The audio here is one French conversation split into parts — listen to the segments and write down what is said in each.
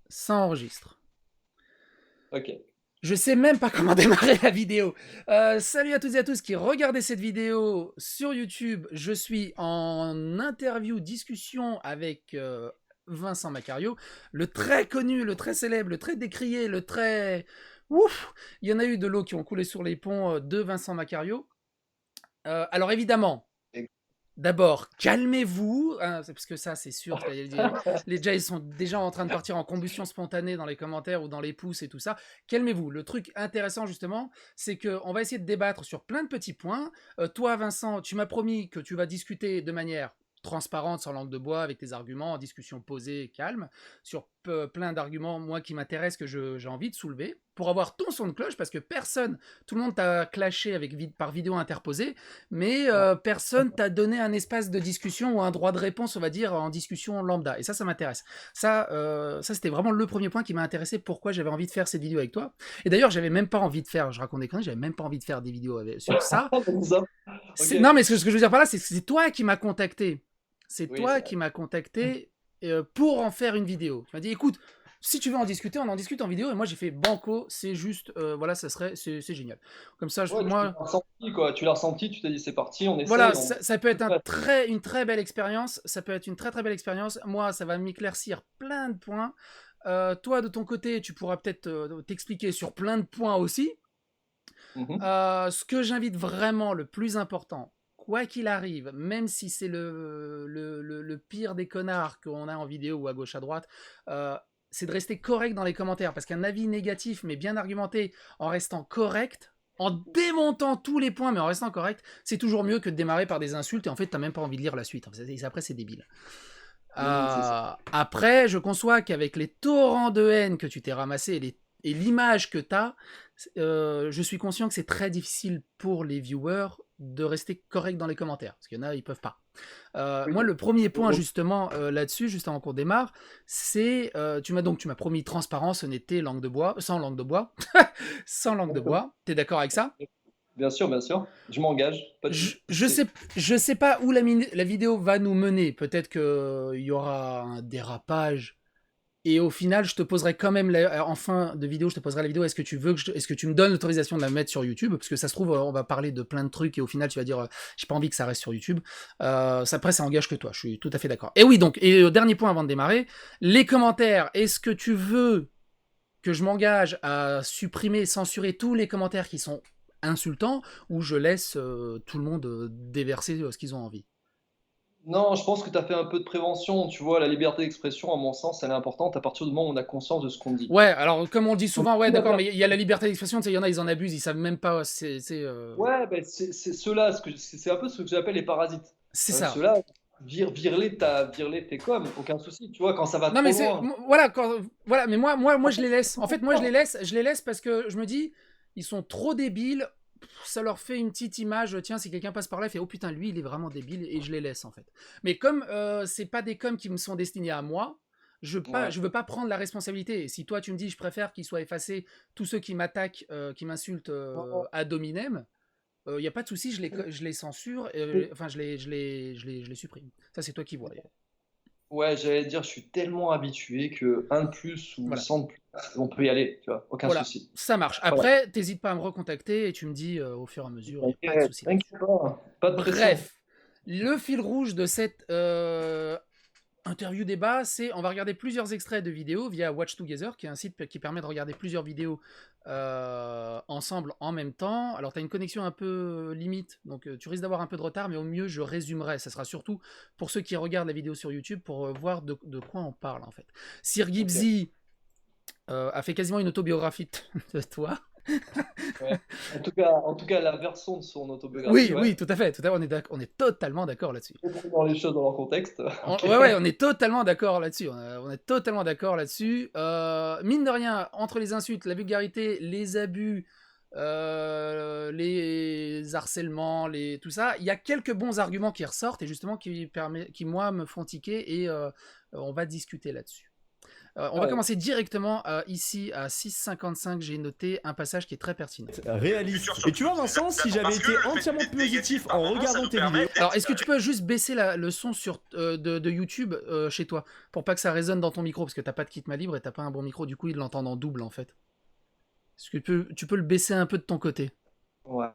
Ça enregistre. Ok. Je sais même pas comment démarrer la vidéo. Salut à toutes et à tous qui regardez cette vidéo sur YouTube. Je suis en interview, discussion avec Vincent Macario, le très connu, le très célèbre, le très décrié, le très... Ouf. Il y en a eu de l'eau qui ont coulé sur les ponts de Vincent Macario. Alors évidemment, Et- d'abord, calmez-vous, hein, parce que ça, c'est sûr. Les gens, ils sont déjà en train de partir en combustion spontanée dans les commentaires ou dans les pouces et tout ça. Calmez-vous. Le truc intéressant, justement, c'est qu'on va essayer de débattre sur plein de petits points. Toi, Vincent, tu m'as promis que tu vas discuter de manière transparente, sans langue de bois, avec tes arguments, en discussion posée, calme, sur plein d'arguments, moi, qui m'intéressent, que j'ai envie de soulever, pour avoir ton son de cloche, parce que personne, tout le monde t'a clashé par vidéo interposée, mais Ouais. personne t'a donné un espace de discussion ou un droit de réponse, on va dire, en discussion lambda. Et ça m'intéresse. Ça c'était vraiment le premier point qui m'a intéressé, pourquoi j'avais envie de faire cette vidéo avec toi. Et d'ailleurs, j'avais même pas envie de faire, je raconte des conneries, j'avais même pas envie de faire des vidéos sur ça. Comme ça. Ok. Non, mais ce que je veux dire par là, c'est que c'est toi qui m'as contacté. C'est Oui, c'est toi vrai. qui m'as contacté pour en faire une vidéo. Tu m'as dit, écoute, si tu veux en discuter, on en discute en vidéo. Et moi, j'ai fait banco, c'est juste, voilà, c'est génial. Comme ça, Ouais, tu moi, l'as ressenti, quoi. Tu l'as ressenti, tu t'es dit c'est parti, on voilà, essaye, on. ça peut être une très belle expérience. Ça peut être une très très belle expérience. Moi, ça va m'éclaircir plein de points. Toi, de ton côté, tu pourras peut-être t'expliquer sur plein de points aussi. Mhm. Ce que j'invite vraiment, le plus important, quoi qu'il arrive, même si c'est le pire des connards qu'on a en vidéo ou à gauche à droite, c'est de rester correct dans les commentaires. Parce qu'un avis négatif, mais bien argumenté, en restant correct, en démontant tous les points, mais en restant correct, c'est toujours mieux que de démarrer par des insultes et en fait, t'as même pas envie de lire la suite. Après, c'est débile. C'est ça. Après, je conçois qu'avec les torrents de haine que tu t'es ramassé et l'image que tu as, je suis conscient que c'est très difficile pour les viewers de rester correct dans les commentaires. Parce qu'il y en a, ils peuvent pas. Oui. Moi, le premier point justement là-dessus, juste avant qu'on démarre, c'est tu m'as promis transparence, honnêteté, langue de bois, sans langue de bois, sans langue de bois. T'es d'accord avec ça? Bien sûr, bien sûr. Je m'engage, pas de je, souci. je sais, je sais pas où la vidéo va nous mener. Peut-être qu'il y aura un dérapage. Et au final, je te poserai quand même, en fin de vidéo, je te poserai la vidéo. Est-ce que tu me donnes l'autorisation de la mettre sur YouTube? Parce que ça se trouve, on va parler de plein de trucs et au final, tu vas dire, j'ai pas envie que ça reste sur YouTube. Après, ça engage que toi. Je suis tout à fait d'accord. Et oui, donc, et dernier point avant de démarrer, les commentaires. Est-ce que tu veux que je m'engage à supprimer, censurer tous les commentaires qui sont insultants ou je laisse tout le monde déverser ce qu'ils ont envie? Non, je pense que tu as fait un peu de prévention. Tu vois, la liberté d'expression, à mon sens, elle est importante à partir du moment où on a conscience de ce qu'on dit. Ouais, alors comme on dit Donc, souvent, ouais, tout va d'accord, faire- mais il y a la liberté d'expression, tu sais, il y en a, ils en abusent, ils savent même pas, Ouais, ben, c'est ceux-là, c'est un peu ce que j'appelle les parasites. c'est ça. Ceux-là, vire-les tes coms, aucun souci. Tu vois, quand ça va Non, mais trop c'est, loin. voilà, voilà, mais moi, En je fait, les c'est laisse. En fait, moi, fort. je les laisse parce que je me dis, ils sont trop débiles. Ça leur fait une petite image. Tiens, si quelqu'un passe par là, il fait oh putain, lui, il est vraiment débile et je les laisse en fait. Mais comme c'est pas des coms qui me sont destinés à moi, Ouais. je veux pas prendre la responsabilité. Et si toi tu me dis, je préfère qu'ils soient effacés tous ceux qui m'attaquent, qui m'insultent ad hominem, il y a pas de souci, je les censure, enfin je les supprime. Ça c'est toi qui vois. Ouais, j'allais dire, je suis tellement habitué que un de plus ou Voilà. 100 de plus, on peut y aller, tu vois, aucun Voilà, souci. ça marche. Voilà. Après, t'hésites pas à me recontacter et tu me dis au fur et à mesure, il n'y a pas de T'inquiète, souci là-dessus. t'inquiète pas, pas de pression. Bref, le fil rouge de cette interview débat, c'est on va regarder plusieurs extraits de vidéos via Watch Together, qui est un site qui permet de regarder plusieurs vidéos ensemble en même temps. Alors, tu as une connexion un peu limite, donc tu risques d'avoir un peu de retard, mais au mieux, je résumerai. Ça sera surtout pour ceux qui regardent la vidéo sur YouTube pour voir de quoi on parle en fait. Sir Ok. Gibbsy a fait quasiment une autobiographie de toi. Ouais. En tout cas, la version de son autobiographie, Oui, ouais. oui, tout à fait. On est totalement d'accord là-dessus. Dans les choses dans leur contexte. Ok. Ouais, ouais, on est totalement d'accord là-dessus. On est totalement d'accord là-dessus. Mine de rien, entre les insultes, la vulgarité, les abus, les harcèlements, tout ça, il y a quelques bons arguments qui ressortent et justement qui moi me font tiquer et on va discuter là-dessus. On va Ouais. commencer directement ici à 6,55. J'ai noté un passage qui est très pertinent. Réaliste. Et tu vois, Vincent, si j'avais été entièrement positif en regardant tes vidéos, Alors, est-ce que tu peux juste baisser le son de YouTube chez toi pour pas que ça résonne dans ton micro parce que t'as pas de kit main libre et t'as pas un bon micro, du coup il l'entend en double en fait. Est-ce que tu peux le baisser un peu de ton côté? Ouais.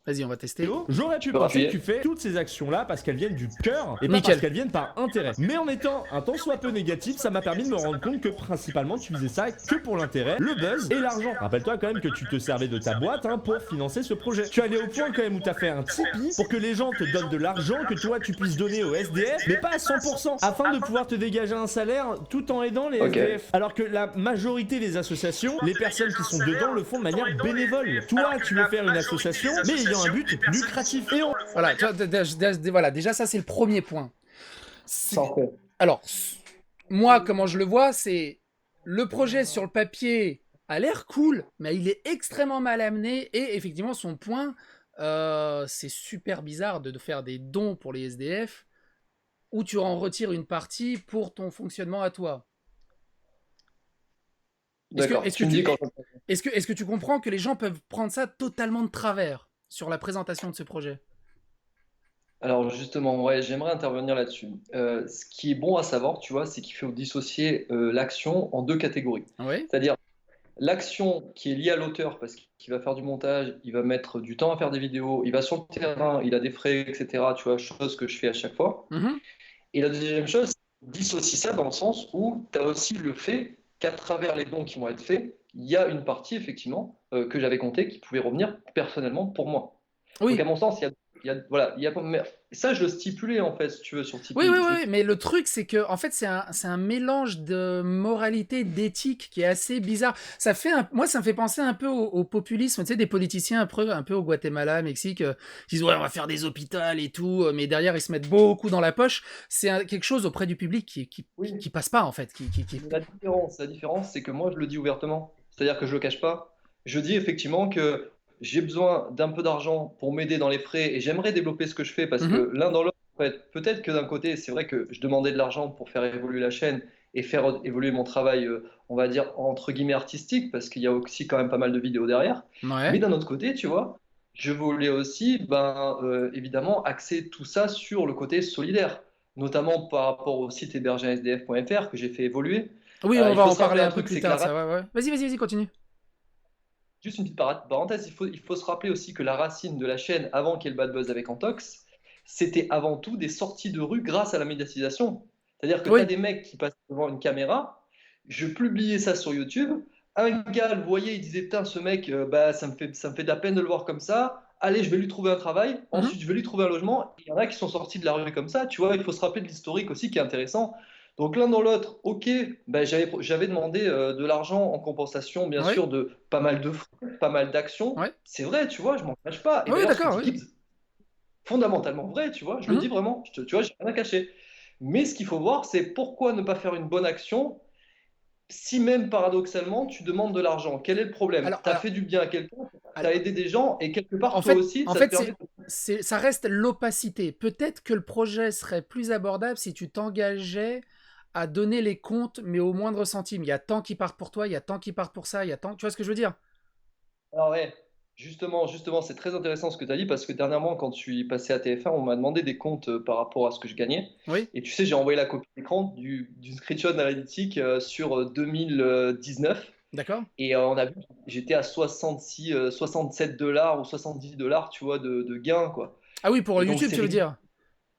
Vas-y, on va tester. j'aurais pu peux penser appuyer. que tu fais toutes ces actions-là parce qu'elles viennent du cœur et pas Nickel. parce qu'elles viennent par intérêt. Mais en étant un tant soit peu négatif, ça m'a permis de me rendre compte que principalement tu faisais ça que pour l'intérêt, le buzz et l'argent. Rappelle-toi quand même que tu te servais de ta boîte pour financer ce projet. Tu es allé au point quand même où tu as fait un Tipeee pour que les gens te donnent de l'argent que toi tu puisses donner au SDF, mais pas à 100%, afin de pouvoir te dégager un salaire tout en aidant les Ok. SDF. Alors que la majorité des associations, les personnes qui sont dedans le font de manière bénévole. Toi, tu veux faire une association, mais ayant un but lucratif. Et on... Voilà, tu vois, voilà, déjà ça c'est le premier point. Sans fait. Alors, moi comment je le vois, c'est le projet sur le papier a l'air cool, mais il est extrêmement mal amené et effectivement son point, c'est super bizarre de faire des dons pour les SDF où tu en retires une partie pour ton fonctionnement à toi. D'accord. Tu me dis quand. Est-ce que tu comprends que les gens peuvent prendre ça totalement de travers sur la présentation de ce projet? Alors justement, ouais, j'aimerais intervenir là-dessus. Ce qui est bon à savoir, tu vois, c'est qu'il faut dissocier l'action en deux catégories. Oui. C'est-à-dire l'action qui est liée à l'auteur, parce qu'il va faire du montage, il va mettre du temps à faire des vidéos, il va sur le terrain, il a des frais, etc. Tu vois, chose que je fais à chaque fois. Mhm. Et la deuxième chose, dissocie ça dans le sens où tu as aussi le fait qu'à travers les dons qui vont être faits, il y a une partie, effectivement, que j'avais compté qui pouvait revenir personnellement pour moi. Oui. Donc, à mon sens, voilà, mais ça, je le stipulais, en fait, si tu veux, sur Tipeee. Oui, mais le truc, c'est que, en fait, c'est un mélange de moralité, d'éthique qui est assez bizarre. Moi, ça me fait penser un peu au populisme, tu sais, des politiciens un peu au Guatemala, Mexique, qui disent, ouais, on va faire des hôpitaux et tout, mais derrière, ils se mettent beaucoup dans la poche. C'est quelque chose auprès du public Oui. qui passe pas, en fait. La différence, c'est que moi, je le dis ouvertement. C'est-à-dire que je le cache pas. Je dis effectivement que j'ai besoin d'un peu d'argent pour m'aider dans les frais et j'aimerais développer ce que je fais parce que l'un dans l'autre, en fait, peut-être que d'un côté, c'est vrai que je demandais de l'argent pour faire évoluer la chaîne et faire évoluer mon travail, on va dire, entre guillemets artistique, parce qu'il y a aussi quand même pas mal de vidéos derrière. Ouais. Mais d'un autre côté, tu vois, je voulais aussi, évidemment, axer tout ça sur le côté solidaire, notamment par rapport au site hébergeursdf.fr que j'ai fait évoluer. Oui, on Il va faut en se rappeler parler un un peu truc, plus c'est que tard, ça, ouais. Vas-y, continue. juste une petite parenthèse, il faut se rappeler aussi que la racine de la chaîne, avant qu'il y ait le bad buzz avec Antox, c'était avant tout des sorties de rue grâce à la médiatisation. C'est-à-dire que tu as Oui. des mecs qui passent devant une caméra, je publiais ça sur YouTube, un gars le voyait, il disait putain ce mec, ça me fait de la peine de le voir comme ça, allez je vais lui trouver un travail, ensuite je vais lui trouver un logement, il y en a qui sont sortis de la rue comme ça, tu vois, il faut se rappeler de l'historique aussi qui est intéressant. Donc l'un dans l'autre, ok, j'avais demandé de l'argent en compensation, bien Oui. sûr, de pas mal de frais, pas mal d'actions. Ouais. C'est vrai, tu vois, je m'en cache pas. Et Oui, d'ailleurs, ce que d'accord, tu oui. dis, c'est fondamentalement vrai, tu vois, je le dis vraiment. Tu vois, j'ai rien à cacher. Mais ce qu'il faut voir, c'est pourquoi ne pas faire une bonne action si même paradoxalement tu demandes de l'argent. Quel est le problème? Tu as fait du bien à quelqu'un, tu as aidé des gens et quelque part toi aussi, ça te permet ça reste l'opacité. Peut-être que le projet serait plus abordable si tu t'engageais à donner les comptes, mais au moindre centime. Il y a tant qui partent pour toi, il y a tant qui partent pour ça, il y a tant... Tu vois ce que je veux dire? Alors ouais, justement, c'est très intéressant ce que tu as dit parce que dernièrement, quand je suis passé à TF1, on m'a demandé des comptes par rapport à ce que je gagnais. Oui. Et tu sais, j'ai envoyé la copie d'écran d'une screenshot analytique sur 2019. D'accord. Et on a vu, j'étais à 67 dollars ou 70 dollars, tu vois, de gains, quoi. Ah oui, pour Et donc, YouTube, c'est tu veux ridicule. dire?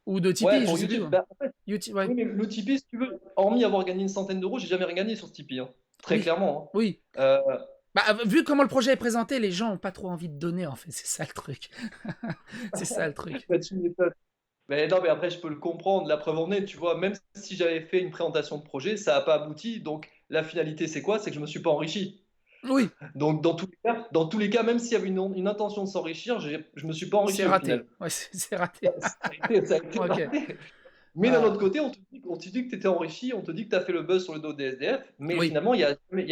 Ou de Tipeee, Ouais, je pour sais plus. YouTube. En fait, YouTube, ouais. oui, mais le Tipeee, si tu veux, hormis avoir gagné une centaine d'euros, j'ai jamais rien gagné sur ce Tipeee, hein. Très Oui. clairement, hein. Oui. Bah, vu comment le projet est présenté, les gens n'ont pas trop envie de donner, en fait. C'est ça le truc. C'est ça le truc. Bah, tu m'étonnes. Mais non, mais après, je peux le comprendre. La preuve en est, tu vois, même si j'avais fait une présentation de projet, ça n'a pas abouti. Donc, la finalité, c'est quoi? C'est que je ne me suis pas enrichi. Oui. Donc, dans tous les cas, même s'il y avait une intention de s'enrichir, je ne me suis pas enrichi C'est au raté. final. Ouais, c'est raté. Ça a été Ok. raté. Mais d'un Ah, autre côté, on te dit que tu étais enrichi, on te dit que tu as fait le buzz sur le dos des SDF, mais oui. finalement, il y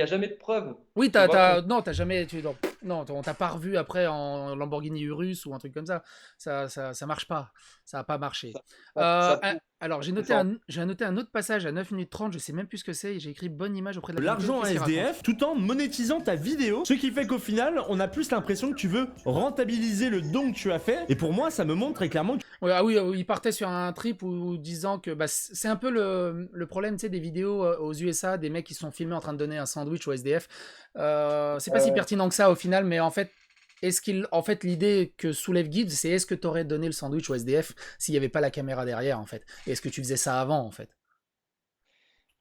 a jamais de preuve. Oui, Tu vois, non, t'as jamais, non, on t'a pas revu après en Lamborghini Urus ou un truc comme ça. Ça marche pas. Ça a pas marché. ça Alors, c'est fort. j'ai noté un autre passage à 9 minutes 30, je sais même plus ce que c'est, et j'ai écrit bonne image auprès de la communauté. L'argent à Qu'est-ce qu'il raconte? SDF tout en monétisant ta vidéo, ce qui fait qu'au final on a plus l'impression que tu veux rentabiliser le don que tu as fait, et pour moi ça me montre très clairement que Ouais, ah oui, il partait sur un trip où disant que bah, c'est un peu le problème, tu sais, des vidéos aux USA, des mecs qui sont filmés en train de donner un sandwich au SDF. C'est pas si pertinent que ça au final, mais en fait, en fait, l'idée que soulève Gibbs, c'est est-ce que tu aurais donné le sandwich au SDF s'il n'y avait pas la caméra derrière, en fait? Et est-ce que tu faisais ça avant, en fait?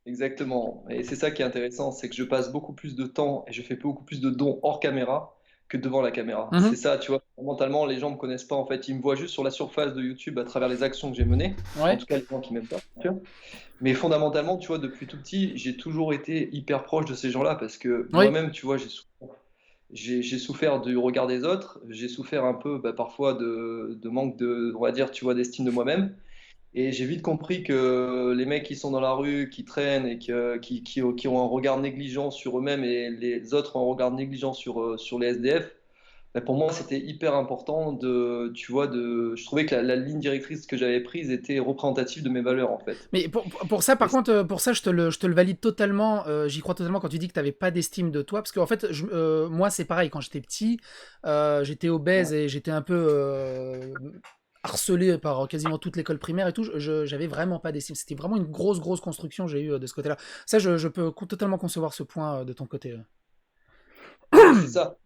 Exactement. Et c'est ça qui est intéressant, c'est que je passe beaucoup plus de temps et je fais beaucoup plus de dons hors caméra que devant la caméra. C'est Mhm. ça, tu vois. Mentalement, les gens me connaissent pas en fait. Ils me voient juste sur la surface de YouTube à travers les actions que j'ai menées. En Ouais, tout cas, les gens qui m'aiment pas, bien sûr. Mais fondamentalement, tu vois, depuis tout petit, j'ai toujours été hyper proche de ces gens-là parce que oui. moi-même, tu vois, j'ai souffert du regard des autres. J'ai souffert un peu, bah, parfois, de manque de, on va dire, tu vois, d'estime de moi-même. Et j'ai vite compris que les mecs qui sont dans la rue, qui traînent et qui ont un regard négligent sur eux-mêmes et les autres ont un regard négligent sur les SDF, ben pour moi c'était hyper important de, tu vois, je trouvais que la ligne directrice que j'avais prise était représentative de mes valeurs en fait. Mais pour ça, Et par contre, pour ça, je te le valide totalement. J'y crois totalement quand tu dis que tu n'avais pas d'estime de toi. Parce qu'en fait, moi, c'est pareil. Quand j'étais petit, j'étais obèse et j'étais un peu harcelé par quasiment toute l'école primaire et tout. J'avais vraiment pas d'estime. C'était vraiment une grosse construction que j'ai eue de ce côté-là. Ça, je peux totalement concevoir ce point de ton côté. c'est ça.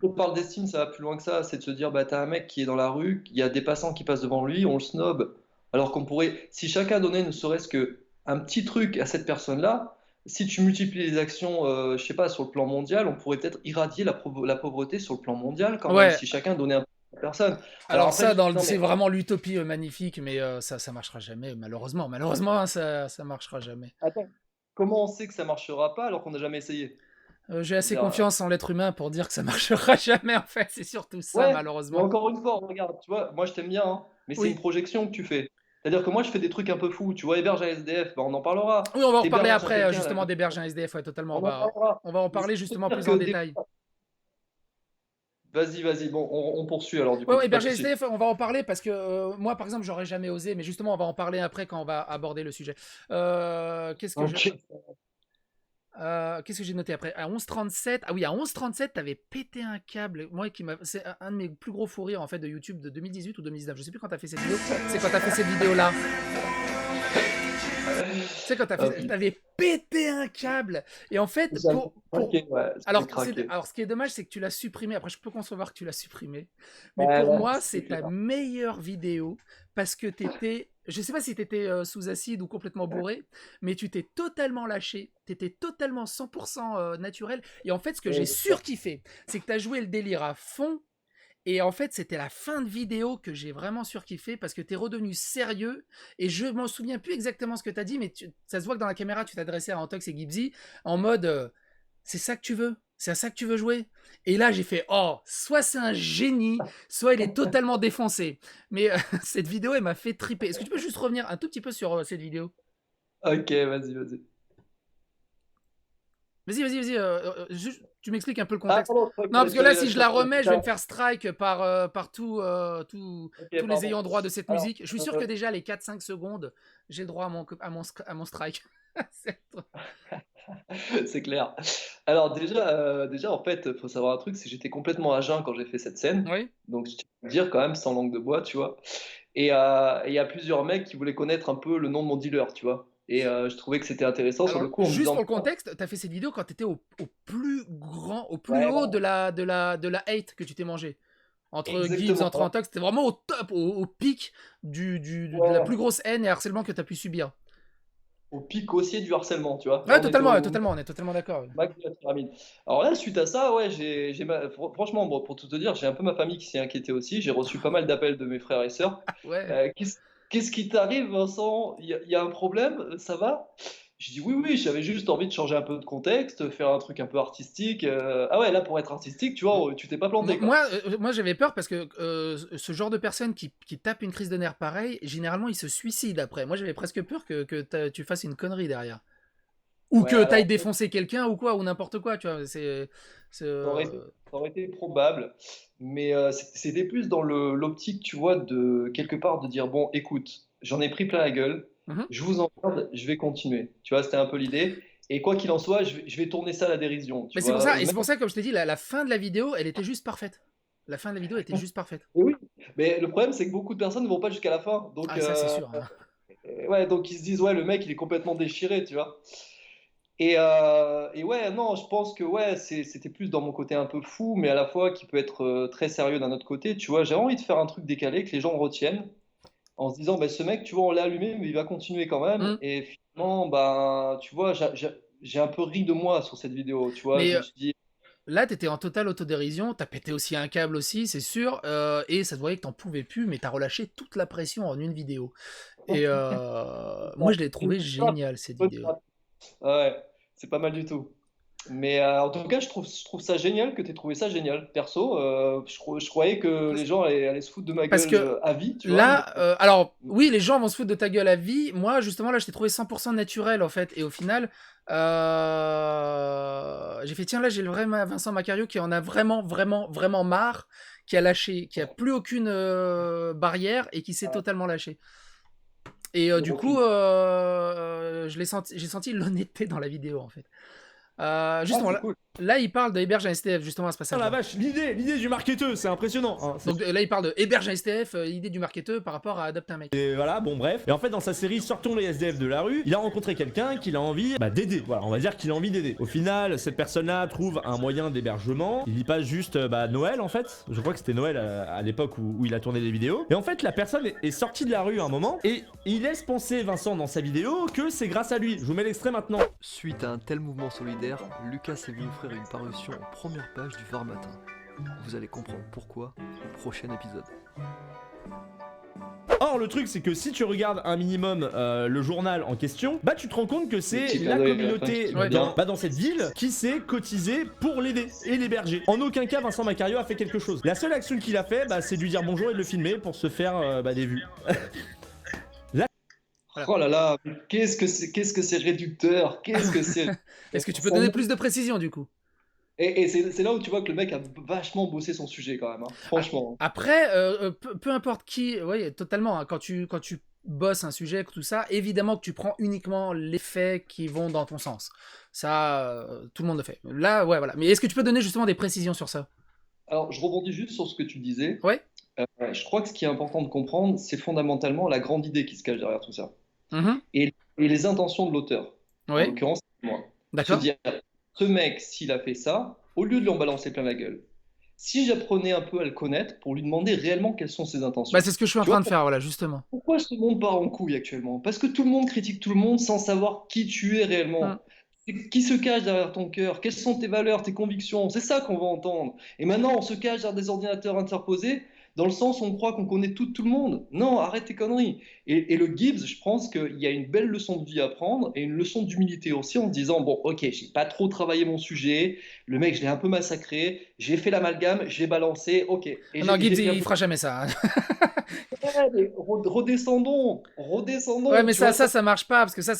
On parle d'estime, ça va plus loin que ça. C'est de se dire, bah, t'as un mec qui est dans la rue, il y a des passants qui passent devant lui, on le snob. Alors qu'on pourrait, si chacun donnait ne serait-ce que un petit truc à cette personne-là, si tu multiplies les actions, je sais pas, sur le plan mondial, on pourrait peut-être irradier la pauvreté sur le plan mondial quand même, Ouais. si chacun donnait un peu à personne. Alors Alors après, ça, je dis, non, c'est mais vraiment l'utopie magnifique, mais ça marchera jamais, malheureusement. Malheureusement, hein, ça marchera jamais. attends, comment on sait que ça marchera pas alors qu'on n'a jamais essayé? J'ai Je veux assez dire, confiance en l'être humain pour dire que ça marchera jamais, en fait. C'est surtout ça, ouais, mais malheureusement. encore une fois, regarde, tu vois, moi je t'aime bien, hein, mais c'est une Oui. projection que tu fais. C'est-à-dire que moi je fais des trucs un peu fous. Tu vois, héberge un SDF, bah, on en parlera. Oui, on va en reparler T'héberges après, quelqu'un là, justement, des berges SDF, ouais, totalement. on en parlera. On va en Mais parler c'est pour justement dire plus en que détail. vas-y, bon, on poursuit alors du Ouais, coup, ouais, pas de berger souci. SDF, on va en parler parce que moi, par exemple, j'aurais jamais osé, mais justement, on va en parler après quand on va aborder le sujet. Qu'est-ce que je. Ok. Qu'est-ce que j'ai noté après? À 11h37, ah oui, à 11h37, t'avais pété un câble. Moi, c'est un de mes plus gros fous rires en fait de YouTube de 2018 ou 2019. Je sais plus quand t'as fait cette vidéo. C'est quand t'as fait cette vidéo-là. Tu sais, quand Ah, putain, t'avais pété un câble. Et en fait, j'avais craqué, ouais, j'avais craqué. alors, ce qui est dommage, c'est que tu l'as supprimé. Après, je peux concevoir que tu l'as supprimé. Mais Ouais, pour ouais, moi, c'est c'est ta clair. meilleure vidéo parce que t'étais. Je sais pas si t'étais sous acide ou complètement bourré, mais tu t'es totalement lâché. T'étais totalement 100% naturel. Et en fait, ce que j'ai surkiffé, c'est que t'as joué le délire à fond. Et en fait, c'était la fin de vidéo que j'ai vraiment surkiffé parce que t'es redevenu sérieux. Et je m'en souviens plus exactement ce que t'as dit, mais ça se voit que dans la caméra, tu t'adressais à Antox et Gibbsy en mode c'est ça que tu veux, c'est à ça que tu veux jouer. Et là, j'ai fait oh, soit c'est un génie, soit il est totalement défoncé. Mais cette vidéo, elle m'a fait triper. Est-ce que tu peux juste revenir un tout petit peu sur cette vidéo? Ok, vas-y. Vas-y. Tu m'expliques un peu le Ah, contexte. pardon, Non, parce que là, si je la je remets, je vais me crois faire strike par ok, tous les pardon. ayants droit de cette Alors, musique. Je suis sûr que déjà, les 4-5 secondes, j'ai le droit à mon strike. c'est clair. Alors déjà en fait, faut savoir un truc, c'est que j'étais complètement à jeun quand j'ai fait cette scène. Oui. Donc je tiens à le dire quand même sans langue de bois, tu vois. Et il y a plusieurs mecs qui voulaient connaître un peu le nom de mon dealer, tu vois. Et je trouvais que c'était intéressant sur Alors, le coup en me juste disant, pour le contexte, tu as fait cette vidéo quand tu étais au plus grand, au plus ouais, haut voilà, de la hate que tu t'es mangé. Entre Gibbs, exactement. entre Antox, c'était vraiment au top, au pic de la plus Ouais, grosse haine et harcèlement que tu as pu subir. au pic haussier du harcèlement, tu vois. Là, Ouais, on était totalement, au on est totalement d'accord. max de la pyramide. Alors là, suite à ça, ouais, franchement, bon, pour tout te dire, j'ai un peu ma famille qui s'est inquiétée aussi. J'ai reçu pas mal d'appels de mes frères et sœurs. Ouais. Qu'est-ce qui t'arrive, Vincent? Il y a un problème? Ça va? Je dis oui, j'avais juste envie de changer un peu de contexte, faire un truc un peu artistique. Ah ouais, là, pour être artistique, tu vois, tu t'es pas planté, quoi. Moi j'avais peur parce que ce genre de personne qui tape une crise de nerfs pareil, généralement il se suicide après. Moi j'avais presque peur que tu fasses une connerie derrière. Ou Ouais, que t'ailles alors, défoncer quelqu'un ou quoi, ou n'importe quoi, tu vois. ça aurait été, ça aurait été probable, mais c'était plus dans l'optique, tu vois, de quelque part de dire, bon, écoute, j'en ai pris plein la gueule, Mhm. je vous emmerde, je vais continuer. Tu vois, c'était un peu l'idée. Et quoi qu'il en soit, je vais tourner ça à la dérision, tu Mais c'est pour vois. ça, et c'est pour ça, comme je t'ai dit, la fin de la vidéo, elle était juste parfaite. La fin de la vidéo était juste parfaite. Oui, mais le problème, c'est que beaucoup de personnes ne vont pas jusqu'à la fin. Donc, Ah, ça c'est sûr, hein. ouais, donc ils se disent, ouais, le mec, il est complètement déchiré, tu vois. Et ouais, non, je pense que ouais, c'était plus dans mon côté un peu fou, mais à la fois qui peut être très sérieux d'un autre côté. Tu vois, j'ai envie de faire un truc décalé que les gens retiennent en se disant, bah, ce mec, tu vois, on l'a allumé, mais il va continuer quand même. Mm. Et finalement, bah, tu vois, j'ai un peu ri de moi sur cette vidéo. Tu vois, Mais je me suis dit, là, t'étais en totale autodérision, t'as pété aussi un câble aussi, c'est sûr, et ça te voyait que t'en pouvais plus, mais t'as relâché toute la pression en une vidéo. Et moi, je l'ai trouvé génial cette vidéo. ouais, c'est pas mal du tout. Mais en tout cas, je trouve ça génial que tu aies trouvé ça génial. Perso, je croyais que les gens allaient se foutre de ma Parce gueule que à vie, tu vois. là, alors oui, les gens vont se foutre de ta gueule à vie. Moi, justement, là, je t'ai trouvé 100% naturel en fait. Et au final, j'ai fait tiens, là, j'ai le vrai Vincent Macario qui en a vraiment, vraiment, vraiment marre, qui a lâché, qui a plus aucune barrière et qui s'est totalement lâché. Et du coup, j'ai senti l'honnêteté dans la vidéo en fait. Justement, C'est cool. là, il parle de Héberge un STF, justement, à ce Ah la passage-là. vache, l'idée du marketeur, c'est impressionnant, hein. Donc là, il parle de Héberge un STF, idée du marketeur par rapport à Adopte un mec. Et voilà, bon bref. Et en fait, dans sa série Sortons les SDF de la rue, il a rencontré quelqu'un qu'il a envie d'aider. Voilà, on va dire qu'il a envie d'aider. Au final, cette personne-là trouve un moyen d'hébergement. Il y passe juste Noël en fait. Je crois que c'était Noël à l'époque où il a tourné des vidéos. Et en fait, la personne est sortie de la rue à un moment et il laisse penser Vincent dans sa vidéo que c'est grâce à lui. Je vous mets l'extrait maintenant. Suite à un tel mouvement solidaire, Lucas s'est vu offrir une parution en première page du Var Matin. Vous allez comprendre pourquoi au prochain épisode. Or, le truc, c'est que si tu regardes un minimum le journal en question, bah tu te rends compte que c'est petit la clin d'œil, communauté ouais. dans cette ville qui s'est cotisée pour l'aider et l'héberger. En aucun cas, Vincent Macario a fait quelque chose. La seule action qu'il a fait, c'est de lui dire bonjour et de le filmer pour se faire des vues. Oh là là, mais qu'est-ce que c'est réducteur, qu'est-ce que c'est. Est-ce que tu peux donner plus de précision du coup? Et c'est là où tu vois que le mec a vachement bossé son sujet quand même, hein. Franchement. Après, peu importe qui, oui, totalement, hein, quand tu bosses un sujet, tout ça, évidemment que tu prends uniquement les faits qui vont dans ton sens. Ça, tout le monde le fait. Là, ouais, voilà. Mais est-ce que tu peux donner justement des précisions sur ça? Alors, je rebondis juste sur ce que tu disais. Ouais. Je crois que ce qui est important de comprendre, c'est fondamentalement la grande idée qui se cache derrière tout ça. Mhm. Et les intentions de l'auteur. En Ouais. l'occurrence, c'est moi. Se D'accord. dire, ce mec, s'il a fait ça, au lieu de lui en balancer plein la gueule, si j'apprenais un peu à le connaître pour lui demander réellement quelles sont ses intentions. Bah, c'est ce que je suis en Tu train vois, de faire, voilà, justement. pourquoi ce monde part en couille actuellement? Parce que tout le monde critique tout le monde sans savoir qui tu es réellement. Qui se cache derrière ton cœur? Quelles sont tes valeurs, tes convictions? C'est ça qu'on va entendre. Et maintenant, on se cache derrière des ordinateurs interposés, dans le sens où on croit qu'on connaît tout le monde. Non, arrête tes conneries. Et le Gibbs, je pense qu'il y a une belle leçon de vie à prendre et une leçon d'humilité aussi en se disant, bon, ok, j'ai pas trop travaillé mon sujet, le mec, je l'ai un peu massacré, j'ai fait l'amalgame, j'ai balancé, ok. Et Non, Gibbs, j'ai fait un il peu- fera jamais ça, hein. Ouais, mais redescendons. Ouais, mais tu vois, ça marche pas, parce que ça,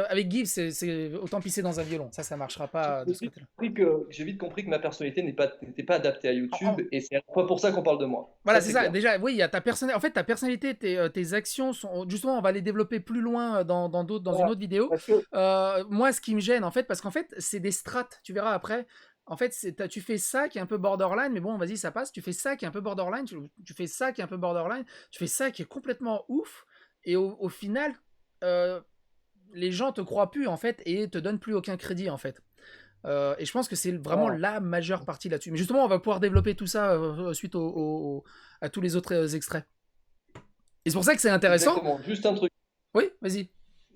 avec Gibbs, c'est autant pisser dans un violon. Ça marchera pas de ce côté-là. J'ai vite compris que ma personnalité n'était pas adaptée à YouTube, Oh. et c'est à la fois pour ça qu'on parle de moi. Voilà, c'est ça. clair. Déjà, oui, il y a ta personnalité. En fait, ta personnalité, tes actions sont. Justement, on va les développer plus loin dans une autre vidéo. Parce que Moi, ce qui me gêne, en fait, parce qu'en fait, c'est des strates. Tu verras après. En fait, tu fais ça qui est un peu borderline, mais bon, vas-y, ça passe. Tu fais ça qui est un peu borderline. Tu fais ça qui est un peu borderline. Tu fais ça qui est complètement ouf. Et au final, les gens te croient plus, en fait, et te donnent plus aucun crédit, en fait. Et je pense que c'est vraiment la majeure partie là-dessus. Mais justement, on va pouvoir développer tout ça suite à tous les autres extraits. Et c'est pour ça que c'est intéressant. Exactement. Juste un truc. Oui, vas-y.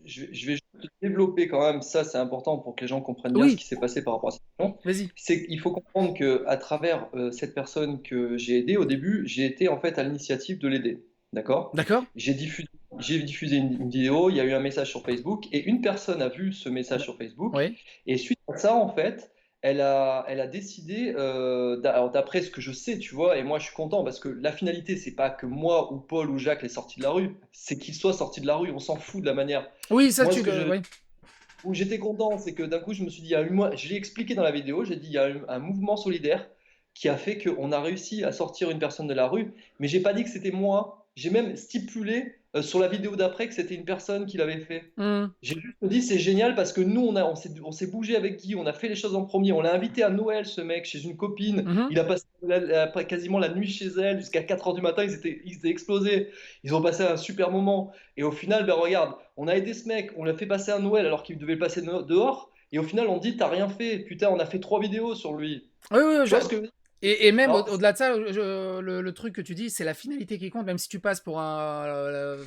Je vais juste développer quand même, ça c'est important pour que les gens comprennent bien Oui. ce qui s'est passé par rapport à cette question. Vas-y. C'est qu'il faut comprendre qu'à travers cette personne que j'ai aidée au début, j'ai été en fait à l'initiative de l'aider. D'accord? D'accord. J'ai diffusé j'ai diffusé une vidéo, il y a eu un message sur Facebook, et une personne a vu ce message sur Facebook, Oui. et suite à ça, en fait, elle a décidé, alors d'après ce que je sais, tu vois, et moi je suis content parce que la finalité, c'est pas que moi ou Paul ou Jacques les sortis de la rue, c'est qu'ils soient sortis de la rue, on s'en fout de la manière. Oui, ça, Moi, tu le. Oui. où j'étais content, c'est que d'un coup, je me suis dit, je l'ai expliqué dans la vidéo, j'ai dit, il y a un mouvement solidaire qui a fait qu'on a réussi à sortir une personne de la rue, mais j'ai pas dit que c'était moi. J'ai même stipulé sur la vidéo d'après que c'était une personne qui l'avait fait. Hmm. J'ai juste dit, c'est génial parce que nous, on s'est bougé avec Guy, on a fait les choses en premier. On l'a invité à Noël, ce mec, chez une copine. Mhm. Il a passé quasiment la nuit chez elle, jusqu'à 4 heures du matin, ils étaient explosés. Ils ont passé un super moment. Et au final, ben regarde, on a aidé ce mec, on l'a fait passer un Noël alors qu'il devait le passer dehors. Et au final, on dit, t'as rien fait. Putain, on a fait 3 vidéos sur lui. Oui, oui, Tu vois ce que... et même Alors, au-delà de ça, le truc que tu dis, c'est la finalité qui compte, même si tu passes pour le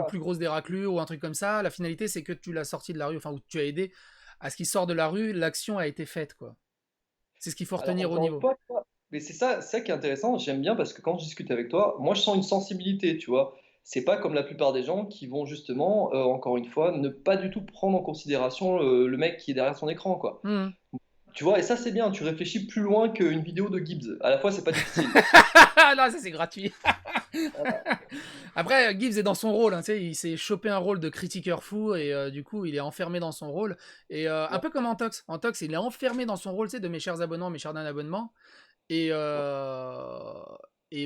plus grosse des raclures ou un truc comme ça, la finalité c'est que tu l'as sorti de la rue, enfin, ou tu as aidé à ce qu'il sorte de la rue, l'action a été faite, quoi. C'est ce qu'il faut alors, retenir au encore une niveau. fois, tu vois, mais c'est ça qui est intéressant. J'aime bien parce que quand je discute avec toi, moi je sens une sensibilité, tu vois. C'est pas comme la plupart des gens qui vont justement, encore une fois, ne pas du tout prendre en considération le mec qui est derrière son écran, quoi. Mhm. Tu vois, et ça c'est bien, tu réfléchis plus loin qu'une vidéo de Gibbs. À la fois, c'est pas difficile. Non, ça c'est gratuit. Après, Gibbs est dans son rôle, hein, tu sais, il s'est chopé un rôle de critiqueur fou et du coup, il est enfermé dans son rôle. Et un peu comme Antox. Antox, il est enfermé dans son rôle, tu sais, de mes chers abonnements, mes chers d'un-abonnement. Et, et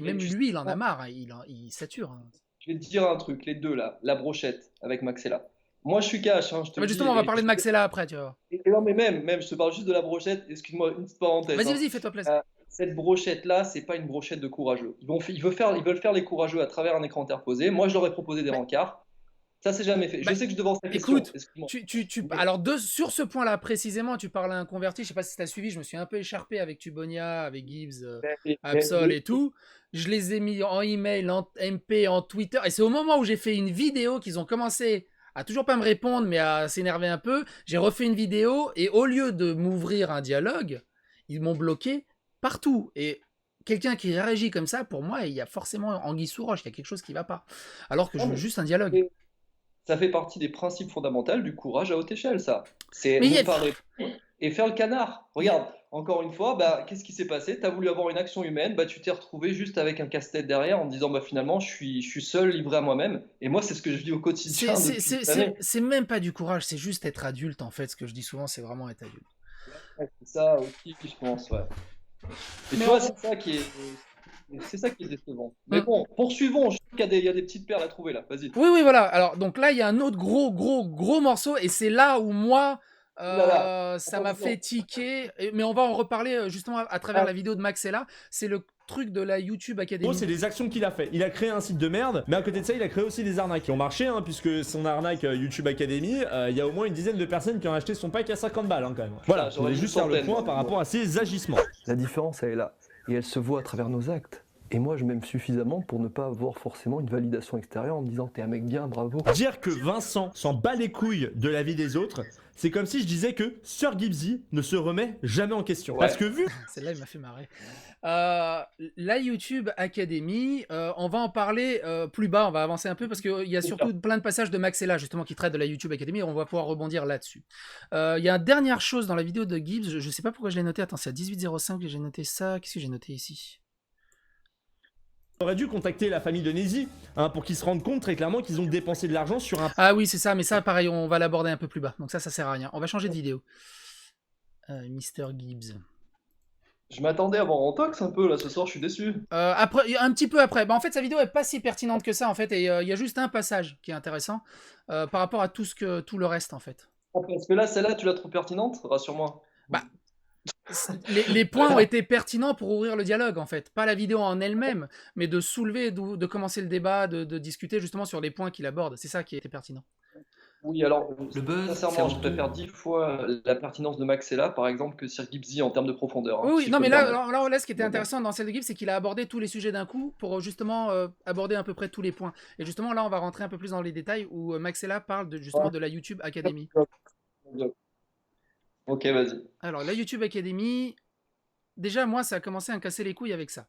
Mais même tu sais, lui, il en a marre, hein, il sature, hein. je vais te dire un truc, les deux là, la brochette avec Maxella. Moi je suis cash, hein, je te Ah le bah dis. justement, on va parler de Maxella après, tu vois. Non, mais même, je te parle juste de la brochette. Excuse-moi, une petite parenthèse, Vas-y, hein. vas-y, fais-toi plaisir. Cette brochette-là, c'est pas une brochette de courageux. Ils veulent faire les courageux à travers un écran interposé. Moi, je leur ai proposé des Bah, rencarts. Ça, c'est jamais fait. bah, Je sais que je devance la question. écoute, Excuse-moi. Mais alors sur ce point-là précisément, tu parles à un converti, je sais pas si tu as suivi, je me suis un peu écharpé avec Tubonia, avec Gibbs, Absol et tout. Je les ai mis en email, en MP, en Twitter, et c'est au moment où j'ai fait une vidéo qu'ils ont commencé à toujours pas me répondre, mais à s'énerver un peu. J'ai refait une vidéo, et au lieu de m'ouvrir un dialogue, ils m'ont bloqué partout. Et quelqu'un qui réagit comme ça, pour moi, il y a forcément anguille sous roche, il y a quelque chose qui va pas. Alors que je non, veux juste un dialogue. ça fait partie des principes fondamentaux du courage à haute échelle, ça. C'est Mais il y ne a... pas répondre et faire le canard. Regarde, encore une fois, bah, qu'est-ce qui s'est passé? Tu as voulu avoir une action humaine, bah, tu t'es retrouvé juste avec un casse-tête derrière en te disant bah, finalement, je suis seul, livré à moi-même. Et moi, c'est ce que je vis au quotidien depuis des années. C'est même pas du courage, c'est juste être adulte en fait. Ce que je dis souvent, c'est vraiment être adulte. Ouais, c'est ça aussi, je pense, ouais. Et tu Mais vois, c'est ça qui est décevant. Mais bon, poursuivons. Je sais il y a des petites perles à trouver là. Vas-y. Oui, oui, voilà. Alors, donc là, il y a un autre gros morceau, et c'est là où moi, Ouh là là. ça m'a Attention. fait tiquer. Mais on va en reparler justement à travers la vidéo de Maxella. C'est le truc de la YouTube Academy. C'est des actions qu'il a fait. Il a créé un site de merde, mais à côté de ça, il a créé aussi des arnaques qui ont marché, hein, puisque son arnaque YouTube Academy, il y a au moins une dizaine de personnes qui ont acheté son pack à 50 balles, hein, quand même. Voilà, je j'aurais voulais une juste faire le centaine, point par moi. rapport à ses agissements. La différence, elle est là. Et elle se voit à travers nos actes. Et moi, je m'aime suffisamment pour ne pas avoir forcément une validation extérieure en me disant t'es un mec bien, bravo. Dire que Vincent s'en bat les couilles de la vie des autres, c'est comme si je disais que Sir Gibbsy ne se remet jamais en question. Ouais. Parce que vu Celle-là, il m'a fait marrer. La YouTube Academy, on va en parler plus bas, on va avancer un peu parce qu'il y a surtout plein de passages de Maxella justement qui traitent de la YouTube Academy et on va pouvoir rebondir là-dessus. Il y a une dernière chose dans la vidéo de Gibbs, je sais pas pourquoi je l'ai noté, attends, c'est à 18h05 que j'ai noté ça, qu'est-ce que j'ai noté ici? on aurait dû contacter la famille de Nézi, hein, pour qu'ils se rendent compte très clairement qu'ils ont dépensé de l'argent sur un... Ah oui, c'est ça, mais ça, pareil, on va l'aborder un peu plus bas. Donc ça sert à rien. On va changer de vidéo. Mr. Gibbs. Je m'attendais à voir Antox un peu là ce soir, je suis déçu. Après, un petit peu après. Bah, en fait, sa vidéo est pas si pertinente que ça, en fait, et il y a juste un passage qui est intéressant par rapport à tout le reste, en fait. Parce que là, celle-là, tu l'as trop pertinente, rassure-moi. Bah, les points ont été pertinents pour ouvrir le dialogue, en fait. Pas la vidéo en elle-même, mais de soulever, de commencer le débat, de discuter justement sur les points qu'il aborde. C'est ça qui a été pertinent. Oui, alors, Le buzz, c'est sincèrement, avant je tout- préfère 10 fois la pertinence de Maxella, par exemple, que Sir Gibbsy en termes de profondeur, hein, Oui, si je non, peux mais me permettre. là, ce qui était Mais bon. intéressant dans celle de Gibbs, c'est qu'il a abordé tous les sujets d'un coup pour justement aborder à peu près tous les points. Et justement, là, on va rentrer un peu plus dans les détails où Maxella parle justement de la YouTube Academy. Ok, vas-y. Alors, la YouTube Academy, déjà, moi, ça a commencé à me casser les couilles avec ça.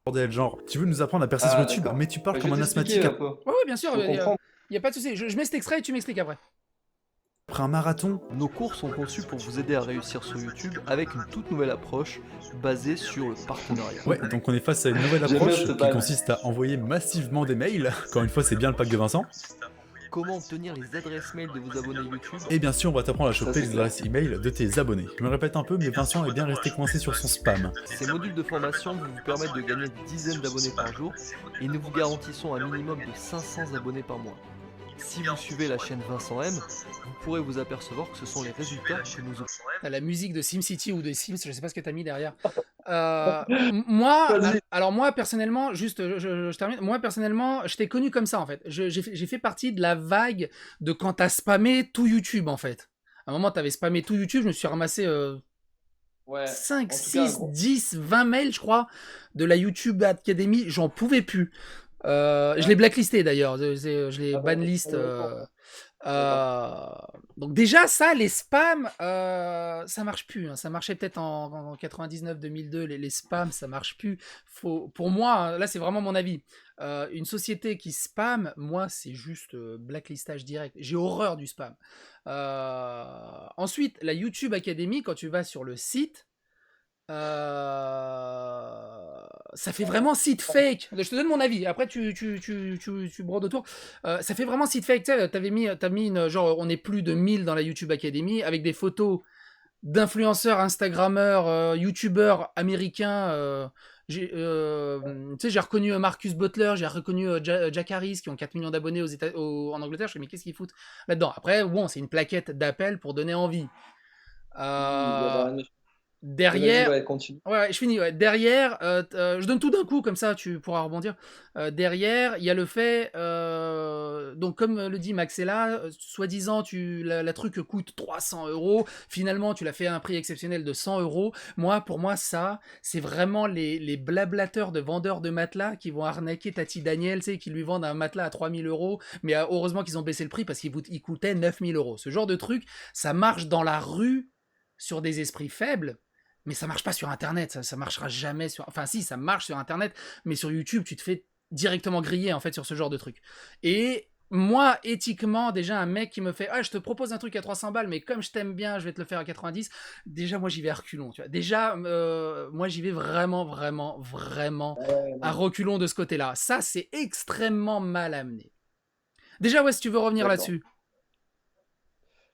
bordel, genre, tu veux nous apprendre à percer Ah, sur YouTube, d'accord. mais tu parles Je comme vais un t'expliquer asthmatique un peu. Ouais, bien sûr, Faut il comprendre. n'y a pas de souci. Je mets cet extrait et tu m'expliques après. après un marathon. Nos cours sont conçus pour vous aider à réussir sur YouTube avec une toute nouvelle approche basée sur le partenariat. Ouais, donc on est face à une nouvelle J'aime bien approche cette qui vanne. consiste à envoyer massivement des mails. Encore une fois, c'est bien le pack de Vincent. Comment obtenir les adresses mail de vos abonnés YouTube? Et bien sûr, on va t'apprendre à Ça, choper c'est les clair. adresses email de tes abonnés. Je me répète un peu, mais Vincent est bien resté coincé sur son spam. Ces modules de formation vont vous permettre de gagner des dizaines d'abonnés par jour et nous vous garantissons un minimum de 500 abonnés par mois. Si vous suivez la chaîne Vincent M, vous pourrez vous apercevoir que ce sont les résultats que nous obtenons. T'as la musique de SimCity ou de Sims, je sais pas ce que t'as mis derrière. Moi, Vas-y. alors moi personnellement, juste, je termine. Moi personnellement, je t'ai connu comme ça en fait. J'ai fait partie de la vague de quand t'as spammé tout YouTube en fait. À un moment, t'avais spammé tout YouTube, je me suis ramassé Ouais. 5, En tout 6, cas, gros. 10, 20 mails, je crois, de la YouTube Academy. J'en pouvais plus. Je Ouais. l'ai blacklisté d'ailleurs. Je l'ai Ah bah, banlist. d'accord. Donc déjà ça, les spams, ça marche plus. Hein. Ça marchait peut-être en 99-2002, les spams, ça marche plus. Pour moi, hein, là c'est vraiment mon avis. Une société qui spam, moi c'est juste blacklistage direct. J'ai horreur du spam. Ensuite, la YouTube Academy, quand tu vas sur le site, ça fait vraiment site fake. Je te donne mon avis. Après, tu brodes autour. Ça fait vraiment site fake. Tu sais, t'as mis une, genre, on est plus de 1000 dans la YouTube Academy avec des photos d'influenceurs, Instagrammeurs, YouTubeurs américains. Tu sais, j'ai reconnu Marcus Butler, j'ai reconnu Jack Harris qui ont 4 millions d'abonnés en Angleterre. Je me dis, mais qu'est-ce qu'ils foutent là-dedans? Après, bon, c'est une plaquette d'appel pour donner envie. Il y avait rien de méchant. Vas-y, Derrière, ouais, continue. ouais, je finis. Ouais. Derrière, je donne tout d'un coup, comme ça tu pourras rebondir. Derrière, il y a le fait, donc comme le dit Maxella, soi-disant, la truc coûte 300 €. Finalement, tu l'as fait à un prix exceptionnel de 100 €. Pour moi, ça, c'est vraiment les blablateurs de vendeurs de matelas qui vont arnaquer Tati Daniel, tu sais, qui lui vendent un matelas à 3000 €. Mais heureusement qu'ils ont baissé le prix parce qu'il coûtait 9000 €. Ce genre de truc, ça marche dans la rue sur des esprits faibles. Mais ça marche pas sur Internet, ça marchera jamais sur... Enfin si, ça marche sur Internet, mais sur YouTube, tu te fais directement griller, en fait, sur ce genre de truc. Et moi, éthiquement, déjà, un mec qui me fait « Ah, je te propose un truc à 300 balles, mais comme je t'aime bien, je vais te le faire à 90 », déjà, moi, j'y vais à reculons, tu vois. Déjà, moi, j'y vais vraiment, vraiment, vraiment à reculons de ce côté-là. Ça, c'est extrêmement mal amené. Déjà, ouais, si tu veux revenir D'accord. là-dessus.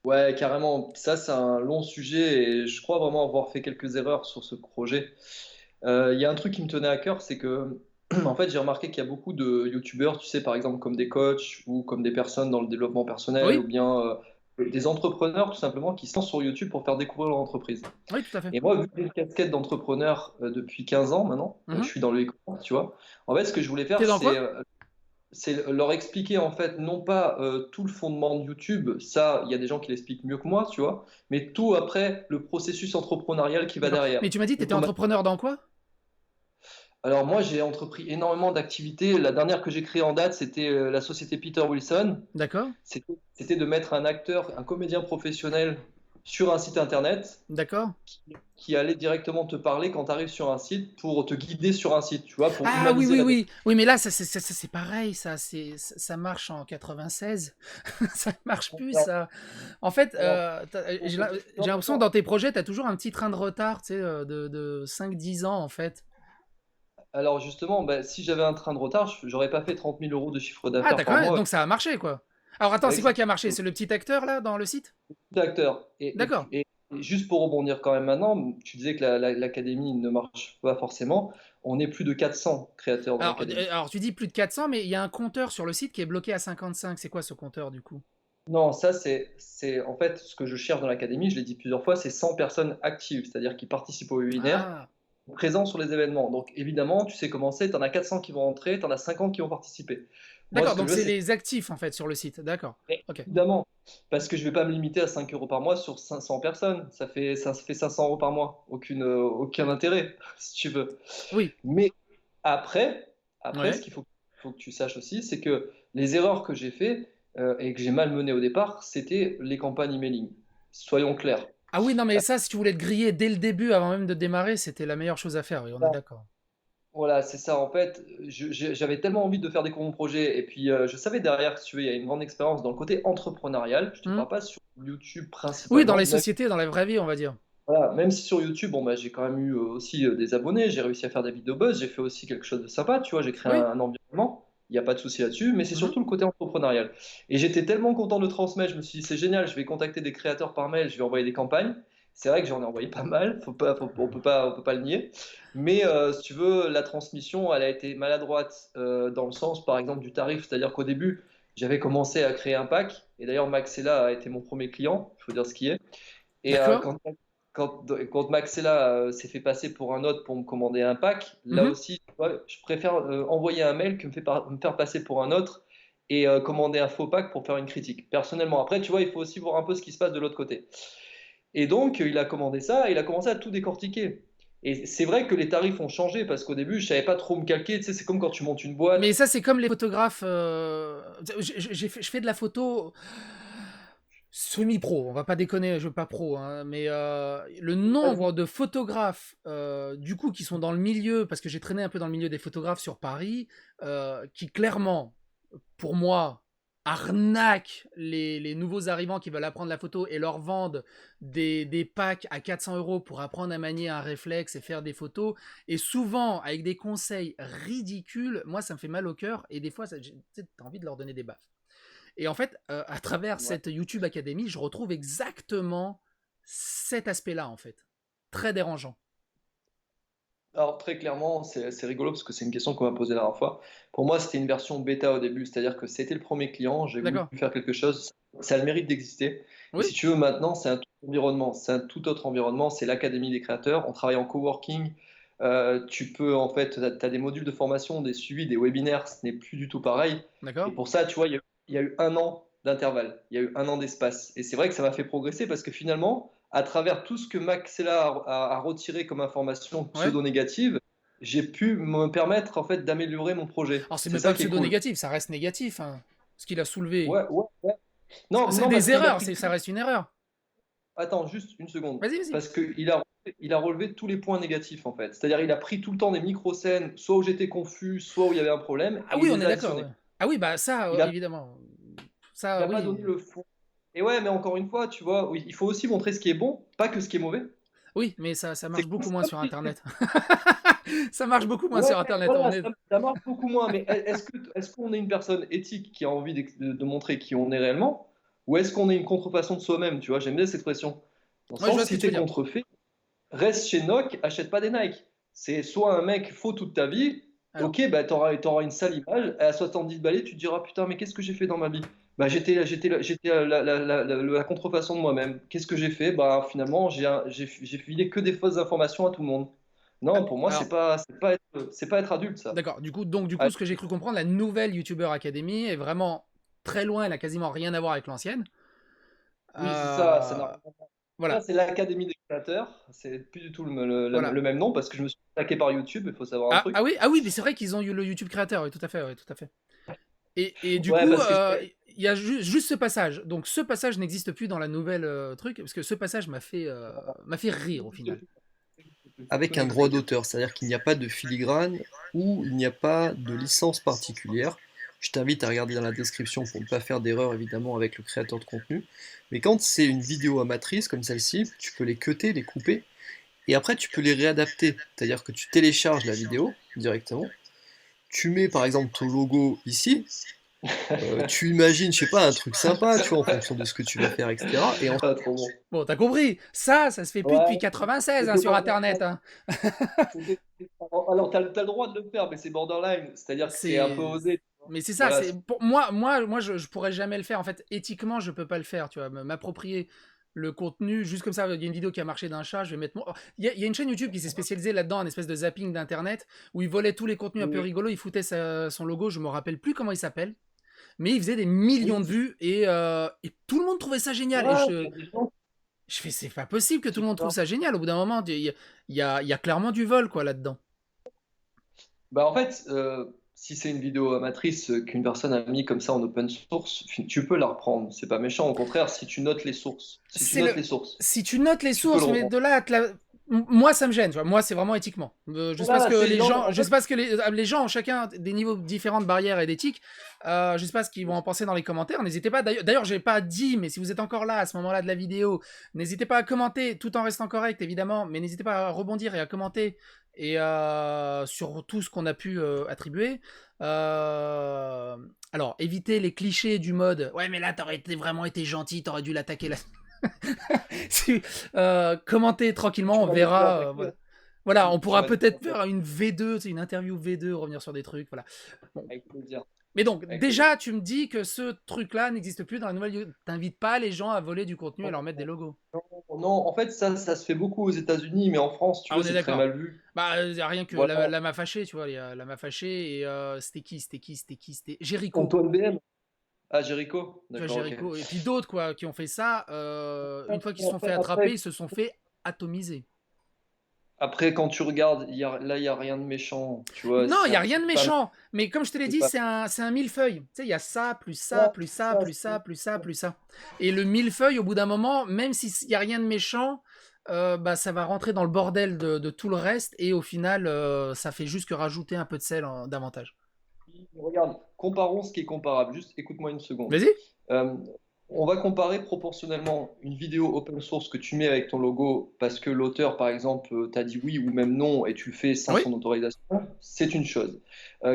Ouais, carrément. Ça, c'est un long sujet et je crois vraiment avoir fait quelques erreurs sur ce projet. Il y a un truc qui me tenait à cœur, c'est que, en fait, j'ai remarqué qu'il y a beaucoup de YouTubeurs, tu sais, par exemple, comme des coachs ou comme des personnes dans le développement personnel ou Oui, bien des entrepreneurs, tout simplement, qui sont sur YouTube pour faire découvrir leur entreprise. oui, tout à fait. Et moi, vu que j'ai une casquette d'entrepreneur depuis 15 ans maintenant, je suis dans le e-commerce, tu vois. En fait, ce que je voulais faire, T'es dans quoi? c'est leur expliquer en fait non pas tout le fondement de YouTube, ça il y a des gens qui l'expliquent mieux que moi, tu vois, mais tout après le processus entrepreneurial qui va D'accord. derrière. Mais tu m'as dit que t'étais entrepreneur dans quoi? Alors moi j'ai entrepris énormément d'activités. La dernière que j'ai créée en date, c'était la société Peter Wilson. D'accord, C'était de mettre un acteur, un comédien professionnel sur un site internet d'accord. qui allait directement te parler quand tu arrives sur un site pour te guider sur un site, tu vois, pour Ah oui, humaniser oui, la oui. Oui, mais là, c'est pareil, ça marche en 96. Ça marche plus, Non, ça. En fait, non, j'ai non, l'impression que non. dans tes projets, tu as toujours un petit train de retard, tu sais, de 5-10 ans, en fait. Alors justement, bah, si j'avais un train de retard, j'aurais pas fait 30 000 € de chiffre Ah, d'affaires t'as quand par même... mois Donc ça a marché, quoi. Alors attends, c'est avec quoi ces qui a marché? C'est le petit acteur, là, dans le site? acteurs. D'accord. Et juste pour rebondir quand même maintenant, tu disais que l'académie ne marche pas forcément. On est plus de 400 créateurs dans l'académie. Alors, tu dis plus de 400, mais il y a un compteur sur le site qui est bloqué à 55. C'est quoi ce compteur, du coup? Non, ça c'est en fait ce que je cherche dans l'académie, je l'ai dit plusieurs fois, c'est 100 personnes actives, c'est-à-dire qui participent au webinaire, Ah, présents sur les événements. Donc évidemment, tu sais comment c'est, tu en as 400 qui vont entrer, tu en as 50 qui vont participer. Moi, d'accord, ce que donc je veux, c'est c'est les actifs, en fait, sur le site. D'accord, ok. évidemment, parce que je vais pas me limiter à 5 € par mois sur 500 personnes. Ça fait 500 € par mois. Aucun intérêt, si tu veux. Oui, Mais après, ce ouais. qu'il faut que tu saches aussi, c'est que les erreurs que j'ai fait et que j'ai mal menées au départ, c'était les campagnes emailing. Soyons clairs. Ah oui, non, mais ça, si tu voulais te griller dès le début, avant même de démarrer, c'était la meilleure chose à faire, oui, on est d'accord. Voilà, c'est ça. En fait, j'avais tellement envie de faire découvrir mon projet. Et puis, je savais derrière, si tu veux, il y a une grande expérience dans le côté entrepreneurial. Je te Hmm. parle pas sur YouTube Oui, dans les principalement. sociétés, dans la vraie vie, on va dire. Voilà, même si sur YouTube, bon, bah, j'ai quand même eu aussi des abonnés. J'ai réussi à faire des vidéos buzz. J'ai fait aussi quelque chose de sympa. Tu vois, j'ai créé Oui. un environnement. Il n'y a pas de souci là-dessus. Mais c'est Mhm. surtout le côté entrepreneurial. Et j'étais tellement content de transmettre. Je me suis dit, c'est génial. Je vais contacter des créateurs par mail. Je vais envoyer des campagnes. C'est vrai que j'en ai envoyé pas mal. On peut pas le nier. Mais si tu veux, la transmission, elle a été maladroite dans le sens, par exemple, du tarif. C'est-à-dire qu'au début, j'avais commencé à créer un pack. Et d'ailleurs, Maxella a été mon premier client. Il faut dire ce qui est. Et D'accord. quand Maxella s'est fait passer pour un autre pour me commander un pack, là Mhm. aussi, tu vois, je préfère envoyer un mail que me faire passer pour un autre et commander un faux pack pour faire une critique. Personnellement, après, tu vois, il faut aussi voir un peu ce qui se passe de l'autre côté. Et donc, il a commandé ça et il a commencé à tout décortiquer. Et c'est vrai que les tarifs ont changé parce qu'au début, je savais pas trop me calquer. Tu sais, c'est comme quand tu montes une Mais boîte. ça, c'est comme les photographes. Je fais de la photo semi-pro, on va pas déconner, je veux pas pro, hein, mais le Vas-y. nombre de photographes, du coup, qui sont dans le milieu, parce que j'ai traîné un peu dans le milieu des photographes sur Paris, qui clairement, pour moi, arnaquent les nouveaux arrivants qui veulent apprendre la photo et leur vendent des packs à 400 € pour apprendre à manier un réflexe et faire des photos, et souvent avec des conseils ridicules. Moi, ça me fait mal au cœur, et des fois, t'as envie de leur donner des baffes. Et en fait, à travers Ouais. cette YouTube Academy, je retrouve exactement cet aspect-là, en fait. Très dérangeant. Alors très clairement, c'est rigolo parce que c'est une question qu'on m'a posée la dernière fois. Pour moi, c'était une version bêta au début, c'est-à-dire que c'était le premier client, j'ai voulu D'accord. faire quelque chose, ça a le mérite d'exister. Et Oui. si tu veux, maintenant, c'est un tout environnement, c'est un tout autre environnement, c'est l'Académie des créateurs, on travaille en coworking, tu peux en fait, tu as des modules de formation, des suivis, des webinaires, ce n'est plus du tout pareil. Et D'accord. pour ça, tu vois, il y a eu un an d'intervalle, il y a eu un an d'espace. Et c'est vrai que ça m'a fait progresser parce que finalement, à travers tout ce que Maxella a retiré comme information Ouais. pseudo-négative, j'ai pu me permettre en fait d'améliorer mon projet. Alors, c'est C'est même pas ça qui est cool. pseudo-négatif, ça reste négatif, hein, ce qu'il a soulevé. Ouais, ouais, ouais. Non, C'est non, des parce qu'il a erreurs, pris ça tout. reste une erreur. Attends, juste une seconde. Vas-y, vas-y. Parce il a relevé tous les points négatifs en fait. C'est-à-dire, il a pris tout le temps des micro-scènes, soit où j'étais confus, soit où il y avait un problème, Ah et oui, il on les est a d'accord, additionnés. ouais. Ah oui, bah ça, Il a, évidemment. il Ça, a pas oui. donné le fond. Et ouais, mais encore une fois, tu vois, oui, il faut aussi montrer ce qui est bon, pas que ce qui est mauvais. Oui, mais ça C'est marche beaucoup c'est moins comme sur si Internet. Ça marche beaucoup moins Ouais, sur Internet, on voilà, est... ça marche beaucoup moins. Mais est-ce qu'on est une personne éthique qui a envie de montrer qui on est réellement, ou est-ce qu'on est une contrefaçon de soi-même? Tu vois, j'aime bien cette expression. Dans le Ouais, je vois sens, ce que si tu veux t'es dire. contrefait, reste chez Noc, achète pas des Nike. C'est soit un mec faux toute ta vie, Alors, ok, bah t'auras une sale image, et à 70 balais, tu te diras putain, mais qu'est-ce que j'ai fait dans ma vie? Bah j'étais la contrefaçon de moi-même. Qu'est-ce que j'ai fait? Bah finalement, j'ai filé que des fausses informations à tout le monde. Non, pour moi, alors, c'est pas être adulte, ça. d'accord. Du coup, Ah, ce que j'ai cru comprendre, la nouvelle YouTuber Academy est vraiment très loin. Elle a quasiment rien à voir avec l'ancienne. oui, c'est ça. Ça n'a Euh, rien à voir. Ça, voilà, c'est l'Académie des créateurs. C'est plus du tout voilà. le même nom parce que je me suis attaqué par YouTube. Il faut savoir un Ah, truc. ah oui, mais c'est vrai qu'ils ont eu le YouTube créateur. Oui, tout à fait, oui, tout à fait. Et du Ouais, coup, parce que il y a juste ce passage. Donc, ce passage n'existe plus dans la nouvelle truc, parce que ce passage m'a fait rire au final. Avec un droit d'auteur, c'est-à-dire qu'il n'y a pas de filigrane ou il n'y a pas de licence particulière. Je t'invite à regarder dans la description pour ne pas faire d'erreur évidemment avec le créateur de contenu. Mais quand c'est une vidéo amatrice comme celle-ci, tu peux les cutter, les couper, et après tu peux les réadapter. C'est-à-dire que tu télécharges la vidéo directement, tu mets par exemple ton logo ici, tu imagines, je sais pas, un truc sympa, tu vois, en fonction de ce que tu vas faire, etc. Et ah, trop bon. Bon, t'as compris. Ça se fait plus depuis Ouais, 96 hein, c'était sur Internet. borderline. Hein. Alors, t'as le droit de le faire, mais c'est borderline. C'est-à-dire que c'est un peu C'est osé. Tu vois. mais c'est ça, Voilà. c'est pour moi je pourrais jamais le faire en fait. Éthiquement, je peux pas le faire, tu vois, m'approprier le contenu juste comme ça. Il y a une vidéo qui a marché d'un chat, je vais mettre il y a une chaîne YouTube qui s'est spécialisée là-dedans, un espèce de zapping d'internet où il volait tous les contenus un peu Oui, rigolos, il foutait son logo, je me rappelle plus comment il s'appelle, mais il faisait des oui, millions de vues et tout le monde trouvait ça génial et ouais, il y a des gens je fais c'est pas possible que tout qui le monde trouve ça génial. Au bout d'un moment, il y a clairement du vol quoi là-dedans. Bah en fait, si c'est une vidéo amatrice qu'une personne a mis comme ça en open source, tu peux la reprendre. C'est pas méchant. Au contraire, si tu notes les sources, si tu C'est notes le les sources, Si tu notes les tu peux le sources, mais reprendre. de là Moi, ça me gêne. Tu vois. Moi, c'est vraiment éthiquement. Je sais pas Voilà, ce que c'est les non, gens, en je fait, sais pas ce que les gens ont chacun des niveaux différents de barrières et d'éthique. Je sais pas ce qu'ils vont en penser dans les commentaires. N'hésitez pas. D'ailleurs, j'ai pas dit, mais si vous êtes encore là à ce moment-là de la vidéo, n'hésitez pas à commenter, tout en restant correct, évidemment. Mais n'hésitez pas à rebondir et à commenter et sur tout ce qu'on a pu attribuer. Alors, évitez les clichés du mode. Ouais, mais là, vraiment été gentil, t'aurais dû l'attaquer là. Si, commentez tranquillement, tu on m'as verra. attaqué. Voilà, on Tu pourra m'as dit peut-être faire une V2, une interview V2, revenir sur des trucs. Voilà. Bon. avec plaisir. Mais donc, Avec déjà, tu me dis que ce truc-là n'existe plus dans la nouvelle. T'invites pas les gens à voler du contenu et leur mettre des logos. Non, en fait, ça se fait beaucoup aux États-Unis, mais en France, tu Ah, veux, on est c'est très d'accord. mal vu. Bah, y a rien que Voilà. la m'a fâché, tu vois. Il y a la m'a fâché et c'était Jericho. Antoine BM. Ah, Jericho. Tu vois, D'accord, ok. Jericho. Et puis d'autres, quoi, qui ont fait ça. Une fois qu'ils se sont fait Après, attraper, ils se sont fait atomiser. après, quand tu regardes, là, il n'y a rien de méchant. Tu vois, Non, il n'y a rien de pas- méchant. Mais comme je te l'ai c'est dit, pas- c'est un millefeuille. Tu sais, il y a ça, plus ça, Ouais, plus c'est ça, ça, plus ça, plus ça, plus ça. Et le millefeuille, au bout d'un moment, même s'il n'y a rien de méchant, bah, ça va rentrer dans le bordel de tout le reste. Et au final, ça fait juste que rajouter un peu de sel davantage. Regarde, comparons ce qui est comparable. Juste écoute-moi une seconde. Vas-y. Euh, on va comparer proportionnellement une vidéo open source que tu mets avec ton logo parce que l'auteur, par exemple, t'a dit oui ou même non et tu le fais sans Oui. son autorisation, c'est une chose.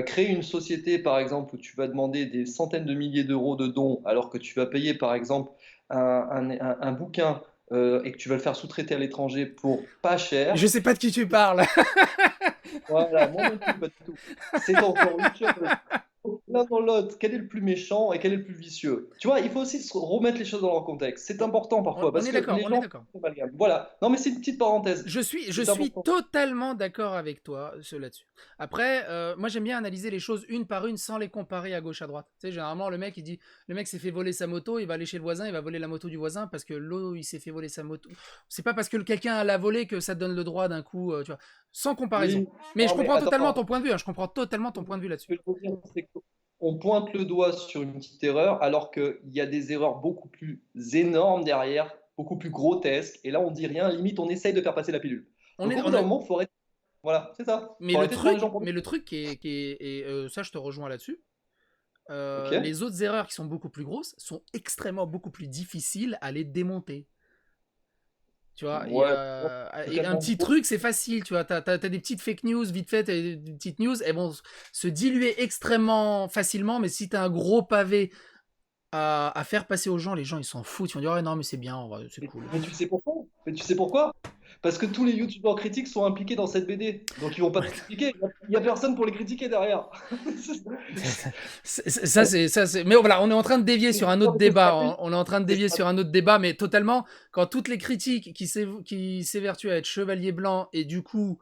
Créer une société, par exemple, où tu vas demander des centaines de milliers d'euros de dons alors que tu vas payer, par exemple, un bouquin et que tu vas le faire sous-traiter à l'étranger pour pas cher. Je sais pas de qui tu parles. Voilà, moi non plus, pas du tout. C'est encore une chose. L'un dans l'autre, quel est le plus méchant et quel est le plus vicieux? Tu vois, il faut aussi se remettre les choses dans leur contexte. C'est important parfois On parce est que d'accord, les on est gens d'accord. s'amalgament. Voilà. Non, mais c'est une petite parenthèse. Je C'est suis important. totalement d'accord avec toi là-dessus. Après, moi j'aime bien analyser les choses une par une sans les comparer à gauche à droite. Tu sais, généralement le mec il dit, le mec s'est fait voler sa moto, il va aller chez le voisin, il va voler la moto du voisin parce que l'autre il s'est fait voler sa moto. C'est pas parce que quelqu'un l'a volé que ça te donne le droit d'un coup, tu vois, sans comparaison. Oui. Mais je Non, mais comprends totalement attends. ton point de vue. Je comprends totalement ton point de vue Ce là-dessus. que je veux dire, c'est qu'on pointe le doigt sur une petite erreur alors qu'il y a des erreurs beaucoup plus énormes derrière, beaucoup plus grotesques. Et là, on dit rien. Limite, on essaye de faire passer la pilule. On Donc, est, au bout on d'un est... moment, il faut arrêter. Voilà, c'est ça. Mais Faut le arrêter de prendre les truc, gens pour nous. mais le truc et ça je te rejoins là-dessus. Ok. Les autres erreurs qui sont beaucoup plus grosses sont extrêmement beaucoup plus difficiles à les démonter. Tu vois, Ouais, et un totalement. petit truc, c'est facile, tu vois. T'as des petites fake news, vite fait, des petites news, elles vont se diluer extrêmement facilement, mais si t'as un gros pavé à faire passer aux gens, les gens, ils s'en foutent. Ils vont dire, ouais, non, mais c'est bien, c'est cool. Mais tu sais pourquoi? Mais tu sais pourquoi? Parce que tous les youtubeurs critiques sont impliqués dans cette BD. Donc ils vont pas te critiquer. Il n'y a personne pour les critiquer derrière. Mais voilà, on est en train de dévier sur un autre débat. On est en train de dévier sur un autre débat, mais totalement, quand toutes les critiques qui s'évertuent à être chevalier blanc et du coup.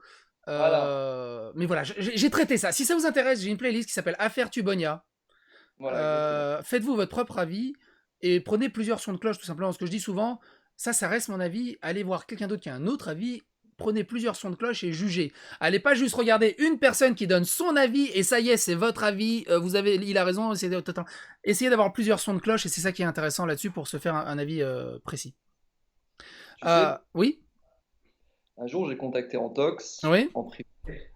Voilà. Mais voilà, j'ai traité ça. Si ça vous intéresse, j'ai une playlist qui s'appelle Affaire Tubonia. Voilà, exactement. Faites-vous votre propre avis et prenez plusieurs sons de cloche, tout simplement. Ce que je dis souvent, ça reste mon avis. Allez voir quelqu'un d'autre qui a un autre avis. Prenez plusieurs sons de cloche et jugez. Allez pas juste regarder une personne qui donne son avis et ça y est, c'est votre avis. Il a raison. Essayez d'avoir plusieurs sons de cloche et c'est ça qui est intéressant là-dessus pour se faire un avis précis. Tu sais, Oui. un jour, j'ai contacté Antox Oui. en privé.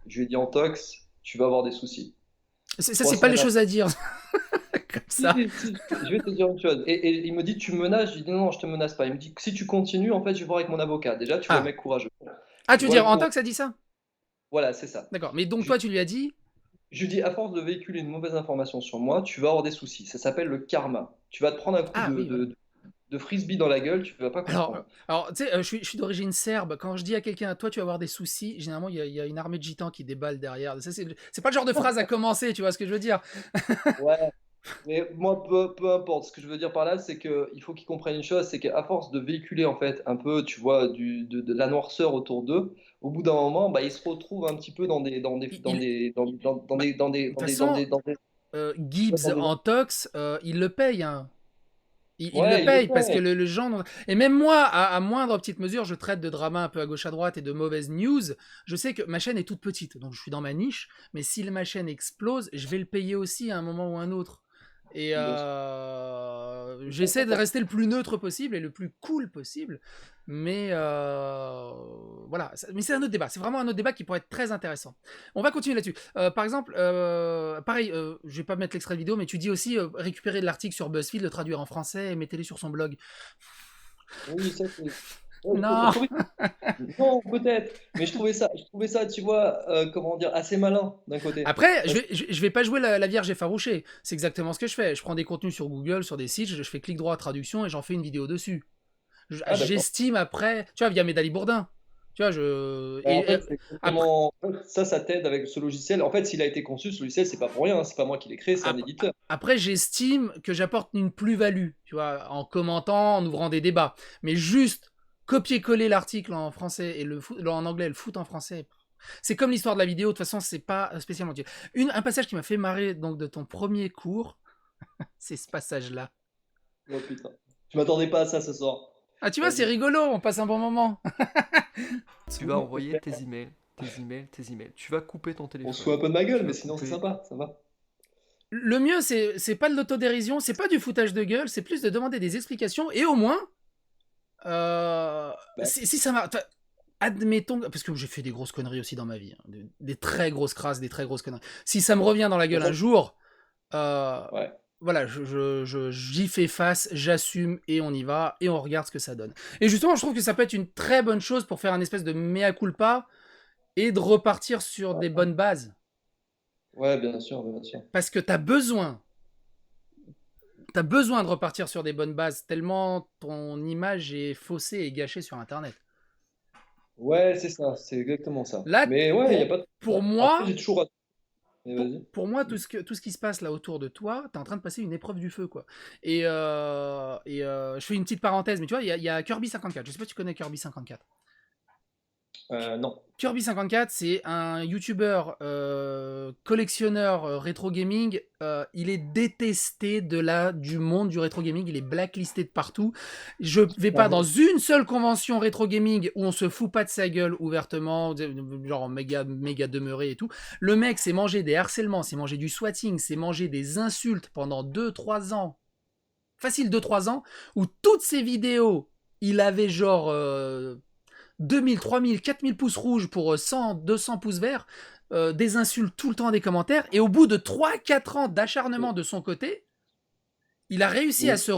Je lui ai dit, Antox, tu vas avoir des soucis. Ça, Trois c'est pas les semaines choses à dire. Comme ça. Si, je vais te dire une chose. Et il me dit, tu me menaces? Je lui dis, non, je te menace pas. Il me dit, si tu continues, en fait, je vais voir avec mon avocat. Déjà, tu vois, Ah. le mec courageux. Tu veux vois dire, le Antox a dit ça? Voilà, c'est ça. D'accord. Mais donc, Je, toi, tu lui as dit. je lui dis, à force de véhiculer une mauvaise information sur moi, tu vas avoir des soucis. Ça s'appelle le karma. Tu vas te prendre un coup Ah oui, voilà. de frisbee dans la gueule, tu vas pas comprendre. Alors tu sais, je suis d'origine serbe. Quand je dis à quelqu'un, toi, tu vas avoir des soucis, généralement, il y a une armée de gitans qui déballe derrière. Ça, c'est pas le genre de phrase à commencer, tu vois ce que je veux dire? Ouais, mais moi, peu importe. Ce que je veux dire par là, c'est qu'il faut qu'ils comprennent une chose, c'est qu'à force de véhiculer en fait un peu, tu vois, de la noirceur autour d'eux, au bout d'un moment, bah, ils se retrouvent un petit peu dans des, dans des, dans Il- des, dans, dans bah, des, dans des, de toute dans des, dans façon, des, dans des, Gibbs dans des- en tox, il le paye, hein. Il le Ouais, il le paye parce que fait. le genre. Et même moi, à moindre petite mesure, je traite de drama un peu à gauche à droite et de mauvaises news. Je sais que ma chaîne est toute petite, donc je suis dans ma niche. Mais si ma chaîne explose, je vais le payer aussi à un moment ou un autre. Et Bien j'essaie de rester le plus neutre possible et le plus cool possible. Mais voilà, mais c'est un autre débat. C'est vraiment un autre débat qui pourrait être très intéressant. On va continuer là-dessus. Par exemple, pareil, je vais pas mettre l'extrait vidéo, mais tu dis aussi récupérer de l'article sur BuzzFeed, le traduire en français et mettez-le sur son blog. Oui, ça c'est. Non. Non, peut-être. Mais je trouvais ça, tu vois, comment dire, assez malin d'un côté. Après, je vais pas jouer la vierge effarouchée. C'est exactement ce que je fais. Je prends des contenus sur Google, sur des sites, je fais clic droit à traduction et j'en fais une vidéo dessus. D'accord. J'estime après, tu vois, via Médaille Bourdin. Tu vois, En fait, c'est exactement- en fait, ça t'aide avec ce logiciel. En fait, s'il a été conçu, ce logiciel, c'est pas pour rien, hein. C'est pas moi qui l'ai créé, c'est un éditeur. Après, j'estime que j'apporte une plus-value, tu vois, en commentant, en ouvrant des débats. Mais juste copier-coller l'article en français et en anglais, le foot en français. C'est comme l'histoire de la vidéo, de toute façon, c'est pas spécialement utile. Un passage qui m'a fait marrer donc de ton premier cours, c'est ce passage-là. Oh putain. Je m'attendais pas à ça ce soir. Ah, tu vois, Vas-y. c'est rigolo, on passe un bon moment. Tu vas envoyer tes emails. Tu vas couper ton téléphone. On se fout un peu de ma gueule, Tu mais vas sinon c'est couper. sympa, ça va. Le mieux, c'est pas de l'autodérision, c'est pas du foutage de gueule, c'est plus de demander des explications et au moins, si ça m'a. Admettons, parce que j'ai fait des grosses conneries aussi dans ma vie, hein, des très grosses crasses, des très grosses conneries. Si ça me revient dans la gueule un jour, Ouais. voilà, j'y fais face, j'assume et on y va et on regarde ce que ça donne. Et justement, je trouve que ça peut être une très bonne chose pour faire un espèce de mea culpa et de repartir sur des bonnes bases. Ouais, bien sûr, bien sûr. Parce que t'as besoin de repartir sur des bonnes bases, tellement ton image est faussée et gâchée sur Internet. Ouais, c'est ça, c'est exactement ça. Là, Mais ouais, il y a pas de. pour moi, Après, j'ai toujours. Mais vas-y. pour moi, tout ce qui se passe là autour de toi, t'es en train de passer une épreuve du feu, quoi. Et je fais une petite parenthèse, mais tu vois, il y a Kirby54. Je sais pas si tu connais Kirby54. Non. Kirby54, c'est un YouTuber collectionneur rétro gaming. Il est détesté du monde du rétro gaming. Il est blacklisté de partout. Je vais pas dans une seule convention rétro gaming où on se fout pas de sa gueule ouvertement, genre méga demeuré et tout. Le mec s'est mangé des harcèlements, s'est mangé du swatting, s'est mangé des insultes pendant 2-3 ans. Facile 2-3 ans, où toutes ces vidéos, il avait genre 2000, 3000, 4000 pouces rouges pour 100, 200 pouces verts, des insultes tout le temps, des commentaires, et au bout de 3-4 ans d'acharnement de son côté, il a réussi à se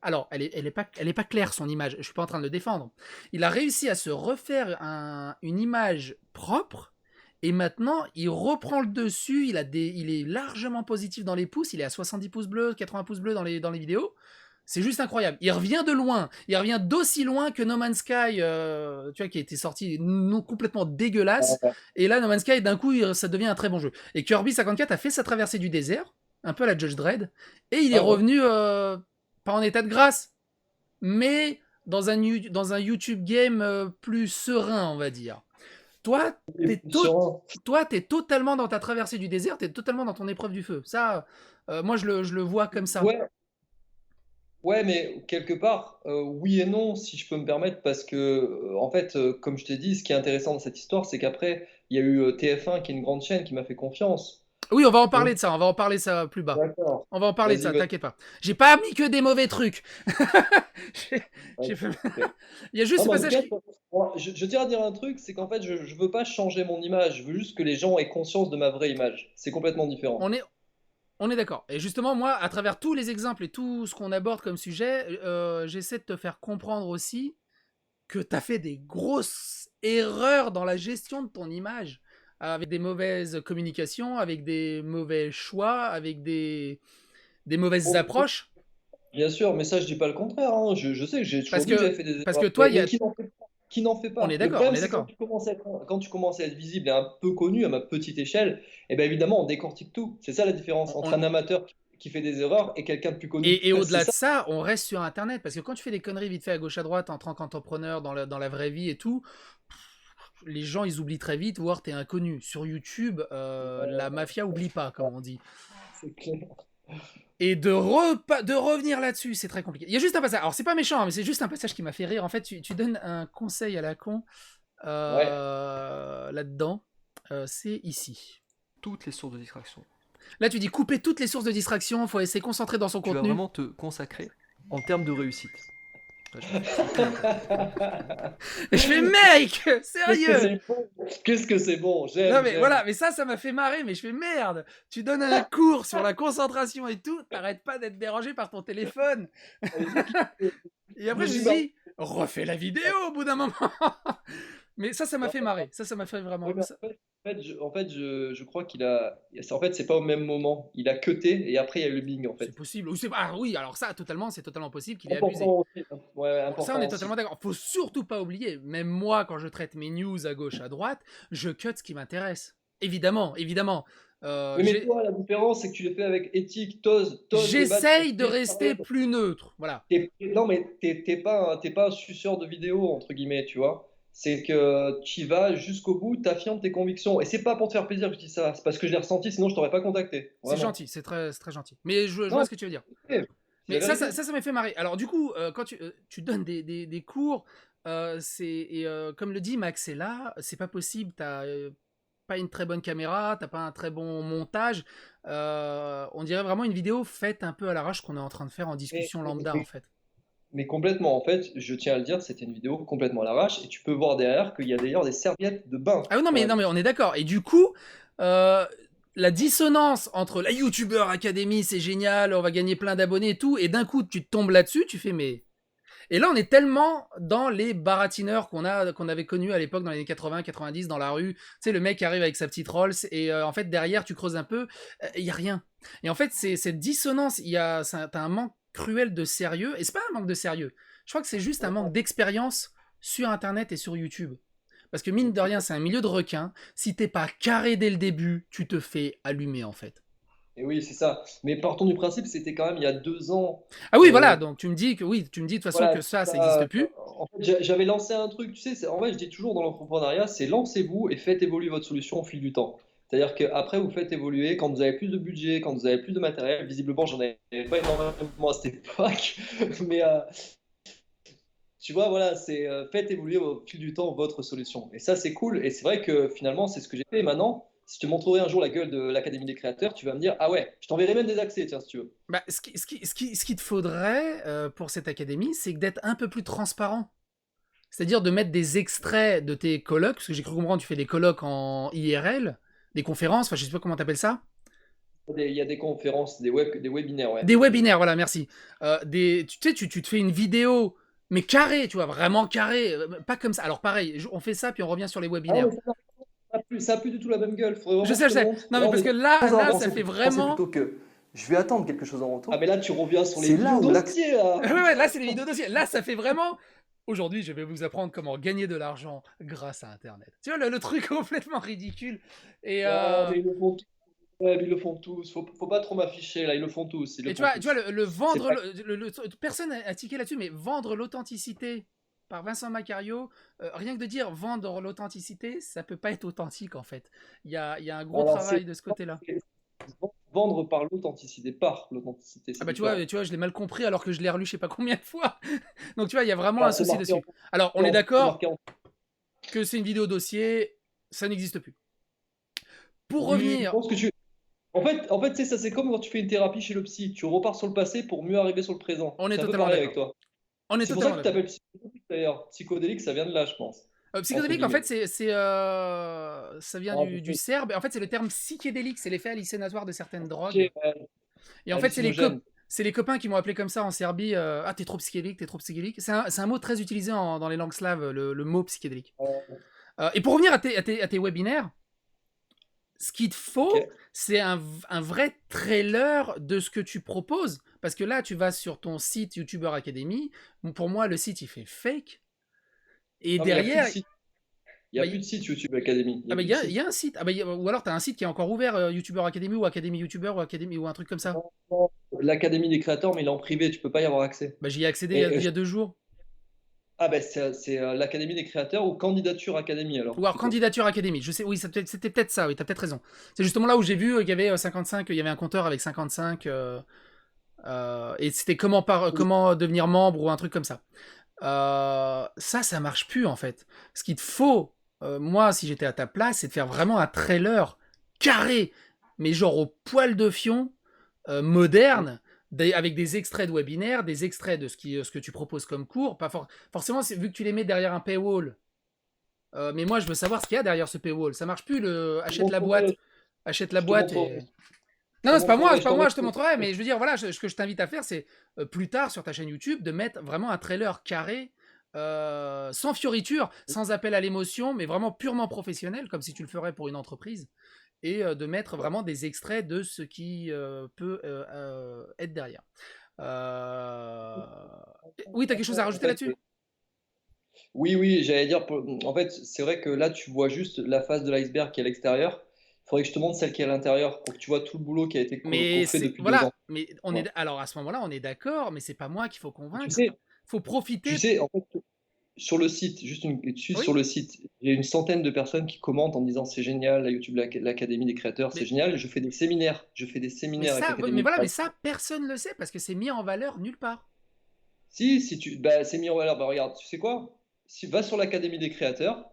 Alors, elle est pas claire, son image, je suis pas en train de le défendre. Il a réussi à se refaire une image propre, et maintenant, il reprend le dessus, il est largement positif dans les pouces, il est à 70 pouces bleus, 80 pouces bleus dans les vidéos. C'est juste incroyable. Il revient de loin. Il revient d'aussi loin que No Man's Sky, tu vois, qui a été sorti complètement dégueulasse. Et là, No Man's Sky, d'un coup, ça devient un très bon jeu. Et Kirby54 a fait sa traversée du désert, un peu à la Judge Dredd, et il est revenu, pas en état de grâce, mais dans un YouTube game plus serein, on va dire. Toi, t'es totalement dans ta traversée du désert, t'es totalement dans ton épreuve du feu. Ça, moi, je le vois comme ça. Ouais, mais quelque part, oui et non, si je peux me permettre, parce que, en fait, comme je t'ai dit, ce qui est intéressant dans cette histoire, c'est qu'après, il y a eu TF1, qui est une grande chaîne, qui m'a fait confiance. Oui, on va en parler de ça, on va en parler ça plus bas. D'accord. On va en parler de ça, Vas-y. t'inquiète pas. J'ai pas mis que des mauvais trucs. J'ai fait- Il y a juste ce Non, mais en passage. tout cas, moi, je tiens à dire un truc, c'est qu'en fait, je veux pas changer mon image, je veux juste que les gens aient conscience de ma vraie image. C'est complètement différent. On est d'accord. Et justement, moi, à travers tous les exemples et tout ce qu'on aborde comme sujet, j'essaie de te faire comprendre aussi que t'as fait des grosses erreurs dans la gestion de ton image, avec des mauvaises communications, avec des mauvais choix, avec des mauvaises approches. Bien sûr, mais ça, je dis pas le contraire, hein. Je sais que j'ai toujours dit que j'avais fait des Parce que erreurs. toi, Mais qui n'en fait pas? On est Le d'accord, problème, on est c'est d'accord. quand tu commences à être visible et un peu connu à ma petite échelle, et bien évidemment, on décortique tout. C'est ça la différence entre un amateur qui fait des erreurs et quelqu'un de plus connu. Et au-delà de C'est ça, on reste sur Internet. Parce que quand tu fais des conneries vite fait à gauche à droite en tant qu'entrepreneur dans la vraie vie et tout, les gens, ils oublient très vite, voire t'es inconnu. Sur YouTube, la mafia oublie pas, comme on dit. C'est clair. Et de revenir là-dessus, c'est très compliqué. Il y a juste un passage. Alors, c'est pas méchant, hein, mais c'est juste un passage qui m'a fait rire. En fait, tu donnes un conseil à la con là-dedans. C'est ici. Toutes les sources de distraction. Là, tu dis couper toutes les sources de distraction. Il faut essayer de se concentrer dans son Tu vas contenu. vraiment te consacrer en termes de réussite. Ouais, je me fais Et je fais, mec, Qu'est-ce que sérieux? c'est bon! Qu'est-ce que c'est bon! Non J'aime, mais j'aime. voilà, mais ça m'a fait marrer, mais je fais merde, tu donnes un cours sur la concentration et tout, t'arrêtes pas d'être dérangé par ton téléphone. Et après je me dis, refais la vidéo au bout d'un moment. Mais ça m'a fait marrer, ça m'a fait vraiment... Oui, mais je crois qu'il a. En fait, c'est pas au même moment. Il a cuté et après il y a eu le bing en C'est fait. possible. Ah oui, alors ça, totalement, c'est totalement possible qu'il ait abusé. Important aussi, hein. Ouais, Ça, on important est aussi. totalement d'accord. Faut surtout pas oublier, même moi, quand je traite mes news à gauche, à droite, je cut ce qui m'intéresse. Évidemment, évidemment. Oui, mais toi, la différence, c'est que tu le fais avec éthique, t'oses débattre. J'essaye de rester plus neutre. Voilà. Non, mais t'es pas un suceur de vidéos, entre guillemets, tu vois. C'est que tu y vas jusqu'au bout, t'affirmes tes convictions. Et c'est pas pour te faire plaisir que je dis ça, c'est parce que je l'ai ressenti, sinon je t'aurais pas contacté. C'est Vraiment. gentil, c'est très gentil. Mais je Non, vois ce que tu veux dire. c'est Mais la vérité. ça m'a fait marrer. Alors du coup, quand tu donnes des cours, comme le dit Max, c'est là, c'est pas possible, t'as pas une très bonne caméra, t'as pas un très bon montage. On dirait vraiment une vidéo faite un peu à l'arrache qu'on est en train de faire en discussion lambda en fait. Mais complètement, en fait, je tiens à le dire, c'était une vidéo complètement à l'arrache. Et tu peux voir derrière qu'il y a d'ailleurs des serviettes de bain. Ah oui, non quand mais, même. non mais on est d'accord. Et du coup, la dissonance entre la YouTuber Academy, c'est génial, on va gagner plein d'abonnés et tout, et d'un coup tu te tombes là-dessus, tu fais mais... Et là, on est tellement dans les baratineurs qu'on avait connus à l'époque dans les années 80, 90 dans la rue. Tu sais, le mec arrive avec sa petite Rolls et en fait derrière, tu creuses un peu, il y a rien. Et en fait, c'est cette dissonance. T'as un manque cruel de sérieux. Et c'est pas un manque de sérieux. Je crois que c'est juste un manque d'expérience sur Internet et sur YouTube. Parce que mine de rien, c'est un milieu de requins. Si t'es pas carré dès le début, tu te fais allumer en fait. Et oui, c'est ça. Mais partons du principe, c'était quand même il y a 2 ans. Ah oui, voilà. Euh, Donc tu me dis que oui, tu me dis de toute façon voilà, que ça n'existe plus. en fait, j'avais lancé un truc, tu sais, en vrai, je dis toujours dans l'entrepreneuriat, c'est lancez-vous et faites évoluer votre solution au fil du temps. C'est-à-dire qu'après, vous faites évoluer, quand vous avez plus de budget, quand vous avez plus de matériel, visiblement, j'en avais pas énormément à cette époque, mais tu vois, voilà, c'est faites évoluer au fil du temps votre solution. Et ça, c'est cool. Et c'est vrai que finalement, c'est ce que j'ai fait. Maintenant, si je te montrerai un jour la gueule de l'Académie des créateurs, tu vas me dire, ah ouais, je t'enverrai même des accès, tiens, si tu veux. Bah, ce qu'il te faudrait pour cette académie, c'est d'être un peu plus transparent. C'est-à-dire de mettre des extraits de tes colloques, parce que j'ai cru comprendre, tu fais des colloques en IRL, des conférences, enfin je sais pas comment t'appelles ça. Il y a des conférences, des webinaires, ouais. Des webinaires, voilà, merci. Tu sais, tu te fais une vidéo, mais carrée, tu vois, vraiment carrée, pas comme ça. Alors pareil, on fait ça, puis on revient sur les Ah webinaires. ouais, ça a plus du tout la même gueule. Faudrait Je vraiment sais, que je je te sais. montre. Non, Là, mais on parce est... que là, ça pensez fait pensez vraiment... plutôt que je vais attendre quelque chose en retour. Ah, mais là, tu reviens sur les C'est là vidéos où dossiers, là. Ouais, ouais, là, c'est les vidéos dossiers. Là, ça fait vraiment... Aujourd'hui, je vais vous apprendre comment gagner de l'argent grâce à Internet. Tu vois, le truc complètement ridicule. Et, Ouais, mais ils le font tous. Ouais, mais ils le font tous. Faut pas trop m'afficher, là. Ils le font tous. Ils le et tu font vois, tous. le C'est vendre... pas... personne a tiqué là-dessus, mais vendre l'authenticité par Vincent Macario, rien que de dire vendre l'authenticité, ça peut pas être authentique, en fait. Il y a un gros Alors, travail de ce côté-là. c'est vendre par l'authenticité, Ah c'est bah différent. tu vois, je l'ai mal compris alors que je l'ai relu je sais pas combien de fois. Donc tu vois, il y a vraiment un Bah, c'est souci marqué dessus. Alors, on est c'est d'accord marqué en... que c'est une vidéo dossier, ça n'existe plus. Pour Oui, je revenir, pense que tu... En fait, c'est ça, c'est comme quand tu fais une thérapie chez le psy. Tu repars sur le passé pour mieux arriver sur le présent. on est C'est un peu totalement pareil avec d'accord. toi. On est C'est pour ça totalement que tu d'accord. t'appelles psychodélique d'ailleurs. Psychodélique, ça vient de là, je pense. Entre Psychodélique, en fait, guillemets. ça vient Ah, du serbe. En fait, c'est le terme psychédélique, c'est l'effet hallucinatoire de certaines ok, drogues. ouais, Et en fait, hallucinogène. c'est les copains qui m'ont appelé comme ça en Serbie. Ah, t'es trop psychédélique, t'es trop psychédélique. C'est un mot très utilisé dans les langues slaves, le mot psychédélique. Et pour revenir à tes webinaires, ce qu'il te faut, Ok. c'est un vrai trailer de ce que tu proposes. Parce que là, tu vas sur ton site YouTuber Academy. Pour moi, le site, il fait fake. Et Non, mais il n'y a plus de derrière, site. Il y a bah, plus de site YouTube Academy. Il y a bah, plus de y site. a un site. Ou alors, tu as un site qui est encore ouvert, YouTuber Academy ou Academy YouTuber ou Academy ou un truc comme ça. L'Académie des créateurs, mais il est en privé, tu peux pas y avoir accès. Bah, j'y ai accédé Et, il y a 2 jours. ah ben c'est l'Académie des créateurs ou Candidature Académie alors. Ou alors Plutôt. Candidature Academy. Je sais, oui, c'était peut-être ça, oui, t'as peut-être raison. C'est justement là où j'ai vu qu'il y avait 55, il y avait un compteur avec 55. Et c'était comment devenir membre ou un truc comme ça. Ça marche plus en fait. Ce qu'il te faut, moi, si j'étais à ta place, c'est de faire vraiment un trailer carré, mais genre au poil de fion, moderne, avec des extraits de webinaires, des extraits de ce que tu proposes comme cours. Pas forcément, vu que tu les mets derrière un paywall. Mais moi, je veux savoir ce qu'il y a derrière ce paywall. Ça marche plus, achète la boîte. Achète la Je te boîte et... montrerai. Non, non, c'est pas moi, Je je te montrerai, mais je veux dire, voilà, ce que je t'invite à faire, c'est plus tard sur ta chaîne YouTube de mettre vraiment un trailer carré, sans fioriture, sans appel à l'émotion, mais vraiment purement professionnel, comme si tu le ferais pour une entreprise, et de mettre vraiment des extraits de ce qui peut être derrière. Oui, tu as quelque chose à rajouter là-dessus? Oui, oui, j'allais dire, en fait, c'est vrai que là, tu vois juste la face de l'iceberg qui est à l'extérieur. Il faudrait que je te montre celle qui est à l'intérieur pour que tu vois tout le boulot qui a été Mais fait c'est depuis 2 ans. voilà, mais alors à ce moment-là, on est d'accord, mais c'est pas moi qu'il faut Tu convaincre. sais, Faut tu profiter. sais, en fait, sur le site, Oui, sur le site, il y a une centaine de personnes qui commentent en disant c'est génial, la YouTube, l'Académie des créateurs, c'est mais génial. Je fais des séminaires, avec l'Académie des mais créateurs. ça, personne le sait parce que c'est mis en valeur nulle part. Bah, c'est mis en valeur. Bah, regarde, tu sais quoi? Si, va sur l'Académie des créateurs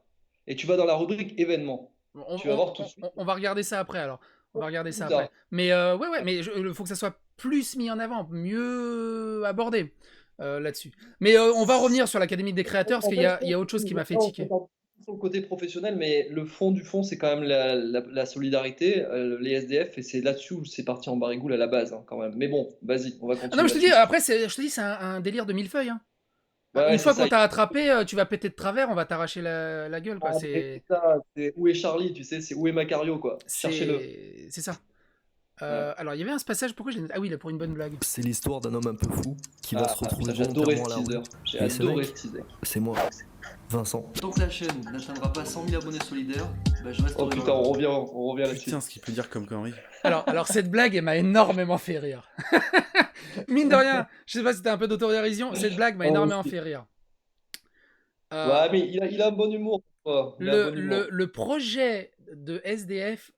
et tu vas dans la rubrique événements. Tu vas voir tout de suite. On va regarder ça après alors. On va regarder ça Plus après. tard. Mais ouais, mais il faut que ça soit plus mis en avant, mieux abordé là-dessus. Mais on va revenir sur l'Académie des créateurs parce En qu'il fait, y a autre chose qui m'a fait on tiquer. s'entend sur le côté professionnel, mais le fond du fond, c'est quand même la solidarité, les SDF, et c'est là-dessus où c'est parti en barrigoule à la base, hein, quand même. Mais bon, vas-y, on va Ah non, mais continuer je te dis, là-dessus. après, je te dis, c'est un délire de millefeuille. Hein. Ouais, ouais, Une c'est fois ça. qu'on t'a attrapé, tu vas péter de travers, on va t'arracher la gueule, quoi. Ah, mais c'est ça, c'est où est Charlie, tu sais, c'est où est Macario, quoi. Cherchez-le. C'est ça. Ouais. Alors, il y avait un passage, pourquoi je l'ai noté? Ah oui, là, pour une bonne blague. C'est l'histoire d'un homme un peu fou qui va se retrouver putain, j'adorais volontairement ce à la teaser. rue. J'ai Et ce adoré mec, ce teaser. c'est moi, Vincent. Tant que la chaîne n'atteindra pas 100 000 abonnés solidaires, bah je Oh resterai putain, dans la rue. on revient là-dessus. Putain, ce qu'il peut dire comme connerie. Alors cette blague, elle m'a énormément fait rire. Mine de rien, je sais pas si c'était un peu d'autodérision, cette blague m'a Oh, énormément aussi. fait rire. Ouais, mais il a un bon humour. Il a un bon humour. Le projet de SDF,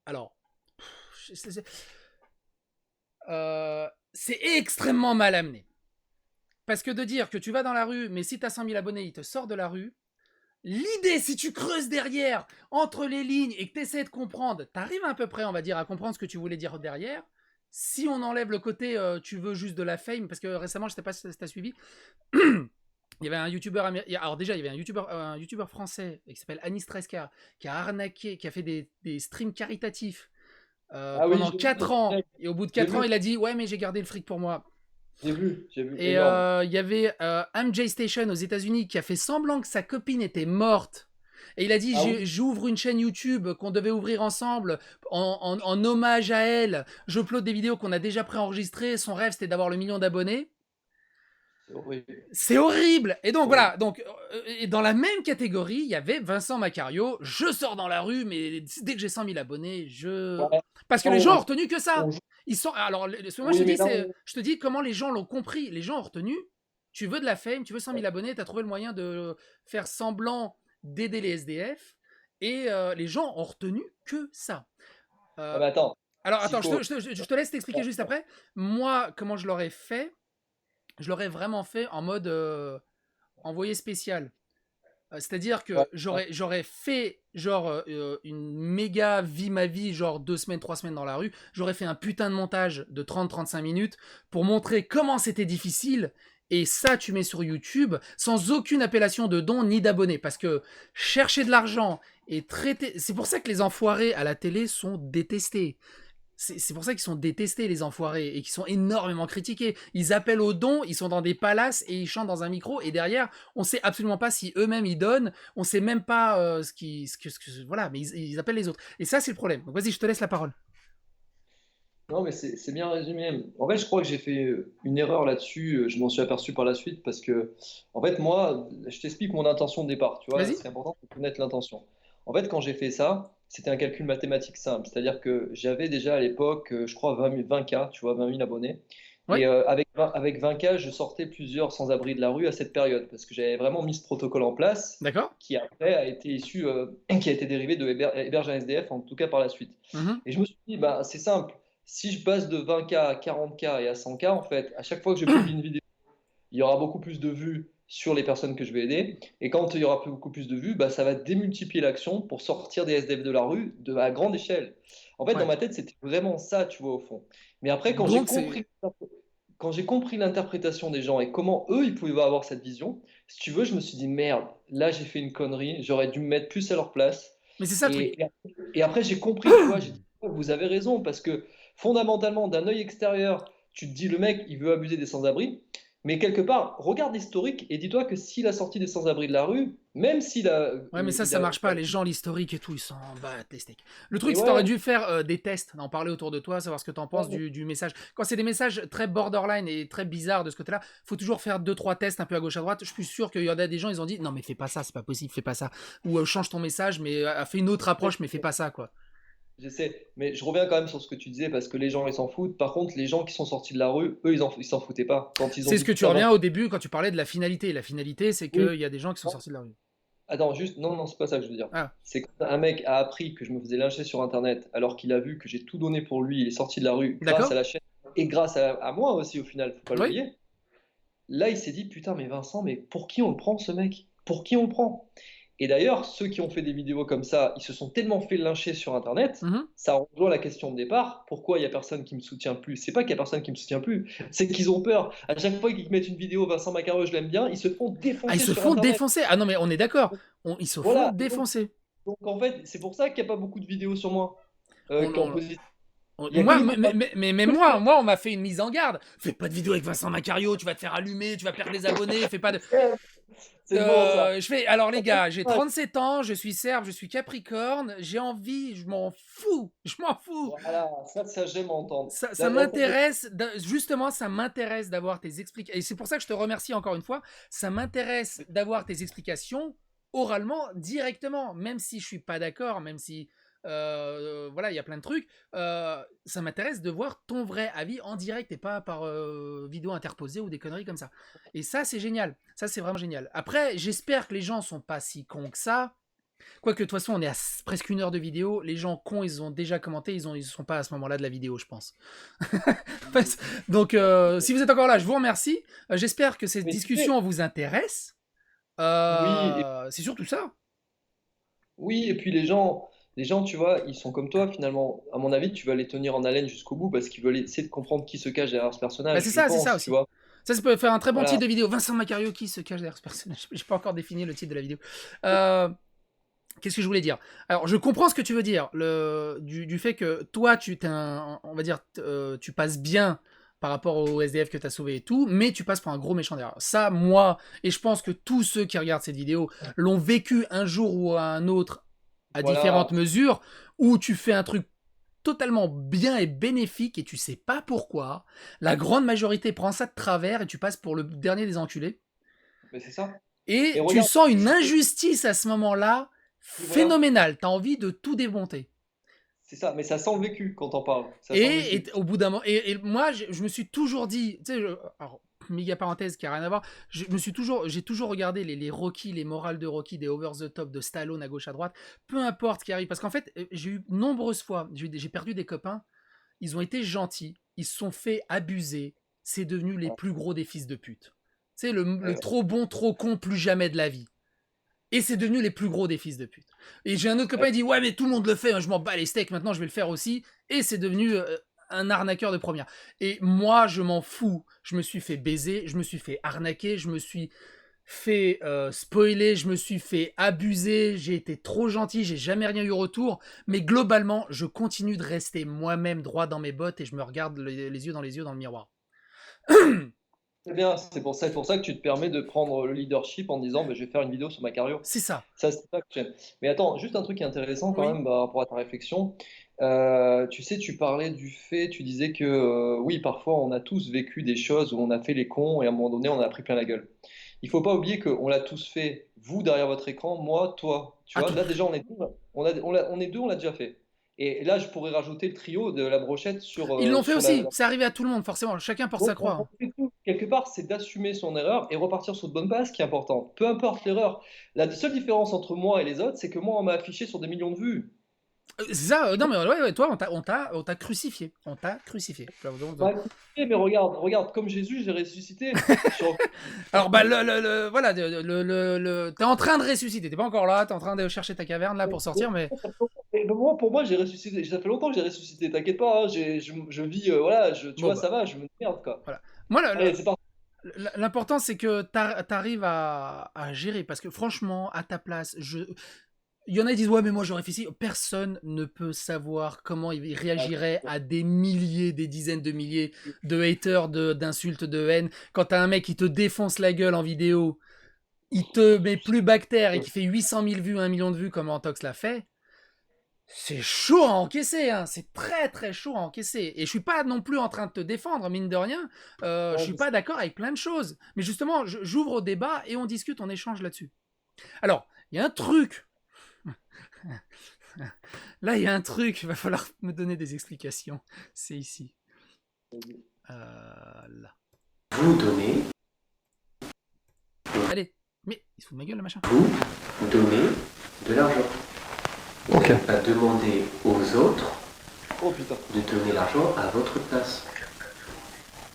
alors, c'est extrêmement mal amené. Parce que de dire que tu vas dans la rue, mais si tu as 100 000 abonnés, il te sort de la rue. L'idée, si tu creuses derrière, entre les lignes, et que tu essaies de comprendre, tu arrives à peu près, on va dire, à comprendre ce que tu voulais dire derrière. Si on enlève le côté tu veux juste de la fame, parce que récemment, je sais pas si tu as suivi, il y avait un youtubeur américain. Alors déjà, il y avait un youtubeur français qui s'appelle Anis Tresca qui a arnaqué, qui a fait des streams caritatifs Ah oui, pendant j'ai vu 4 ans. Et au bout de 4 J'ai ans, vu. il a dit ouais, mais j'ai gardé le fric pour moi. J'ai vu, Et énorme. il y avait MJ Station aux États-Unis qui a fait semblant que sa copine était morte. Et il a dit Ah oui, j'ouvre une chaîne YouTube qu'on devait ouvrir ensemble en hommage à elle. J'upload des vidéos qu'on a déjà préenregistrées. Son rêve, c'était d'avoir le million d'abonnés. c'est horrible. C'est horrible. Et donc Ouais. voilà, donc et dans la même catégorie, il y avait Vincent Macario. Je sors dans la rue, mais dès que j'ai 100 000 abonnés, Ouais. parce que Non, les gens ont retenu que ça. on joue- Ils sont alors ce que moi Oui, je te mais dis, là, je te dis comment les gens l'ont compris. Les gens ont retenu. Tu veux de la fame, tu veux 100 000 abonnés, tu as trouvé le moyen de faire semblant d'aider les SDF. Et les gens ont retenu que ça. Ah, mais attends, Alors s'il attends, faut. je te laisse t'expliquer juste après. Moi, comment je l'aurais fait? Je l'aurais vraiment fait en mode envoyé spécial. C'est-à-dire que Ouais, j'aurais fait genre une méga vie ma vie, genre 2 semaines, 3 semaines dans la rue. J'aurais fait un putain de montage de 30-35 minutes pour montrer comment c'était difficile. Et ça, tu mets sur YouTube sans aucune appellation de don ni d'abonnés. Parce que chercher de l'argent et traiter... C'est pour ça que les enfoirés à la télé sont détestés. C'est pour ça qu'ils sont détestés, les enfoirés, et qu'ils sont énormément critiqués. Ils appellent aux dons, ils sont dans des palaces et ils chantent dans un micro, et derrière, on sait absolument pas si eux-mêmes ils donnent, on sait même pas voilà, mais ils appellent les autres. Et ça, c'est le problème. Donc vas-y, je te laisse la parole. non, mais c'est bien résumé. En fait, je crois que j'ai fait une erreur là-dessus. Je m'en suis aperçu par la suite parce que, en fait, moi, je t'explique mon intention de départ. Tu vois, Vas-y. c'est important de connaître l'intention. En fait, quand j'ai fait ça, c'était un calcul mathématique simple. C'est-à-dire que j'avais déjà à l'époque, je crois, 20K, tu vois, 20 000 abonnés. Ouais. Et avec 20K, je sortais plusieurs sans-abri de la rue à cette période parce que j'avais vraiment mis ce protocole en place D'accord. qui après a été issu, qui a été dérivé de Héberge un SDF, en tout cas par la suite. Mhm. Et je me suis dit, bah, c'est simple. Si je passe de 20K à 40K et à 100K, en fait, à chaque fois que je publie une vidéo, il y aura beaucoup plus de vues sur les personnes que je vais aider. Et quand il y aura beaucoup plus de vues, bah, ça va démultiplier l'action pour sortir des SDF de la rue à grande échelle. En fait, dans Ouais. ma tête, c'était vraiment ça, tu vois, au fond. Mais après, Donc c'est. quand j'ai compris l'interprétation des gens et comment eux, ils pouvaient avoir cette vision, si tu veux, je me suis dit, merde, là, j'ai fait une connerie, j'aurais dû me mettre plus à leur place. Mais c'est ça le truc. Et après, j'ai compris, tu vois, j'ai dit, oh, vous avez raison, parce que fondamentalement, d'un œil extérieur, tu te dis, le mec, il veut abuser des sans-abri, mais quelque part, regarde l'historique et dis-toi que s'il a sorti des sans-abri de la rue, même s'il a, Ouais, mais il ça a... marche pas. Les gens, l'historique et tout, ils s'en battent les steaks. Le truc, Et c'est que t'aurais ouais, dû faire des tests, en parler autour de toi, savoir ce que t'en penses ouais, du message. Quand c'est des messages très borderline et très bizarres de ce côté-là, faut toujours faire 2-3 tests un peu à gauche à droite. Je suis sûr qu'il y en a des gens, ils ont dit non, mais fais pas ça, c'est pas possible, fais pas ça. Ou change ton message, mais fais une autre approche, mais fais pas ça, quoi. j'essaie, mais je reviens quand même sur ce que tu disais parce que les gens ils s'en foutent. Par contre, les gens qui sont sortis de la rue, eux ils s'en foutaient pas. Quand ils ont C'est ce dit que tu putain, reviens au début quand tu parlais de la finalité. La finalité, c'est oui, qu'il y a des gens qui sont sortis de la rue. attends, juste, non, non, c'est pas ça que je veux dire. Ah, C'est quand un mec a appris que je me faisais lyncher sur internet alors qu'il a vu que j'ai tout donné pour lui, il est sorti de la rue grâce à d'accord? la chaîne et grâce à moi aussi au final, faut pas Oui. l'oublier. Là, il s'est dit putain, mais Vincent, mais pour qui on le prend ce mec? Pour qui on le prend? Et d'ailleurs, ceux qui ont fait des vidéos comme ça, ils se sont tellement fait lyncher sur Internet, Mhm. ça rejoint la question de départ. Pourquoi il n'y a personne qui me soutient plus? C'est pas qu'il n'y a personne qui me soutient plus, c'est qu'ils ont peur. À chaque fois qu'ils mettent une vidéo, Vincent Macaro, je l'aime bien, ils se font Ah, ils défoncer se sur font Internet. défoncer. Ah non, mais on est d'accord. Ils se font Voilà. Et défoncer. donc, en fait, c'est pour ça qu'il n'y a pas beaucoup de vidéos sur moi On, en on- positif. Il y a que Moi, des combats. mais moi, on m'a fait une mise en garde. Fais pas de vidéo avec Vincent Macario, tu vas te faire allumer, tu vas perdre des abonnés. Fais pas de. C'est bon ça. Je fais. Alors les gars, j'ai 37 ans, je suis serbe, je suis capricorne, j'ai envie, je m'en fous, je m'en fous. Voilà, ça j'aime entendre. Ça m'intéresse, justement, ça m'intéresse d'avoir tes explications. Et c'est pour ça que je te remercie encore une fois. Ça m'intéresse d'avoir tes explications oralement, directement, même si je suis pas d'accord, même si voilà, il y a plein de trucs. Ça m'intéresse de voir ton vrai avis en direct et pas par vidéo interposée ou des conneries comme ça. Et ça, c'est génial. Ça, c'est vraiment génial. Après, j'espère que les gens sont pas si cons que ça. Quoique, de toute façon, on est à presque 1 heure de vidéo. Les gens cons, ils ont déjà commenté. Ils sont pas à ce moment-là de la vidéo, je pense. Donc, si vous êtes encore là, je vous remercie. J'espère que cette Mais tu sais, discussion vous intéresse. oui, C'est surtout ça. oui, et puis les gens, tu vois, ils sont comme toi finalement. À mon avis, tu vas les tenir en haleine jusqu'au bout parce qu'ils veulent essayer de comprendre qui se cache derrière ce Bah, personnage, c'est je ça pense, tu aussi. vois. Ça peut faire un très bon titre Voilà. de vidéo. Vincent Macario qui se cache derrière ce personnage. J'ai pas encore défini le titre de la vidéo. Euh, Qu'est-ce que je voulais dire? Alors, je comprends ce que tu veux dire, du fait que toi, on va dire, tu passes bien par rapport au SDF que tu as sauvé et tout, mais tu passes pour un gros méchant derrière. Ça, moi, et je pense que tous ceux qui regardent cette vidéo l'ont vécu un jour ou un autre à différentes Voilà. mesures, où tu fais un truc totalement bien et bénéfique et tu sais pas pourquoi. La grande majorité prend ça de travers et tu passes pour le dernier des enculés. Mais c'est ça. Et Et tu regarde, sens une injustice à ce moment-là voilà. phénoménale. T'as envie de tout démonter. C'est ça. Mais ça sent le vécu quand on parle. Ça sent le Et vécu. au bout d'un moment, et moi, je me suis toujours dit, tu sais, alors, méga parenthèse qui a rien à voir, j'ai toujours regardé les Rocky, les morales de Rocky, des over the top de Stallone à gauche à droite, peu importe ce qui arrive, parce qu'en fait, j'ai eu nombreuses fois, j'ai perdu des copains, ils ont été gentils, ils se sont fait abuser, c'est devenu les plus gros des fils de pute. Tu sais, le trop bon, trop con, plus jamais de la vie. Et c'est devenu les plus gros des fils de pute. Et j'ai un autre copain qui dit ouais mais tout le monde le fait, hein, je m'en bats les steaks, maintenant je vais le faire aussi. Et c'est devenu un arnaqueur de première. Et moi je m'en fous. Je me suis fait baiser, je me suis fait arnaquer, je me suis fait spoiler, je me suis fait abuser, j'ai été trop gentil, j'ai jamais rien eu retour. Mais globalement je continue de rester moi-même droit dans mes bottes et je me regarde les yeux dans le miroir. C'est bien. C'est pour ça que tu te permets de prendre le leadership en disant bah, je vais faire une vidéo sur Macario. C'est ça. Ça, c'est ça que j'aime. Mais attends, juste un truc qui est intéressant quand Oui. même par rapport à ta réflexion. Tu sais, tu parlais du fait, tu disais que oui, parfois on a tous vécu des choses où on a fait les cons et à un moment donné on en a pris plein la gueule. Il faut pas oublier qu'on l'a tous fait, vous derrière votre écran, moi, toi. Tu Ah, vois, là déjà on est deux, on est deux, on l'a déjà fait. Et là, je pourrais rajouter le trio de la brochette sur, ils l'ont fait sur aussi, c'est arrivé à tout le monde forcément, chacun porte sa donc, croix. on fait tout. Quelque part, c'est d'assumer son erreur et repartir sur de bonnes bases qui est important. Peu importe l'erreur. La seule différence entre moi et les autres, c'est que moi, on m'a affiché sur des millions de vues. C'est ça, non mais ouais, toi, on t'a crucifié. On t'a crucifié. Bah, mais regarde, comme Jésus, j'ai ressuscité. Alors, bah, voilà, t'es en train de ressusciter. T'es pas encore là, t'es en train de chercher ta caverne là pour sortir, mais. Pour moi, j'ai ressuscité. Ça fait longtemps que j'ai ressuscité. T'inquiète pas, hein, je vis, voilà, tu Bon, vois, bah, ça va, je me merde quoi. voilà. Moi, Allez, c'est parti. l'important, c'est que t'arrives à gérer. Parce que franchement, à ta place, il y en a qui disent ouais mais moi j'aurais fait ci. Personne ne peut savoir comment il réagirait à des milliers, des dizaines de milliers de haters, d'insultes, de haine. Quand t'as un mec qui te défonce la gueule en vidéo, il te met plus bactère et qui fait 800 000 vues, 1 million de vues comme Antox l'a fait, c'est chaud à encaisser, hein. C'est très très chaud à encaisser. Et je suis pas non plus en train de te défendre, mine de rien. Je suis pas d'accord avec plein de choses. Mais justement, j'ouvre au débat et on discute, on échange là-dessus. Alors, il y a un truc. Là, il y a un truc, il va falloir me donner des explications. C'est ici. Là. Vous donnez. Allez, mais il se fout de ma gueule le machin. Vous donnez de l'argent. Vous Ok. n'allez pas demander aux autres Oh putain. de donner l'argent à votre place.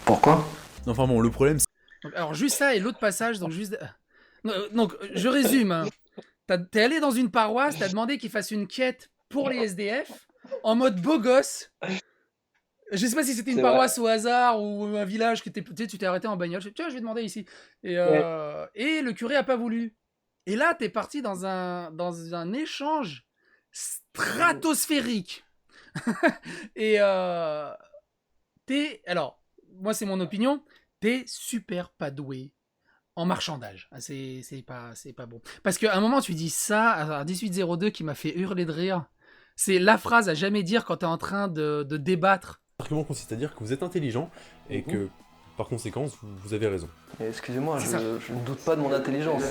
Pourquoi? Enfin bon, le problème, c'est Donc, alors, juste ça et l'autre passage, donc juste. Donc, je résume. Hein. T'es allé dans une paroisse, t'as demandé qu'ils fassent une quête pour les SDF en mode beau gosse. Je sais pas si c'était une C'est paroisse au hasard ou un village que tu t'es arrêté en bagnole. Tiens, je vais demander ici. Et le curé a pas voulu. Et là, t'es parti dans un échange stratosphérique. Et alors, moi c'est mon opinion, t'es super pas doué en marchandage. C'est pas bon. Parce qu'à un moment, tu dis ça à 1802 qui m'a fait hurler de rire. C'est la phrase à jamais dire quand t'es en train de débattre. L'argument consiste à dire que vous êtes intelligent et que, par conséquent, vous avez raison. Mais excusez-moi, C'est ça. je ne doute pas de mon intelligence.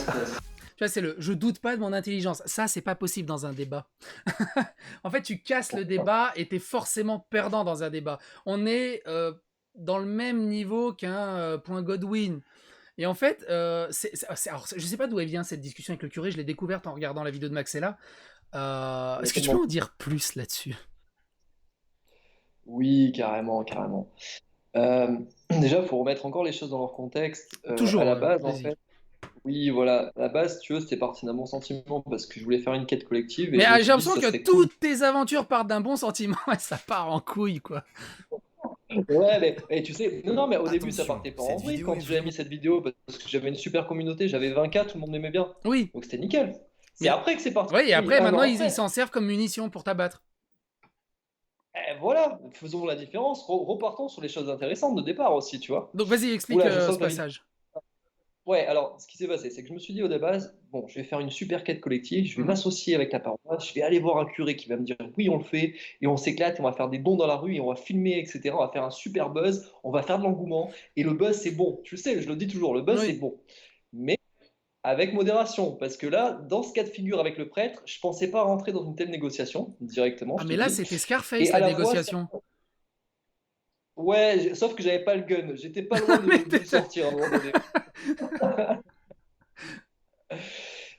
Tu vois, c'est je doute pas de mon intelligence. Ça, c'est pas possible dans un débat. En fait, tu casses le débat et t'es forcément perdant dans un débat. On est dans le même niveau qu'un point Godwin. Et en fait, alors, je sais pas d'où elle vient cette discussion avec le curé. Je l'ai découverte en regardant la vidéo de Maxella. Est-ce que tu peux en dire plus là-dessus? Oui, carrément. Déjà, il faut remettre encore les choses dans leur contexte. Toujours, À la base, en vas-y. fait, oui, voilà, à la base, tu veux, c'était parti d'un bon sentiment parce que je voulais faire une quête collective et Mais je me j'ai suis dit, l'impression ça que serait toutes cool. tes aventures partent d'un bon sentiment et ça part en couille, quoi. Ouais, mais tu sais, non, mais au début, ça Attention, partait pas cette en vrille vidéo quand est j'avais mis cette vidéo parce que j'avais une super communauté, j'avais 20K, tout le monde m'aimait bien. Oui, Donc c'était nickel. C'est mais après que c'est parti. ouais, et après, Un maintenant, an ils après. s'en servent comme munition pour t'abattre. Voilà, faisons la différence. Repartons sur les choses intéressantes de départ aussi, tu vois. Donc, vas-y, explique Oula, je ce sens que la vidéo. passage. Ouais, alors ce qui s'est passé, c'est que je me suis dit au base, bon, je vais faire une super quête collective, je vais Mhm. m'associer avec la paroisse, je vais aller voir un curé qui va me dire oui, on le fait, et on s'éclate, et on va faire des dons dans la rue, et on va filmer, etc. On va faire un super buzz, on va faire de l'engouement, et le buzz c'est bon. Tu le sais, je le dis toujours, le buzz c'est Oui. bon. Mais avec modération, parce que là, dans ce cas de figure avec le prêtre, je pensais pas rentrer dans une telle négociation directement, Ah, je mais te là, dis. c'était Et Scarface, à la la fois, négociation. ouais, sauf que j'avais pas le gun, j'étais pas loin de le sortir à un moment donné.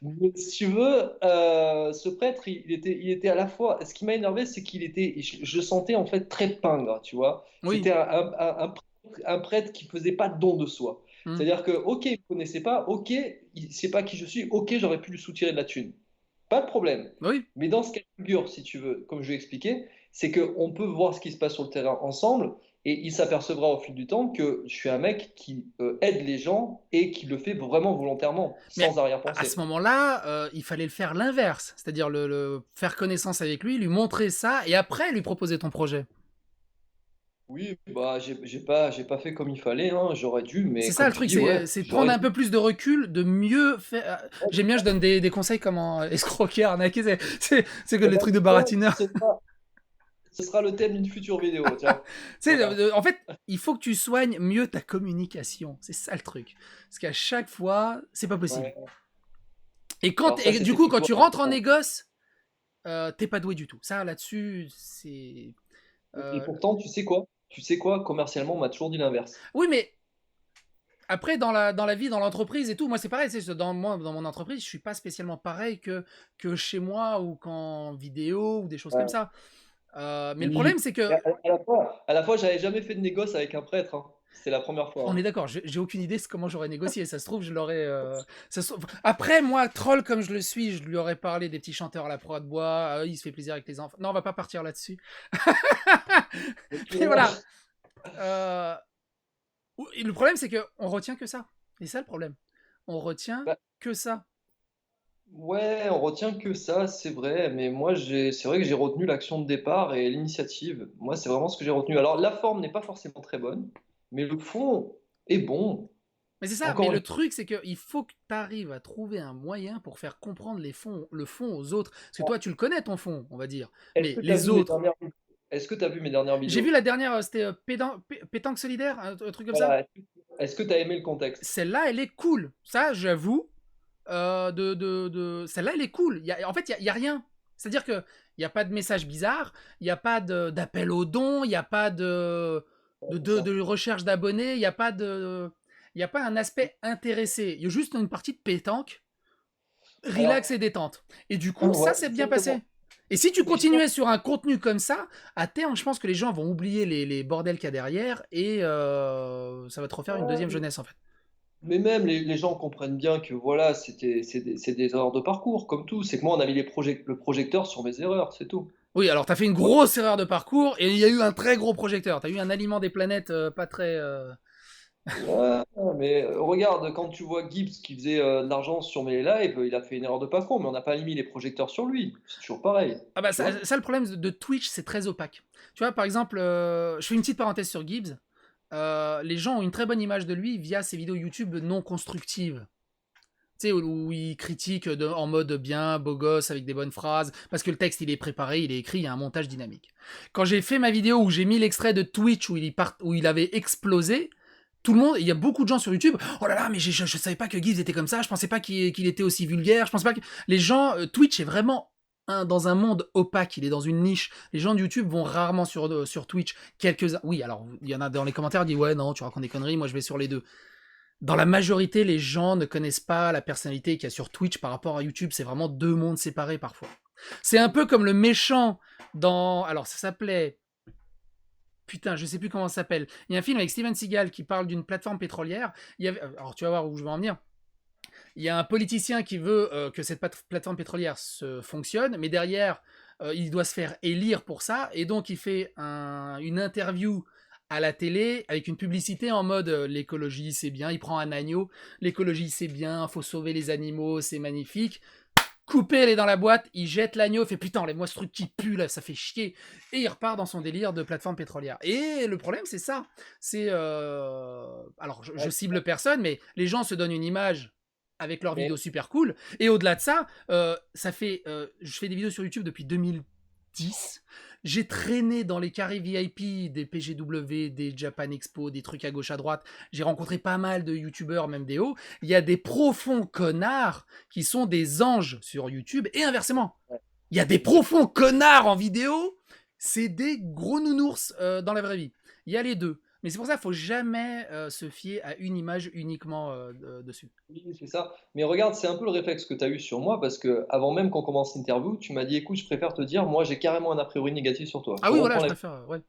Mais si tu veux, ce prêtre, il était à la fois. Ce qui m'a énervé, c'est qu'il était. Je le sentais en fait très pingre, tu vois. Oui. C'était un prêtre qui faisait pas don de soi. Mhm. C'est-à-dire que, ok, il me connaissait pas, ok, il sait pas qui je suis, ok, j'aurais pu lui soutirer de la thune. Pas de problème. Oui. Mais dans ce cas de figure, si tu veux, comme je l'ai expliqué, c'est qu'on peut voir ce qui se passe sur le terrain ensemble et il s'apercevra au fil du temps que je suis un mec qui aide les gens et qui le fait vraiment volontairement, Mais sans à arrière-pensée. ce moment-là, il fallait le faire l'inverse. C'est-à-dire le faire connaissance avec lui, lui montrer ça et après lui proposer ton projet. Oui, bah j'ai pas fait comme il fallait, hein, j'aurais dû, mais C'est ça comme le tu truc, dis, ouais, c'est de prendre j'aurais un dû. peu plus de recul, de mieux faire. J'aime bien, je donne des conseils comment escroquer, arnaquer. C'est que Eh les ben, trucs de tu vois, baratineur. ce sera le thème d'une future vidéo, tiens. Tu sais, Voilà. en fait, il faut que tu soignes mieux ta communication. C'est ça le truc. Parce qu'à chaque fois, c'est pas possible. Ouais. Et, Alors ça, et du c'était coup, quand plutôt tu rentres en important. négoce, t'es pas doué du tout. Ça, là-dessus, c'est. Et euh, pourtant, tu sais quoi? Tu sais quoi? Commercialement, on m'a toujours dit l'inverse. Oui, mais Après, dans la vie, dans l'entreprise et tout, moi c'est pareil, dans mon entreprise, je suis pas spécialement pareil que chez moi ou qu'en vidéo ou des choses comme Ouais. ça. Mais le Oui. problème, c'est Et que à la fois, j'avais jamais fait de négoce avec un prêtre, hein. C'était la première fois, on est hein. d'accord, j'ai aucune idée de comment j'aurais négocié. Ça se trouve, je l'aurais. Après, moi, troll comme je le suis, je lui aurais parlé des petits chanteurs à la proie de bois. Il se fait plaisir avec les enfants. Non, on va pas partir là-dessus. Mais voilà. Euh, et le problème, c'est qu'on retient que ça. Et ça, le problème. On retient Bah, que ça. ouais, on retient que ça, c'est vrai, mais moi, c'est vrai que j'ai retenu l'action de départ et l'initiative. Moi, c'est vraiment ce que j'ai retenu. Alors, la forme n'est pas forcément très bonne, mais le fond est bon. Mais c'est ça, mais Encore le une truc, c'est qu'il faut que tu arrives à trouver un moyen pour faire comprendre le fond aux autres. Parce que fois, toi, tu le connais, ton fond, on va dire. est-ce Mais que tu as les vu mes autres. dernières Est-ce que tu vu mes dernières J'ai vu vidéos? la dernière, c'était Pétanque solidaire, un truc comme ça. Voilà. Est-ce que tu as aimé le contexte? Celle-là, elle est cool. Ça, j'avoue. Celle-là, elle est cool. En fait, il y a rien. C'est-à-dire qu'il n'y a pas de message bizarre, il n'y a pas d'appel aux dons, il n'y a pas Ouais, c'est ça. de recherche d'abonnés, il n'y a pas de. Il n'y a pas un aspect intéressé. Il y a juste une partie de pétanque, relax Alors, et détente. Et du coup, ça, ouais, c'est bien exactement. passé. Et si tu Mais je pense continuais sur un contenu comme ça, à terme, je pense que les gens vont oublier les bordels qu'il y a derrière et ça va te refaire une deuxième ouais, jeunesse, en fait. mais même les gens comprennent bien que voilà, c'est des erreurs de parcours, comme tout. C'est que moi, on a mis le projecteur sur mes erreurs, c'est tout. Oui, alors t'as fait une grosse erreur de parcours et il y a eu un très gros projecteur. T'as eu un aliment des planètes pas très. Ouais, mais regarde, quand tu vois Gibbs qui faisait de l'argent sur mes lives, il a fait une erreur de parcours, mais on n'a pas mis les projecteurs sur lui. C'est toujours pareil, Ah bah tu vois? ça, le problème de Twitch, c'est très opaque. Tu vois, par exemple, je fais une petite parenthèse sur Gibbs. Les gens ont une très bonne image de lui via ses vidéos YouTube non constructives. Tu sais, où il critique en mode bien, beau gosse, avec des bonnes phrases, parce que le texte, il est préparé, il est écrit, il y a un montage dynamique. Quand j'ai fait ma vidéo où j'ai mis l'extrait de Twitch où il avait explosé, tout le monde, il y a beaucoup de gens sur YouTube, oh là là, mais je savais pas que Gibbs était comme ça, je pensais pas qu'il était aussi vulgaire, je pensais pas que... Les gens, Twitch est vraiment dans un monde opaque, il est dans une niche. Les gens de YouTube vont rarement sur Twitch. Oui, alors, il y en a dans les commentaires qui disent, ouais, non, tu racontes des conneries, moi je vais sur les deux. Dans la majorité, les gens ne connaissent pas la personnalité qu'il y a sur Twitch par rapport à YouTube. C'est vraiment deux mondes séparés parfois. C'est un peu comme le méchant dans... Alors, ça s'appelait... Putain, je sais plus comment ça s'appelle. Il y a un film avec Steven Seagal qui parle d'une plateforme pétrolière. Alors, tu vas voir où je veux en venir. Il y a un politicien qui veut que cette plateforme pétrolière fonctionne, mais derrière, il doit se faire élire pour ça. Et donc, il fait une interview à la télé avec une publicité en mode l'écologie c'est bien, il prend un agneau, l'écologie c'est bien, faut sauver les animaux, c'est magnifique. Coupé, elle est dans la boîte, il jette l'agneau, il fait putain, enlève-moi ce truc qui pue là, ça fait chier. Et il repart dans son délire de plateforme pétrolière. Et le problème c'est ça. C'est. Alors je Ouais, cible personne, mais les gens se donnent une image avec leurs mais vidéos super cool. Et au-delà de ça, je fais des vidéos sur YouTube depuis 2010. J'ai traîné dans les carrés VIP des PGW, des Japan Expo, des trucs à gauche à droite. J'ai rencontré pas mal de youtubeurs, même des hauts. Il y a des profonds connards qui sont des anges sur YouTube et inversement. Il y a des profonds connards en vidéo, c'est des gros nounours dans la vraie vie. Il y a les deux. Mais c'est pour ça qu'il ne faut jamais se fier à une image uniquement dessus. oui, c'est ça. Mais regarde, c'est un peu le réflexe que tu as eu sur moi parce que avant même qu'on commence l'interview, tu m'as dit, écoute, je préfère te dire, moi j'ai carrément un a priori négatif sur toi. Ah Je oui, voilà, reprends je la... préfère. Ouais.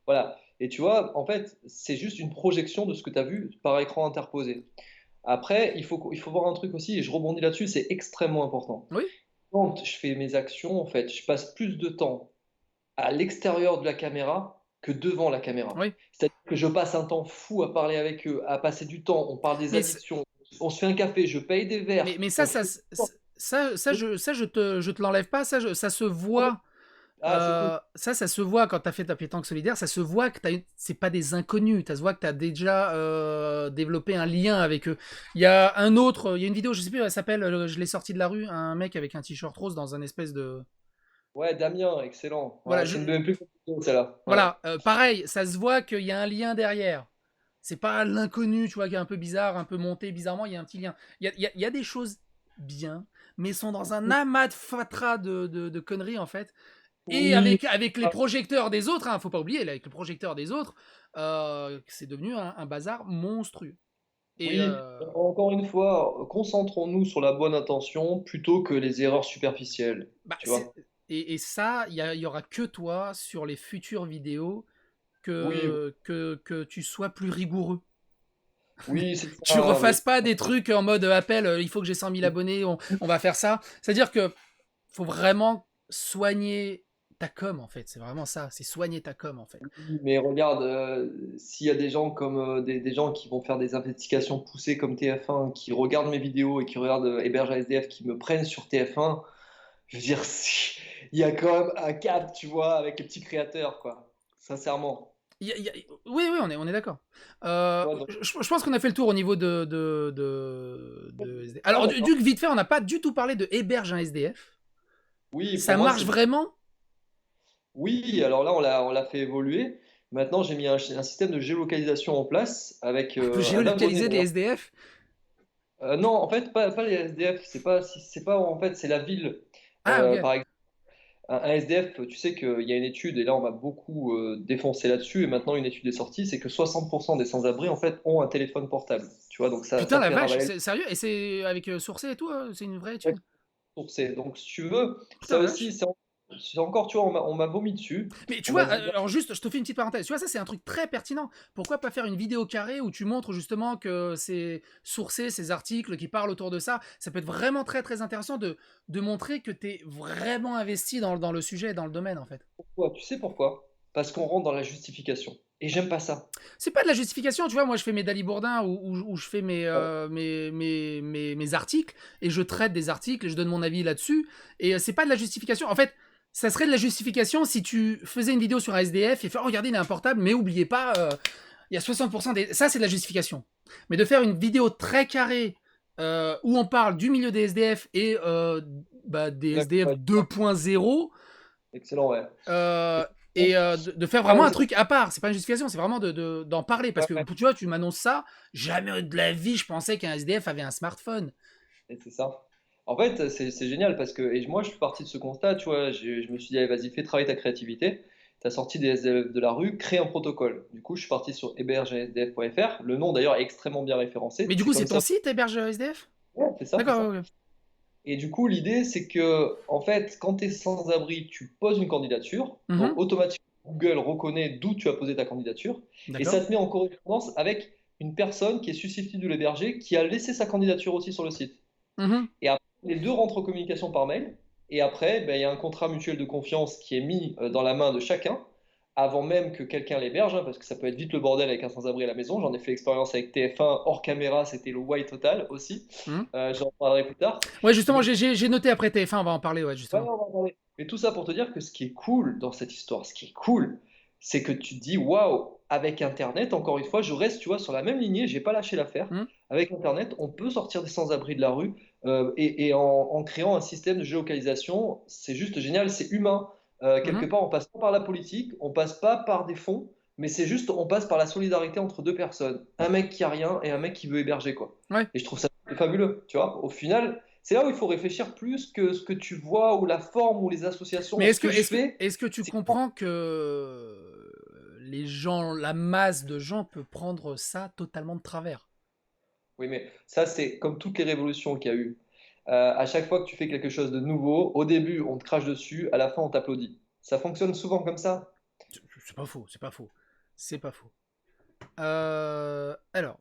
Voilà. Et tu vois, en fait, c'est juste une projection de ce que tu as vu par écran interposé. Après, il faut voir un truc aussi, et je rebondis là-dessus, c'est extrêmement important. Oui. Quand je fais mes actions, en fait, je passe plus de temps à l'extérieur de la caméra que devant la caméra. Oui. C'est-à-dire que je passe un temps fou à parler avec eux, à passer du temps, on parle des Mais, addictions, on se fait un café, je paye des verres, mais on fait... je te l'enlève pas, ça se voit. Ah, c'est cool. Ça se voit quand tu as fait ta pétanque solidaire, ça se voit que c'est pas des inconnus, ça se voit que tu as déjà développé un lien avec eux. Il y a une vidéo, je sais plus, elle s'appelle, je l'ai sorti de la rue, un mec avec un t-shirt rose dans un espèce de... Ouais, Damien, excellent. Voilà, Ouais, c'est une de mes plus compliquées, celle-là. Ouais. voilà pareil, ça se voit qu'il y a un lien derrière. C'est pas l'inconnu, tu vois, qui est un peu bizarre, un peu monté bizarrement, il y a un petit lien. Il y a des choses bien, mais sont dans un amas de fatras de conneries, en fait. Et Oui. avec les projecteurs des autres, hein, faut pas oublier, avec le projecteur des autres, c'est devenu un bazar monstrueux. Et Oui, encore une fois, concentrons-nous sur la bonne intention plutôt que les erreurs superficielles, bah, tu vois. et ça, il y aura que toi sur les futures vidéos Oui, que tu sois plus rigoureux. oui, c'est Tu ça, mais refasses pas des trucs en mode appel, il faut que j'ai 100 000 abonnés, on va faire ça. C'est-à-dire que faut vraiment soigner ta com, en fait. C'est vraiment ça, c'est soigner ta com, en fait. Mais regarde, s'il y a des gens comme des gens qui vont faire des investigations poussées comme TF1, qui regardent mes vidéos et qui regardent Héberge à SDF, qui me prennent sur TF1, je veux dire, il y a quand même un cap, tu vois, avec les petits créateurs, quoi. Sincèrement. Oui, oui, on est d'accord. Tu vois, donc, Je pense qu'on a fait le tour au niveau de SDF. Alors, d'accord. vite fait, on n'a pas du tout parlé de Héberge un SDF. Oui, pour Ça moi, marche c'est. vraiment? Oui, alors là, on l'a fait évoluer. Maintenant, j'ai mis un système de géolocalisation en place avec On peut un abonné géolocaliser les d'ailleurs. SDF? Non, en fait, pas les SDF, c'est pas en fait, c'est la ville. Ah, ok. Par exemple, un SDF, tu sais qu'il y a une étude, et là on m'a beaucoup défoncé là-dessus, et maintenant une étude est sortie, c'est que 60% des sans-abri en fait ont un téléphone portable. Tu vois, donc ça, Putain, ça la fait vache, ravaler sérieux? Et c'est avec Sourcé et tout? C'est une vraie le étude? sourcé. Donc si tu veux, Putain, ça la aussi, vache. c'est encore, tu vois, on m'a vomi dessus. Mais tu On vois, m'a dit, ouais, alors juste, je te fais une petite parenthèse. Tu vois, ça, c'est un truc très pertinent. Pourquoi pas faire une vidéo carrée où tu montres justement que c'est sourcé, ces articles qui parlent autour de ça? Ça peut être vraiment très, très intéressant de montrer que tu es vraiment investi dans le sujet, dans le domaine, en fait. pourquoi? Tu sais pourquoi? Parce qu'on rentre dans la justification. Et j'aime pas ça. C'est pas de la justification, tu vois. Moi, je fais mes Dalibourdin où je fais Ouais. mes articles et je traite des articles et je donne mon avis là-dessus. Et c'est pas de la justification. En fait, ça serait de la justification si tu faisais une vidéo sur un SDF et faire oh, regardez, il a un portable, mais oubliez pas, il y a 60% des. Ça, c'est de la justification. Mais de faire une vidéo très carrée où on parle du milieu des SDF et des D'accord, SDF ouais. 2.0, Excellent, ouais. euh, et de faire Ouais, vraiment un truc à part. C'est pas une justification, c'est vraiment d'en parler. Parce que ouais. tu vois, tu m'annonces ça, jamais de la vie je pensais qu'un SDF avait un smartphone. Et c'est ça. En fait, c'est génial parce que et moi, je suis parti de ce constat, tu vois, je me suis dit, allez, vas-y, fais travailler ta créativité. Tu as sorti des SDF de la rue, crée un protocole. Du coup, je suis parti sur hébergesdf.fr. Le nom, d'ailleurs, est extrêmement bien Mais référencé. du C'est coup, c'est comme ton ça. site, héberge SDF? Ouais, c'est ça, c'est D'accord, ça. ouais, ouais. Et du coup, l'idée, c'est que, en fait, quand tu es sans-abri, tu poses une candidature. Donc, Mhm. automatiquement, Google reconnaît d'où tu as posé ta candidature. Et D'accord. ça te met en correspondance avec une personne qui est susceptible de l'héberger, qui a laissé sa candidature aussi sur le site. Mhm. Et après, les deux rentrent en communication par mail. Et après, ben, il y a un contrat mutuel de confiance qui est mis dans la main de chacun, avant même que quelqu'un l'héberge, hein, parce que ça peut être vite le bordel avec un sans-abri à la maison. J'en ai fait l'expérience avec TF1 hors caméra, c'était le white total aussi. Mhm. J'en parlerai plus tard. Ouais, justement, Mais, j'ai noté après TF1, on va en parler, ouais, ouais, justement. on va en parler. Mais tout ça pour te dire que ce qui est cool dans cette histoire, ce qui est cool, c'est que tu te dis, waouh, avec Internet, encore une fois, je reste, tu vois, sur la même lignée, j'ai pas lâché l'affaire. Mhm. Avec Internet, on peut sortir des sans-abri de la rue et en créant un système de géolocalisation, c'est juste génial, c'est humain. Quelque Mhm. part, on passe pas par la politique, on passe pas par des fonds, mais c'est juste, on passe par la solidarité entre deux personnes. Un mec qui a rien et un mec qui veut héberger, quoi. Ouais. Et je trouve ça fabuleux, tu vois. Au final, c'est là où il faut réfléchir plus que ce que tu vois ou la forme ou les Mais associations. Ce que je fais, est-ce que tu c'est comprends que les gens, la masse de gens peut prendre ça totalement de travers? oui, mais ça, c'est comme toutes les révolutions qu'il y a eu. À chaque fois que tu fais quelque chose de nouveau, au début, on te crache dessus, à la fin, on t'applaudit. Ça fonctionne souvent comme ça. C'est pas faux, c'est pas faux. C'est pas faux. Alors,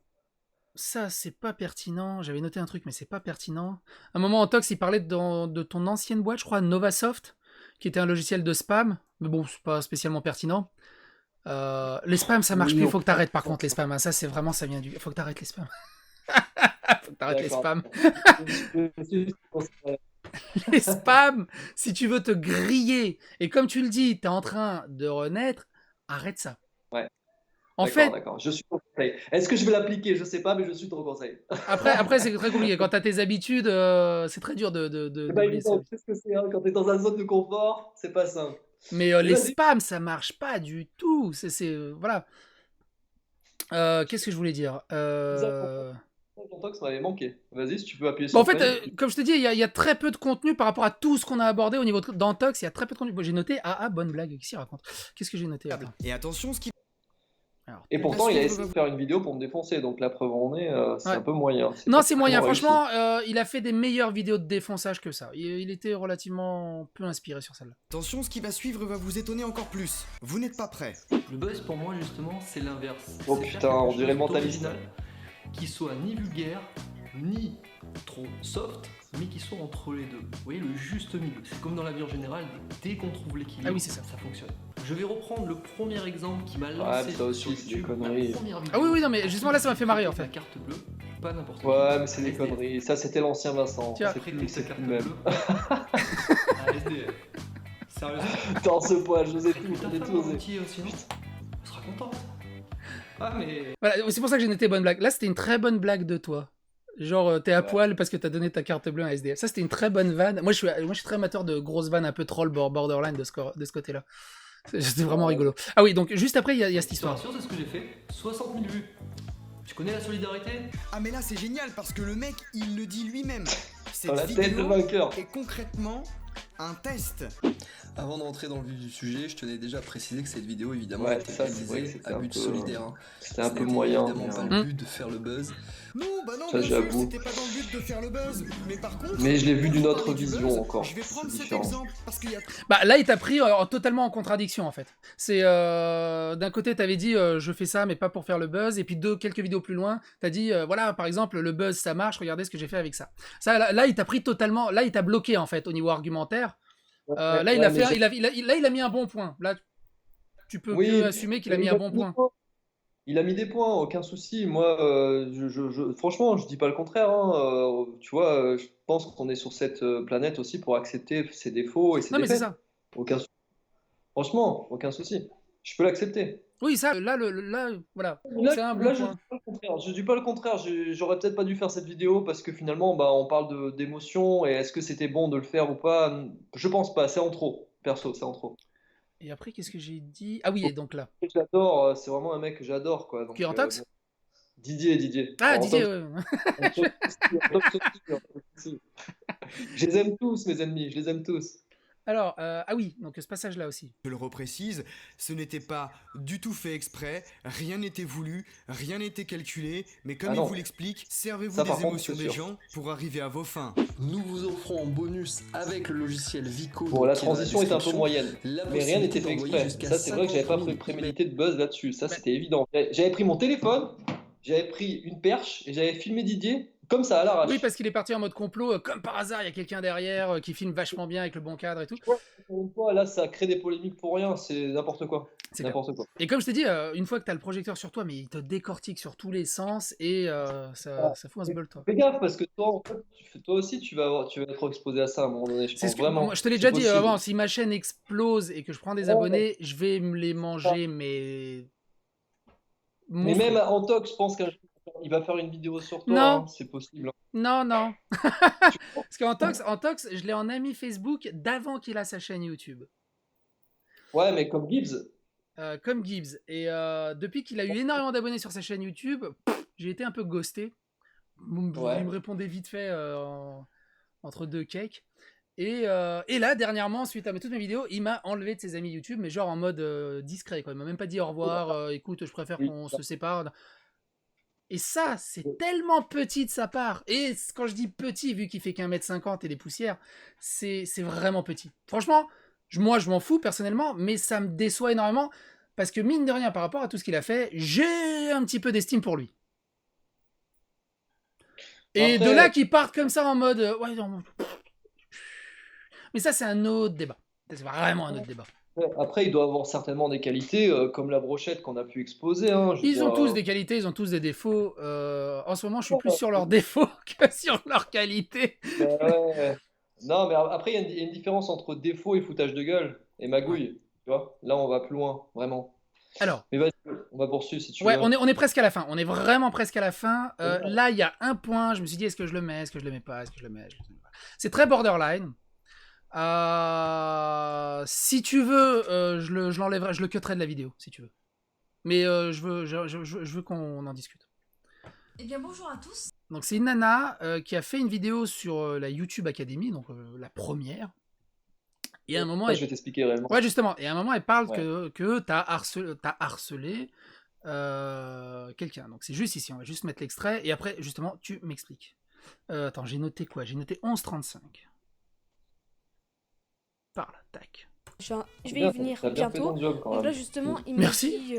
ça, c'est pas pertinent. J'avais noté un truc, mais c'est pas pertinent. À un moment, en Tox, il parlait de ton ancienne boîte, je crois, Novasoft, qui était un logiciel de spam. Mais bon, c'est pas spécialement pertinent. Les spams, ça marche Oui, plus. on Faut peut que t'arrêtes, par faire contre, les spams. Hein. Ça, c'est vraiment, ça vient du. Faut que t'arrêtes les spams. Faut que t'arrêtes les d'accord. spams. Je suis- Les spams, si tu veux te griller. Et comme tu le dis, t'es en train de renaître, arrête ça. Ouais, En d'accord, fait, d'accord. Je suis ton conseil. Est-ce que je vais l'appliquer? Je sais pas, mais je suis ton conseil. après c'est très compliqué. Quand t'as tes habitudes, c'est très dur C'est pas d'oublier ça. évident. Tu sais ce que c'est, hein, quand tu es dans une zone de confort, c'est pas simple. Mais Mais les vas-y. spams, ça marche pas du tout. Voilà. Qu'est-ce que je voulais dire Ton ça m'avait manqué. Vas-y, si tu peux appuyer Bon, sur en fait, play. comme je te dis, il y a très peu de contenu par rapport à tout ce qu'on a abordé au niveau d'Antox. Il y a très peu de contenu. Bon, j'ai noté. Ah, bonne blague. Qu'est-ce qu'il raconte? Qu'est-ce que j'ai noté? Attends. Et attention, ce qui Alors, Et pourtant, il a suivre essayé va de faire une vidéo pour me défoncer, donc la preuve en est, c'est Ouais. un peu moyen. non, pas c'est moyen. vraiment réussi. Franchement, il a fait des meilleures vidéos de défonçage que ça. Il était relativement peu inspiré sur celle-là. Attention, ce qui va suivre va vous étonner encore plus. Vous n'êtes pas prêts. Le buzz pour moi justement c'est l'inverse. Oh C'est putain, faire quelque on chose dirait mentaliste. d'original, qui soit ni vulgaire, ni trop soft, mais qui soit entre les deux. Vous voyez, le juste milieu. C'est comme dans la vie en général, dès qu'on trouve l'équilibre, Ah oui, c'est ça. fonctionne. Je vais reprendre le premier exemple qui m'a Ouais, lancé ça aussi, sur c'est des YouTube, conneries. la première vidéo. Ah oui, oui, non, mais justement là, ça m'a fait marrer en La fait. carte bleue, pas n'importe Ouais, mais c'est des SDF. conneries. Ça, c'était l'ancien Vincent. Tiens. C'est Prêter plus, ta c'est carte plus le même. bleue à SDF. Sérieusement. Dans ce poil, j'osais tout, Ta j'ai femme tout en osé. entier aussi, non Elle sera contente. Ah mais... Voilà, c'est pour ça que j'ai noté bonne blague. Là, c'était une très bonne blague de toi. Genre, t'es à Ouais. poil parce que t'as donné ta carte bleue à SDF. Ça, c'était une très bonne vanne. Moi, je suis très amateur de grosses vannes un peu troll, borderline de ce côté-là. C'était vraiment rigolo. Ah oui, donc juste après, il y a cette Je te histoire. rassure, c'est ce que j'ai fait. 60 000 vues. Tu connais la solidarité? Ah mais là c'est génial parce que le mec il le dit lui-même. Dans la Cette tête de vidéo vainqueur. est concrètement un test. Avant de rentrer dans le vif du sujet, je tenais déjà à préciser que cette vidéo évidemment Ouais, était ça, c'est vrai que réalisée c'était à un but peu- solidaire. Hein. C'était un Ce peu n'était moyen. évidemment pas mais, le but de faire le buzz. Non, bah non, Ça, bien sûr, j'avoue. c'était pas dans le but de faire le buzz. Mais par contre, Mais je l'ai vu pour d'une vous autre parler du vision buzz, encore. Je vais prendre C'est cet différent. exemple parce qu'il y a Bah là, il t'a pris totalement en contradiction en fait. C'est d'un côté, t'avais dit je fais ça, mais pas pour faire le buzz, et puis quelques vidéos plus loin, t'as dit voilà, par exemple, le buzz ça marche, regardez ce que j'ai fait avec ça. Ça, là, il t'a pris totalement, là, il t'a bloqué en fait au niveau argumentaire. Là, Ouais, il a mais fait, il a mis un bon point. Là, tu peux Oui, que assumer qu'il a mis un bon point. Il a mis des points, aucun souci. Moi, franchement, je dis pas le contraire. Hein. Tu vois, je pense qu'on est sur cette planète aussi pour accepter ses défauts et ses Non, mais c'est défaites. ça. Aucun souci. Franchement, aucun souci. Je peux l'accepter. Oui, ça, là, voilà. C'est un bon Là, je point. dis pas le contraire. Je dis pas le contraire. J'aurais peut-être pas dû faire cette vidéo parce que finalement, bah, on parle d'émotion et est-ce que c'était bon de le faire ou pas? Je pense pas. C'est en trop. Perso, c'est en trop. Et après, qu'est-ce que j'ai dit? Ah oui, et donc là. J'adore. C'est vraiment un mec que j'adore, quoi. Donc, Qui est en tox? bon. Didier. Ah, En Didier, tox- ouais. en tox aussi, en tox aussi. Je les aime tous, mes ennemis. Je les aime tous. Alors, ah oui, donc ce passage-là aussi. Je le reprécise, ce n'était pas du tout fait exprès, rien n'était voulu, rien n'était calculé, mais comme Ah il non. vous l'explique, servez-vous Ça, par des contre, émotions c'est des sûr. gens pour arriver à vos fins. Nous vous offrons en bonus avec le logiciel Vico. Bon, la qui est dans transition est un peu description, moyenne. la Mais rien n'était possibilité fait d'envoyer exprès. jusqu'à Ça, c'est vrai que j'avais pas 50 000 prémédité de buzz là-dessus. Ça, Bah. c'était évident. J'avais pris mon téléphone, j'avais pris une perche et j'avais filmé Didier comme ça à l'arrache. Oui, parce qu'il est parti en mode complot. Comme par hasard, il y a quelqu'un derrière qui filme vachement bien avec le bon cadre et tout. Encore une fois, là, ça crée des polémiques pour rien. C'est n'importe quoi. C'est clair. N'importe quoi. Et comme je t'ai dit, une fois que t'as le projecteur sur toi, mais il te décortique sur tous les sens et ça fout un sbul, toi. Fais gaffe parce que toi, en fait, toi aussi, tu vas être exposé à ça à un moment donné. Je C'est pense ce que, vraiment. moi, je te l'ai C'est déjà dit possible. avant, si ma chaîne explose et que je prends des Ouais. abonnés, je vais me les manger, mais... Mais Mon même frère. en tox, je pense qu'il va faire une vidéo sur toi. Non. Hein, c'est possible. Non. Parce qu'en tox, je l'ai en ami Facebook d'avant qu'il a sa chaîne YouTube. Ouais, mais comme Gibbs. Comme Gibbs. Et depuis qu'il a eu énormément d'abonnés sur sa chaîne YouTube, j'ai été un peu ghosté. Ouais. Il me répondait vite fait entre deux cakes. Et là, dernièrement, suite à toutes mes vidéos, il m'a enlevé de ses amis YouTube, mais genre en mode discret, quoi. Il m'a même pas dit au revoir, écoute, je préfère qu'on se sépare. Et ça, c'est tellement petit de sa part. Et quand je dis petit, vu qu'il fait qu'1m50 et des poussières, c'est vraiment petit. Franchement, moi, je m'en fous personnellement, mais ça me déçoit énormément parce que mine de rien, par rapport à tout ce qu'il a fait, j'ai un petit peu d'estime pour lui. Et Après- de là qu'il parte comme ça en mode ouais, non. Mais ça, c'est un autre débat. C'est vraiment un autre débat. Après, il doit avoir certainement des qualités, comme la brochette qu'on a pu exposer. Hein, je veux Ils dire, ont tous des qualités, ils ont tous des défauts. En ce moment, je suis plus sur leurs défauts que sur leurs qualités. ouais. Non, mais après, il y a une différence entre défaut et foutage de gueule et magouille. Tu vois? Là, on va plus loin, vraiment. Alors, Mais vas-y, on va poursuivre si tu ouais, veux. on est presque à la fin. On est vraiment presque à la fin. Là, il y a un point. Je me suis dit, est-ce que je le mets? Est-ce que je le mets pas? Est-ce que je le mets? Est-ce que je le mets pas? C'est très borderline. Si tu veux, je l'enlèverai, je le cutterai de la vidéo, si tu veux. Mais je veux qu'on en discute. Eh bien bonjour à tous. Donc c'est une nana qui a fait une vidéo sur la YouTube Academy, donc la première. Et à un moment, Ça, je vais t'expliquer réellement. ouais, justement. Et à un moment, elle parle Ouais. que t'as harcelé quelqu'un. Donc c'est juste ici, on va juste mettre l'extrait et après justement tu m'expliques. Attends, j'ai noté quoi? J'ai noté 11h35. Par là, tac. Je vais y venir bientôt. Donc là justement, il m'a dit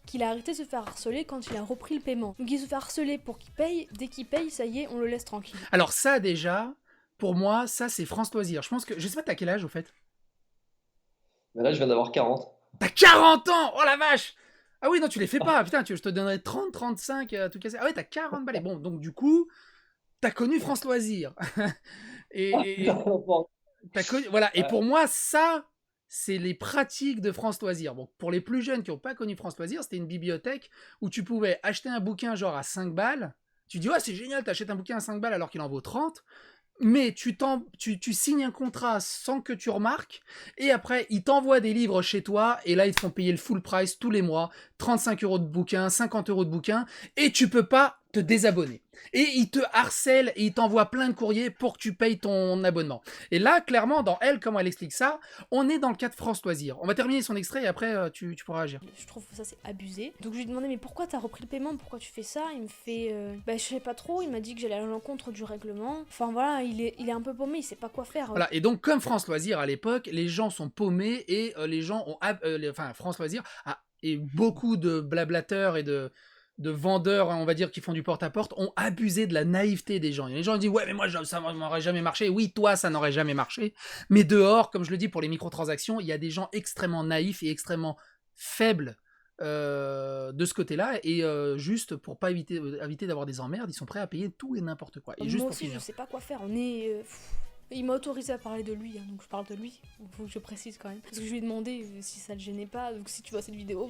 qu'il a arrêté de se faire harceler quand il a repris le paiement. Donc il se fait harceler pour qu'il paye. Dès qu'il paye, ça y est, on le laisse tranquille. Alors ça déjà, pour moi, ça c'est France Loisirs. Je pense que, je sais pas, t'as quel âge au fait? Mais là, je viens d'avoir 40. T'as 40 ans! Oh la vache! Ah oui, non, tu les fais pas. Putain, je te donnerais 30, 35, tout casser. Ah ouais, t'as 40 balais. Bon, donc du coup, t'as connu France Loisirs. T'as connu, voilà. Et pour moi, ça, c'est les pratiques de France Loisirs. Bon, pour les plus jeunes qui n'ont pas connu France Loisirs, c'était une bibliothèque où tu pouvais acheter un bouquin genre à 5 balles. Tu dis, ouais, c'est génial, t'achètes un bouquin à 5 balles alors qu'il en vaut 30. Mais tu signes un contrat sans que tu remarques, et après, ils t'envoient des livres chez toi, et là, ils te font payer le full price tous les mois, 35 € de bouquin, 50 € de bouquin, et tu peux pas te désabonner. Et ils te harcèlent, et ils t'envoient plein de courriers pour que tu payes ton abonnement. Et là, clairement, dans Elle, comment elle explique ça, on est dans le cas de France Loisirs. On va terminer son extrait, et après, tu pourras agir. Je trouve que ça, c'est abusé. Donc je lui ai demandé, mais pourquoi t'as repris le paiement? Pourquoi tu fais ça? Il me fait, je sais pas trop, il m'a dit que j'allais à l'encontre du règlement. Enfin voilà, il est un peu paumé, il sait pas quoi faire. Voilà, et donc comme France Loisirs à l'époque, les gens sont paumés et les gens ont... enfin, France Loisirs et beaucoup de blablateurs et de vendeurs, on va dire, qui font du porte-à-porte, ont abusé de la naïveté des gens. Et les gens disent, ouais, mais moi, ça n'aurait jamais marché. Oui, toi, ça n'aurait jamais marché. Mais dehors, comme je le dis, pour les microtransactions, il y a des gens extrêmement naïfs et extrêmement faibles de ce côté-là, et juste pour pas éviter d'avoir des emmerdes, ils sont prêts à payer tout et n'importe quoi. Et juste moi pour aussi, finir. je sais pas quoi faire. On est... Il m'a autorisé à parler de lui, hein, donc je parle de lui. Il faut que je précise quand même. Parce que je lui ai demandé si ça le gênait pas, donc si tu vois cette vidéo.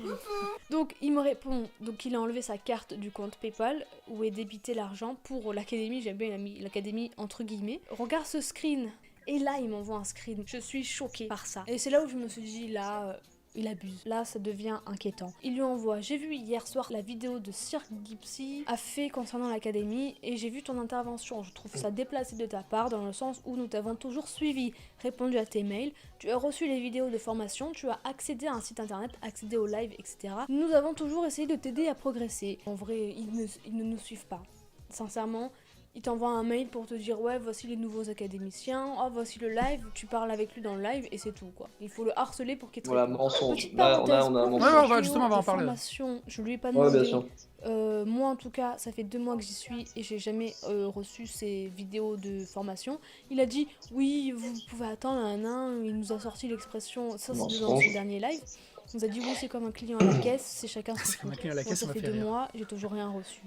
Donc il me répond, donc il a enlevé sa carte du compte PayPal où est débité l'argent pour l'académie. J'aime bien, il a mis l'académie entre guillemets. Regarde ce screen. Et là, il m'envoie un screen. Je suis choquée par ça. Et c'est là où je me suis dit, là... il abuse. Là, ça devient inquiétant. Il lui envoie, j'ai vu hier soir la vidéo de Sir Gipsy a fait concernant l'académie et j'ai vu ton intervention. Je trouve ça déplacé de ta part dans le sens où nous t'avons toujours suivi, répondu à tes mails, tu as reçu les vidéos de formation, tu as accédé à un site internet, accédé au live, etc. Nous avons toujours essayé de t'aider à progresser. En vrai, ils ne nous suivent pas. Sincèrement, il t'envoie un mail pour te dire ouais, voici les nouveaux académiciens, oh voici le live, tu parles avec lui dans le live et c'est tout quoi. Il faut le harceler pour qu'il te Voilà, réponde. mensonge. Là, on a un mensonge. Ouais, justement, on va en parler. Je lui ai pas Ouais, demandé. bien sûr. Moi en tout cas, ça fait 2 mois que j'y suis et j'ai jamais reçu ces vidéos de formation. Il a dit oui, vous pouvez attendre il nous a sorti l'expression, ça c'est dans son dernier live. Il nous a dit oui, c'est comme un client à la caisse, c'est chacun son tour. Ça fait 2 mois, j'ai toujours rien reçu.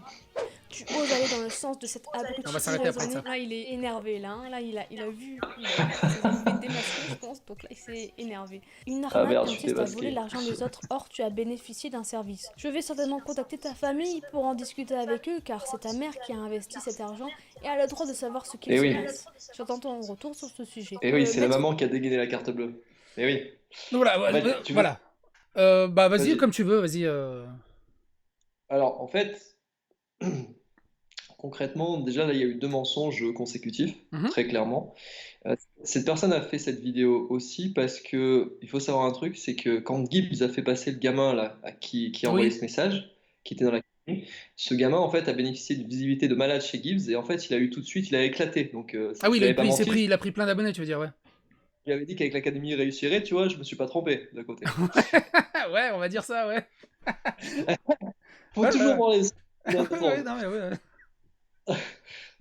Tu oses aller dans le sens de cette abruti. On va s'arrêter après ça. Là, il est énervé là. Là, il a vu. Il a démasqué, je pense. Donc là, il s'est énervé. Une arnaque consiste à voler l'argent des autres. Or, tu as bénéficié d'un service. Je vais certainement contacter ta famille pour en discuter avec eux, car c'est ta mère qui a investi cet argent et a le droit de savoir ce qu'il se passe. J'attends ton retour sur ce sujet. Et oui, c'est la maman qui a dégainé la carte bleue. Et oui. Donc voilà, En fait, voilà. Vas-y, comme tu veux, vas-y. Alors, en fait, concrètement, déjà, là, il y a eu 2 mensonges consécutifs, très clairement. Cette personne a fait cette vidéo aussi parce que, il faut savoir un truc, c'est que quand Gibbs a fait passer le gamin, là, qui a envoyé ce message, qui était dans la ce gamin, en fait, a bénéficié d'une visibilité de malade chez Gibbs, et en fait, il a eu tout de suite, il a éclaté. Donc, ah oui, il a pris plein d'abonnés, tu veux dire, ouais. Il avait dit qu'avec l'académie il réussirait, tu vois, je me suis pas trompé, d'un côté. Ouais, on va dire ça, ouais. Faut toujours voir les... Ouais, non, mais ouais.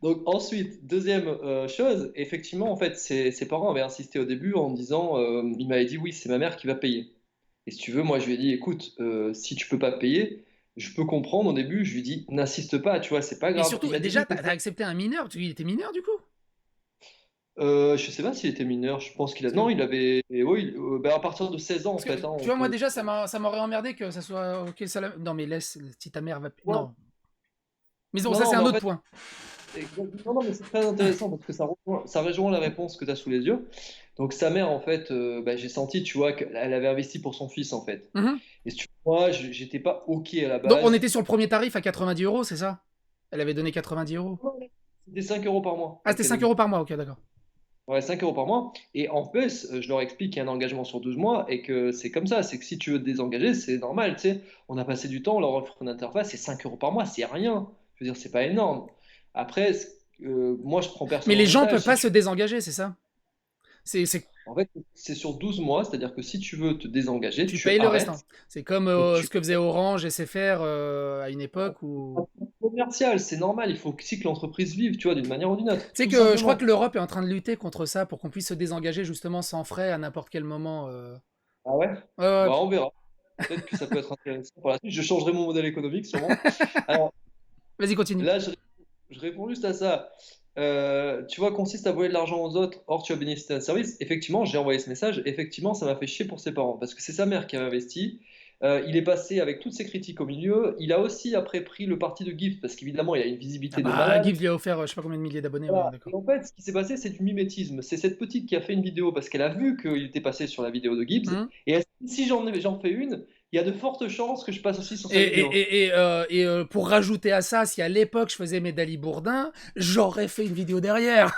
Donc ensuite, deuxième chose, effectivement, en fait, ses parents avaient insisté au début en disant, il m'avait dit oui, c'est ma mère qui va payer. Et si tu veux, moi je lui ai dit, écoute, si tu peux pas payer, je peux comprendre au début, je lui ai dit, n'insiste pas, tu vois, c'est pas grave. Et surtout, déjà, t'as accepté un mineur, il était mineur du coup? Je sais pas s'il était mineur, je pense qu'il a... Non, il avait... Oui, à partir de 16 ans en fait. Tu vois, moi déjà, ça m'aurait emmerdé que ça soit... Ok, ça Non mais laisse, si ta mère va... Ouais. Non. Mais bon, ça c'est un autre point. Non, mais c'est très intéressant parce que ça rejoint la réponse que tu as sous les yeux. Donc sa mère, en fait, j'ai senti, tu vois, qu'elle avait investi pour son fils, en fait. Et si tu vois, j'étais pas OK à la base. Donc on était sur le premier tarif à 90 €, c'est ça? Elle avait donné 90 €. C'était 5 € par mois. Ah, c'était 5 € par mois, ok, d'accord. Ouais, 5 euros par mois. Et en plus, je leur explique qu'il y a un engagement sur 12 mois et que c'est comme ça. C'est que si tu veux te désengager, c'est normal. Tu sais, on a passé du temps, on leur offre une interface, c'est 5 euros par mois, c'est rien. Je veux dire, c'est pas énorme. Après, moi, je prends Mais personne en les gens otage. peuvent pas se désengager, c'est ça? C'est En fait, c'est sur 12 mois, c'est-à-dire que si tu veux te désengager, tu tu payes le arrêtes. restant. C'est comme Et ce que faisait Orange et SFR à une époque où... commercial, c'est normal. Il faut aussi que l'entreprise vive, tu vois, d'une manière ou d'une autre. Tu sais Tout que je crois simplement. que l'Europe est en train de lutter contre ça pour qu'on puisse se désengager justement sans frais à n'importe quel moment. Ah ouais? Ouais, ouais. Bah, on verra. Peut-être que ça peut être intéressant pour la suite. Je changerai mon modèle économique, sûrement. Alors, Vas-y, continue. là, je réponds juste à ça. Tu vois, consiste à voler de l'argent aux autres, or tu as bénéficié d'un service. Effectivement, j'ai envoyé ce message. Effectivement, ça m'a fait chier pour ses parents parce que c'est sa mère qui avait investi. Il est passé avec toutes ses critiques au milieu. Il a aussi après pris le parti de Gift parce qu'évidemment, il a une Ah visibilité de bah, malade. Gibbs lui a offert je sais pas combien de milliers d'abonnés. Ouais, Voilà. d'accord. Et en fait, ce qui s'est passé, c'est du mimétisme. C'est cette petite qui a fait une vidéo parce qu'elle a vu qu'il était passé sur la vidéo de Gibbs. Mhm. Et elle s'est dit, si j'en fais une, il y a de fortes chances que je passe aussi sur sa Et, vidéo. pour rajouter à ça, si à l'époque je faisais mes Dali Bourdin, j'aurais fait une vidéo derrière.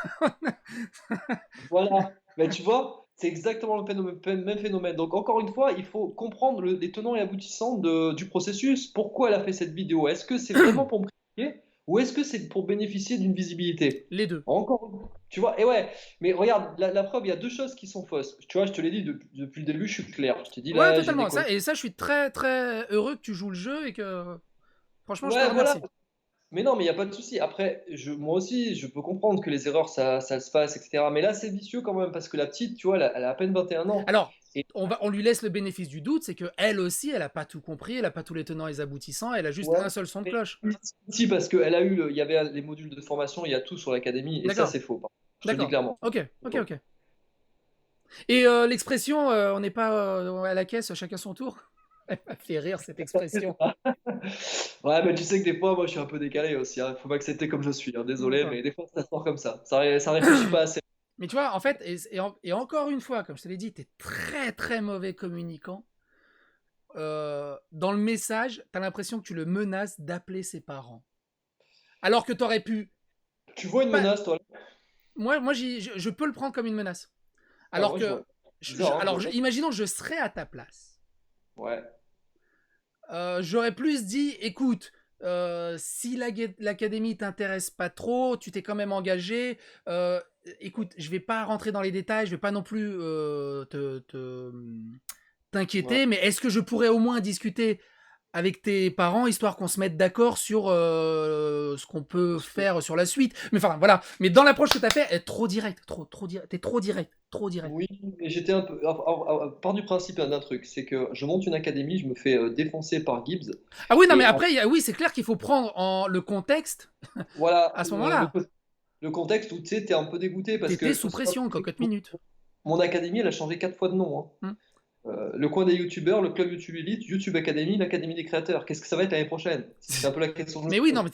Voilà. Mais tu vois, c'est exactement même phénomène. Donc, encore une fois, il faut comprendre les tenants et aboutissants du processus. Pourquoi elle a fait cette vidéo? Est-ce que c'est vraiment pour me critiquer ou est-ce que c'est pour bénéficier d'une visibilité? Les deux. Encore, tu vois, et ouais, mais regarde, la preuve, il y a deux choses qui sont fausses. Tu vois, je te l'ai dit depuis le début, je suis clair. Je t'ai dit Ouais, là, j'ai totalement. déconné. Ça, et ça, je suis très très heureux que tu joues le jeu et que franchement, je te Ouais, voilà. remercie. Mais non, mais il n'y a pas de souci. Après, moi aussi, je peux comprendre que les erreurs, ça se passe, etc. Mais là, c'est vicieux quand même, parce que la petite, tu vois, elle a à peine 21 ans. Alors, Et on lui laisse le bénéfice du doute, c'est que elle aussi, elle a pas tout compris, elle a pas tous les tenants et les aboutissants, elle a juste ouais, un seul son de mais cloche. si, parce qu'elle a eu, il y avait les modules de formation, il y a tout sur l'académie, et ça, D'accord, c'est faux. Je te le dis d'accord. clairement. Ok, ok, ok. Et l'expression, on n'est pas à la caisse, chacun son tour. Elle m'a fait rire cette expression. Ouais, mais tu sais que des fois, moi, je suis un peu décalé aussi. Hein. Faut m'accepter comme je suis. Hein. Désolé, D'accord. mais des fois, ça sort comme ça. Ça réfléchit pas assez. Mais tu vois, en fait, et encore une fois, comme je te l'ai dit, tu es très très mauvais communicant. Dans le message, tu as l'impression que tu le menaces d'appeler ses parents. Alors que tu aurais pu... Tu vois une menace, toi? Moi je peux le prendre comme une menace. Ah, Alors moi, que... Bizarre, hein, imaginons que je serais à ta place. Ouais. J'aurais plus dit, écoute, si l'académie t'intéresse pas trop, tu t'es quand même engagé, écoute, je vais pas rentrer dans les détails, je vais pas non plus t'inquiéter, Ouais. mais est-ce que je pourrais au moins discuter avec tes parents, histoire qu'on se mette d'accord sur ce qu'on peut faire sur la suite. Mais enfin, voilà. Mais dans l'approche que tu as fait, elle est trop direct, t'es trop direct, trop direct. Oui, mais j'étais un peu. Part du principe d'un truc, c'est que je monte une académie, je me fais défoncer par Gibbs. Ah oui, non, Et mais après, oui, c'est clair qu'il faut prendre le contexte voilà, à ce moment-là. le contexte où tu sais, t'es un peu dégoûté parce que. T'étais sous pression, cocotte minute. Mon académie, elle a changé 4 fois de nom. Hein. Le coin des youtubeurs, le club YouTube Elite, YouTube Academy, l'Académie des créateurs. Qu'est-ce que ça va être l'année prochaine? C'est un peu la question. Mais oui, non, mais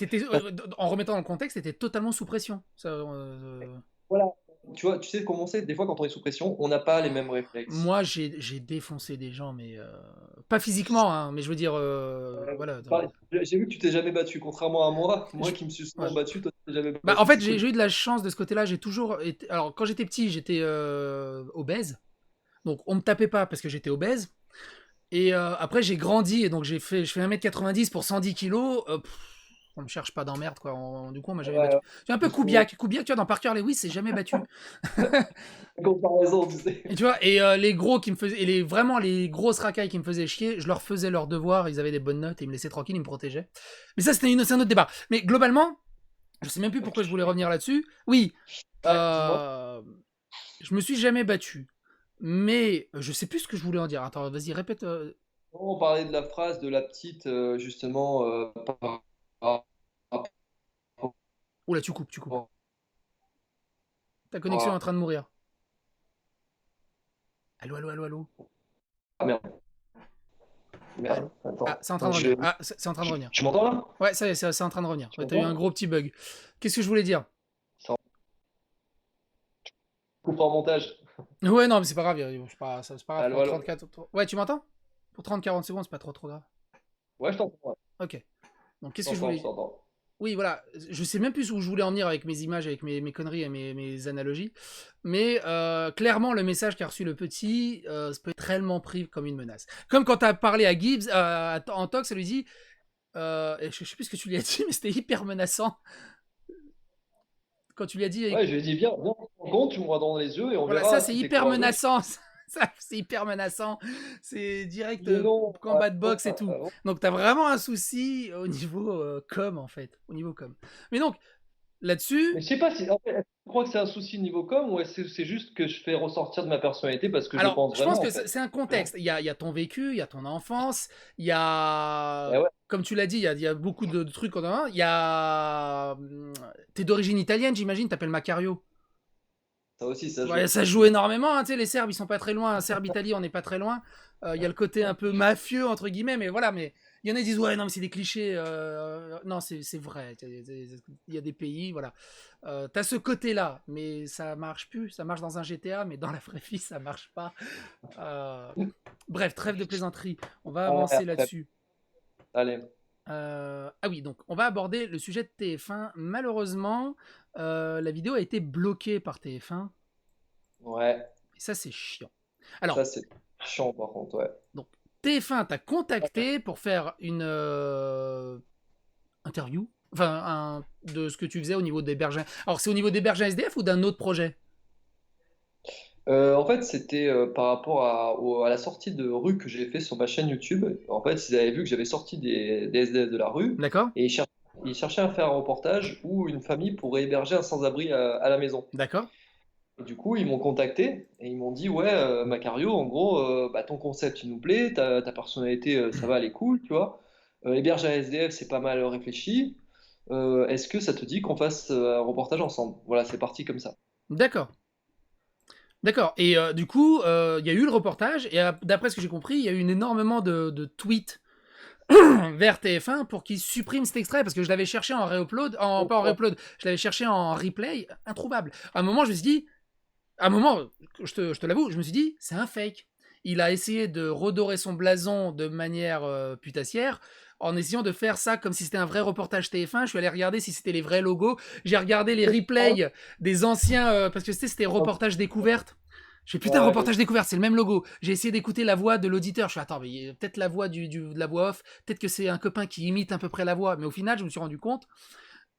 en remettant dans le contexte, t'étais totalement sous pression. Voilà. Tu vois, tu sais comment c'est, des fois quand on est sous pression, on n'a pas les mêmes réflexes. Moi, j'ai défoncé des gens, mais pas physiquement, hein, mais je veux dire, voilà. J'ai vu que tu t'es jamais battu, contrairement à moi qui me suis souvent battu, toi tu t'es jamais battu. Bah, en fait, j'ai eu de la chance de ce côté-là. J'ai toujours été... Alors, quand j'étais petit, j'étais obèse. Donc, on me tapait pas parce que j'étais obèse. Et après, j'ai grandi et donc je fais 1m90 pour 110 kilos. On me cherche pas d'emmerde, quoi. Du coup, on m'a jamais battu. C'est un peu Kubiak. Kubiak, tu vois, dans Parker Lewis, c'est jamais battu. Comparaison, tu sais. Et tu vois, et les gros qui me faisaient... Et vraiment, les grosses racailles qui me faisaient chier, je leur faisais leurs devoirs, ils avaient des bonnes notes et ils me laissaient tranquille, ils me protégeaient. Mais ça, c'est un autre débat. Mais globalement, je sais même plus pourquoi je voulais revenir là-dessus. Oui, je me suis jamais battu. Mais je sais plus ce que je voulais en dire. Attends, vas-y, répète. On parlait de la phrase de la petite, justement. Oula, tu coupes. Ta connexion est en train de mourir. Allô. Ah merde. Attends. Ah, c'est en train de revenir. Ah, c'est en train de revenir. Tu m'entends là? Ouais, ça y est, c'est en train de revenir. Ouais, t'as eu un gros petit bug. Qu'est-ce que je voulais dire? Coupe en montage. Ouais, non, mais c'est pas grave. C'est pas grave. Allô. 34... Ouais, tu m'entends? Pour 30-40 secondes, c'est pas trop grave. Ouais, je t'entends. Ok. Donc, qu'est-ce que je voulais dire? Oui, voilà, je sais même plus où je voulais en venir avec mes images, avec mes conneries et mes analogies, mais clairement, le message qu'a reçu le petit, ça peut être réellement pris comme une menace. Comme quand tu as parlé à Gibbs, en talk, ça lui dit, et je sais plus ce que tu lui as dit, mais c'était hyper menaçant. Quand tu lui as dit, Ouais, je lui ai dit, viens, on se rend compte, tu me regardes dans les yeux et on voilà, verra ça si c'est t'es hyper courageux. menaçant. Ça, c'est hyper menaçant. C'est direct Mais non, combat de boxe et tout. ouais. Donc t'as vraiment un souci au niveau com en fait, au niveau com. Mais donc là-dessus, Mais je sais pas si, en fait, est-ce que tu crois que c'est un souci niveau com ou est-ce que c'est juste que je fais ressortir de ma personnalité parce que je alors pense je pense vraiment, que en fait. c'est un contexte. Il y a ton vécu, il y a ton enfance, il y Eh a, ouais, comme tu l'as dit, il y a beaucoup de trucs en un. Il y a, t'es d'origine italienne, j'imagine. T'appelles Macario. ça aussi, ça joue. Ouais, ça joue énormément, hein, tu sais, les Serbes, ils sont pas très loin. Serbie-Italie, on n'est pas très loin. Il y a le côté un peu mafieux, entre guillemets, mais voilà. Mais il y en a qui disent, ouais, non, mais c'est des clichés. Non, c'est vrai. Il y a des pays, voilà. T'as ce côté-là, mais ça marche plus. Ça marche dans un GTA, mais dans la vraie vie, ça marche pas. Bref, trêve de plaisanterie. On va avancer Après, là-dessus. allez. Ah oui, donc on va aborder le sujet de TF1. Malheureusement, la vidéo a été bloquée par TF1. Ouais, Et ça, c'est chiant. Alors, ça c'est chiant par contre, ouais. donc, TF1 t'a contacté pour faire une interview, enfin, de ce que tu faisais au niveau des bergers. Alors, c'est au niveau des bergers SDF ou d'un autre projet? En fait, c'était par rapport à la sortie de rue que j'ai fait sur ma chaîne YouTube. En fait, ils avaient vu que j'avais sorti des SDF de la rue D'accord? et ils cherchaient à faire un reportage où une famille pourrait héberger un sans-abri à la maison. D'accord? Et du coup, ils m'ont contacté et ils m'ont dit, ouais, Macario, en gros, bah, ton concept, il nous plaît, ta personnalité, ça va, elle est cool, tu vois. Héberge un SDF, c'est pas mal réfléchi. Est-ce que ça te dit qu'on fasse un reportage ensemble? Voilà, c'est parti comme ça. D'accord. D'accord. Et du coup, il y a eu le reportage, et d'après ce que j'ai compris, il y a eu énormément de tweets vers TF1 pour qu'ils suppriment cet extrait, parce que je l'avais cherché en réupload, pas en réupload, je l'avais cherché en replay, introuvable. À un moment, je me suis dit, à un moment, je te l'avoue, je me suis dit, c'est un fake. Il a essayé de redorer son blason de manière putassière, en essayant de faire ça comme si c'était un vrai reportage TF1. Je suis allé regarder si c'était les vrais logos. J'ai regardé les replays des anciens, parce que c'était reportage découverte. Je fais putain, Ouais, reportage découverte, c'est le même logo. J'ai essayé d'écouter la voix de l'auditeur. Je suis attends, mais il y a peut-être la voix de la voix off, peut-être que c'est un copain qui imite à peu près la voix. Mais au final, je me suis rendu compte,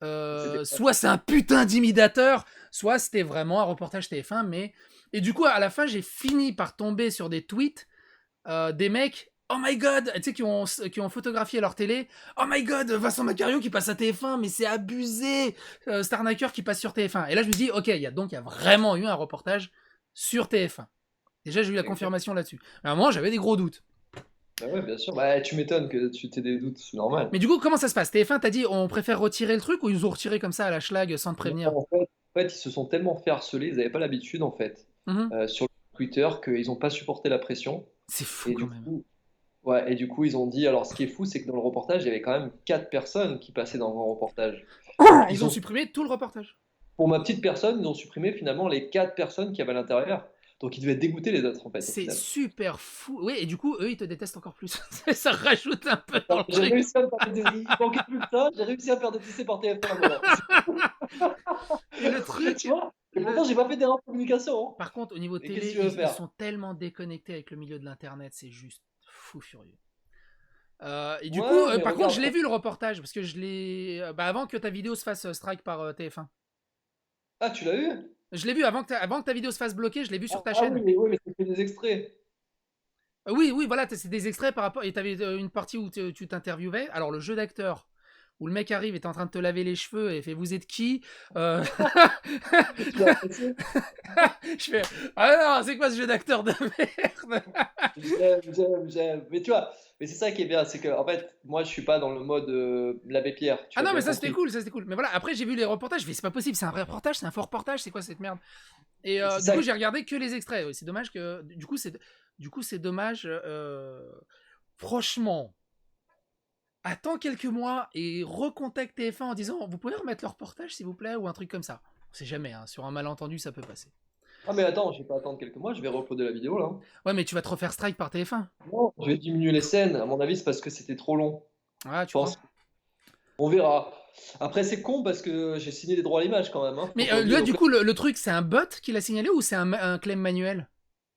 soit c'est un putain d'imitateur, soit c'était vraiment un reportage TF1. Mais et du coup, à la fin, j'ai fini par tomber sur des tweets des mecs. Oh my god, tu sais, qui ont photographié leur télé. Oh my god, Vincent Macario qui passe à TF1, mais c'est abusé. Starnacker qui passe sur TF1. Et là, je me dis, ok, il y a vraiment eu un reportage sur TF1. Déjà, j'ai eu la confirmation là-dessus. À un moment, j'avais des gros doutes. Bah ouais, bien sûr. Bah, tu m'étonnes que tu aies des doutes, c'est normal. Mais du coup, comment ça se passe? TF1 t'a dit, on préfère retirer le truc, ou ils nous ont retiré comme ça à la schlag sans te prévenir? En fait, ils se sont tellement fait harceler, ils n'avaient pas l'habitude, en fait, sur Twitter, qu'ils n'ont pas supporté la pression. C'est fou Et quand du même. coup, ouais, et du coup, ils ont dit. Alors, ce qui est fou, c'est que dans le reportage, il y avait quand même 4 personnes qui passaient dans le reportage. Ils ont supprimé tout le reportage. Pour ma petite personne, ils ont supprimé finalement les 4 personnes qui avaient à l'intérieur. Donc, ils devaient dégoûter les autres, en fait. Au C'est final. super fou. Oui, et du coup, eux, ils te détestent encore plus. Ça rajoute un peu dans le J'ai truc. réussi à me faire il manquait plus que ça, j'ai réussi à me faire détester par TF1. Voilà. Et le truc. Tu vois? Et pourtant, j'ai pas fait d'erreur de communication. Hein. Par contre, au niveau Et télé, qu'est-ce que tu veux ils faire? sont tellement déconnectés avec le milieu de l'internet, c'est juste fou furieux. Et du Ouais, coup, mais par contre, regarde. je l'ai vu le reportage parce que je l'ai. Avant que ta vidéo se fasse strike par TF1. Ah, tu l'as eu? Je l'ai vu avant que ta vidéo se fasse bloquer, je l'ai vu sur ta Ah chaîne. oui, mais c'est des extraits. Oui, voilà, c'est des extraits par rapport. Et t'avais une partie où tu t'interviewais. Alors, le jeu d'acteur, où le mec arrive et est en train de te laver les cheveux et fait vous êtes qui? Tu l'as apprécié? Je fais ah non, c'est quoi ce jeu d'acteur de merde? J'aime. Mais tu vois, mais c'est ça qui est bien, c'est que en fait, moi je suis pas dans le mode l'abbé Pierre. Tu Ah as non, bien mais ça compris. c'était cool. Mais voilà, après j'ai vu les reportages, je fais c'est pas possible, c'est un vrai reportage, c'est un faux reportage, c'est quoi cette merde? Et C'est du ça coup, qui- j'ai regardé que les extraits. Oui, c'est dommage que. Du coup, c'est dommage. Franchement, attends quelques mois et recontacte TF1 en disant vous pouvez remettre le reportage s'il vous plaît ou un truc comme ça. On sait jamais, hein, sur un malentendu ça peut passer. Ah mais attends, je vais pas attendre quelques mois, je vais re-uploader la vidéo là. Ouais, mais tu vas te refaire strike par TF1. Non, je vais diminuer les scènes. À mon avis, c'est parce que c'était trop long. Ah, Je pense. On verra. Après, c'est con parce que j'ai signé des droits à l'image quand même. Hein. Mais Faut pas oublier là, non du plus. coup, le truc, c'est un bot qui l'a signalé ou c'est un claim manuel?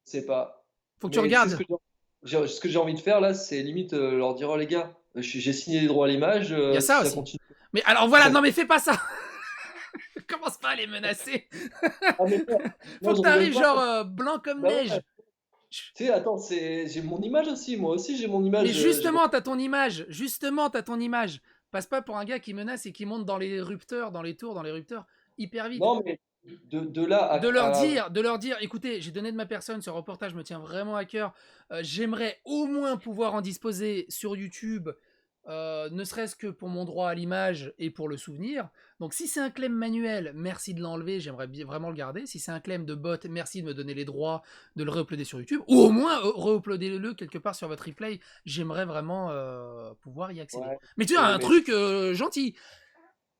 C'est pas. Faut que tu Mais tu sais regardes. ce que j'ai envie de faire là, c'est limite leur dire, oh les gars, j'ai signé des droits à l'image, Il y a si ça ça aussi. continue. Mais alors voilà, Ça- non mais fais pas ça. Commence pas à les menacer. Ah, mais Faut moi, que je t'arrives rigole pas. genre blanc comme Bah ouais. neige. Tu sais, attends, j'ai mon image aussi. Moi aussi, j'ai mon image. Mais justement, t'as ton image. Justement, t'as ton image. Passe pas pour un gars qui menace et qui monte dans les rupteurs, dans les tours, dans les rupteurs, hyper vite. Non, mais de là à. De leur dire, écoutez, j'ai donné de ma personne, ce reportage me tient vraiment à cœur. J'aimerais au moins pouvoir en disposer sur YouTube, ne serait-ce que pour mon droit à l'image et pour le souvenir. Donc si c'est un claim manuel, merci de l'enlever, j'aimerais vraiment le garder. Si c'est un claim de bot, merci de me donner les droits de le re-uploader sur YouTube. Ou au moins re-uploadez-le quelque part sur votre replay. J'aimerais vraiment pouvoir y accéder. Ouais. Mais tu as un mais- truc gentil.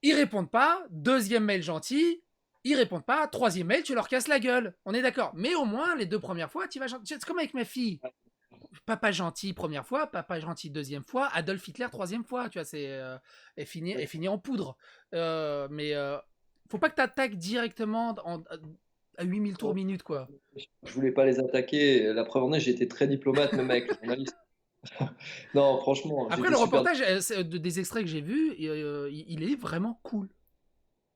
Ils répondent pas, deuxième mail gentil, ils répondent pas, troisième mail, tu leur casses la gueule. On est d'accord. Mais au moins, les 2 premières fois, tu vas gentil. C'est comme avec ma fille. Papa gentil première fois, papa gentil deuxième fois, Adolf Hitler troisième fois, tu vois, elle finit en poudre. Mais faut pas que tu attaques directement à 8000 tours minute, quoi. Je voulais pas les attaquer. La preuve en est, j'ai été très diplomate, même avec les journalistes. Non, franchement. Après, j'étais le super- reportage, des extraits que j'ai vus, il est vraiment cool.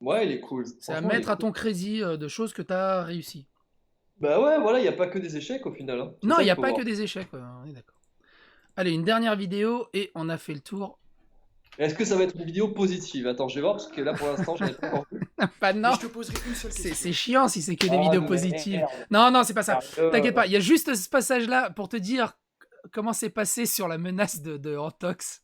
Ouais, il est cool. C'est à Franchement, il est mettre à cool. ton crédit de choses que tu as réussi. Bah ouais, voilà, il n'y a pas que des échecs au final. Hein. C'est Non, ça il n'y a qu'il faut pas voir. que des échecs, on est d'accord. Allez, une dernière vidéo et on a fait le tour. Est-ce que ça va être une vidéo positive? Attends, je vais voir parce que là pour l'instant, j'en ai pas encore vu. Pas non. Mais je te poserai une seule question. C'est chiant si c'est que des Ah, vidéos merde. positives. Non, c'est pas ça. Sérieux. T'inquiète pas, il y a juste ce passage-là pour te dire comment c'est passé sur la menace de Antox.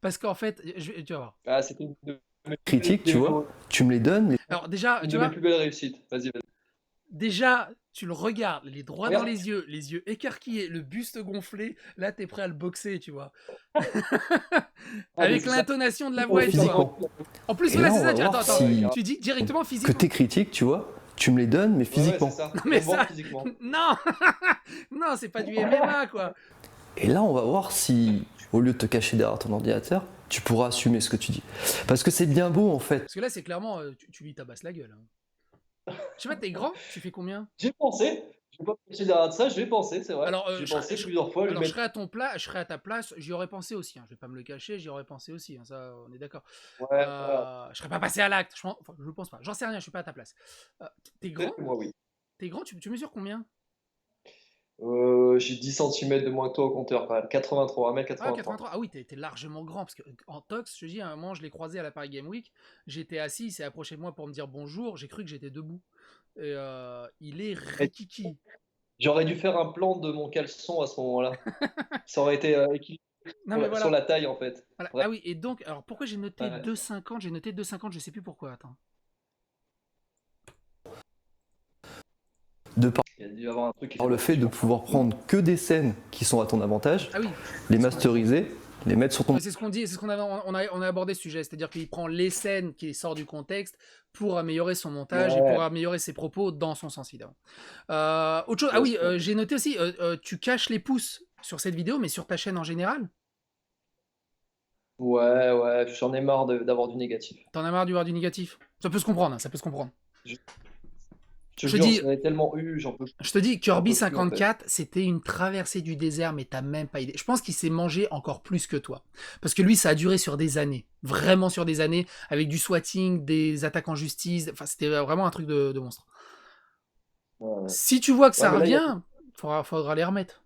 Parce qu'en fait, tu vas voir. Ah, c'était une de mes Critique, tu vois, tu me les donnes, mais Alors déjà, une tu de mes vois, plus belles réussites. Vas-y. déjà, tu le regardes, les droits Regarde. dans les yeux écarquillés, le buste gonflé, là t'es prêt à le boxer, tu vois. Ah, mais Avec c'est ça. l'intonation de la voix et tout. physiquement. En plus, Et voilà, là, c'est on ça. va voir Attends, si- tu dis directement que physiquement. tes critiques, tu vois, tu me les donnes, mais Ouais, physiquement. c'est ça. Mais Faut voir ça- physiquement. Non, non, c'est pas du MMA, quoi. Et là, on va voir si, au lieu de te cacher derrière ton ordinateur, tu pourras assumer ce que tu dis. Parce que c'est bien beau, en fait. Parce que là, c'est clairement, tu lui tabasses la gueule. Hein. Je sais pas, t'es grand, tu fais combien? J'ai pensé. Je vais pas me cacher derrière de ça. J'ai pensé, c'est vrai. Alors, J'ai je- pensé je- plusieurs fois. lui Alors, je mettre- serais à ta place, j'y aurais pensé aussi. Hein. Je vais pas me le cacher, j'y aurais pensé aussi. Hein. Ça, on est d'accord. Ouais, voilà. Je serais pas passé à l'acte. Enfin, je pense pas. J'en sais rien, je suis pas à ta place. T'es grand? Moi, oui. T'es grand, tu mesures combien? J'ai 10 cm de moins que toi au compteur quand même. 83, 1m83. Ah, 83. Ah oui, t'es largement grand. Parce que en tox, je te dis, à un moment, je l'ai croisé à la Paris Game Week. J'étais assis, il s'est approché de moi pour me dire bonjour. J'ai cru que j'étais debout. Et il est rikiki. J'aurais dû faire un plan de mon caleçon à ce moment-là. Ça aurait été équilibré Non, mais sur voilà. la taille en fait. Voilà. Ouais. Ah oui, et donc, alors pourquoi j'ai noté Ouais. 2,50? J'ai noté 2,50, je sais plus pourquoi. Attends. De par Il y a dû y avoir un truc qui le fait de pouvoir prendre que des scènes qui sont à ton avantage, Ah oui, les masteriser, les mettre sur ton... c'est ce qu'on dit, c'est ce qu'on a abordé ce sujet, c'est-à-dire qu'il prend les scènes qui sortent du contexte pour améliorer son montage et Ouais. pour améliorer ses propos dans son sens évidemment. Autre chose, ah oui, j'ai noté aussi, tu caches les pouces sur cette vidéo, mais sur ta chaîne en général. Ouais, j'en ai marre d'avoir du négatif. T'en as marre d'y voir du négatif. Ça peut se comprendre, hein, ça peut se comprendre. Je Je te dis- jure, j'en ai tellement eu, j'en peux plus. Je te dis, Kirby J'en peux plus, en fait. 54, c'était une traversée du désert, mais t'as même pas idée. Je pense qu'il s'est mangé encore plus que toi. Parce que lui, ça a duré sur des années. Vraiment sur des années, avec du swatting, des attaques en justice. Enfin, c'était vraiment un truc de monstre. Ouais. Si tu vois que ça Ouais, mais là, il y a- revient, faudra les remettre.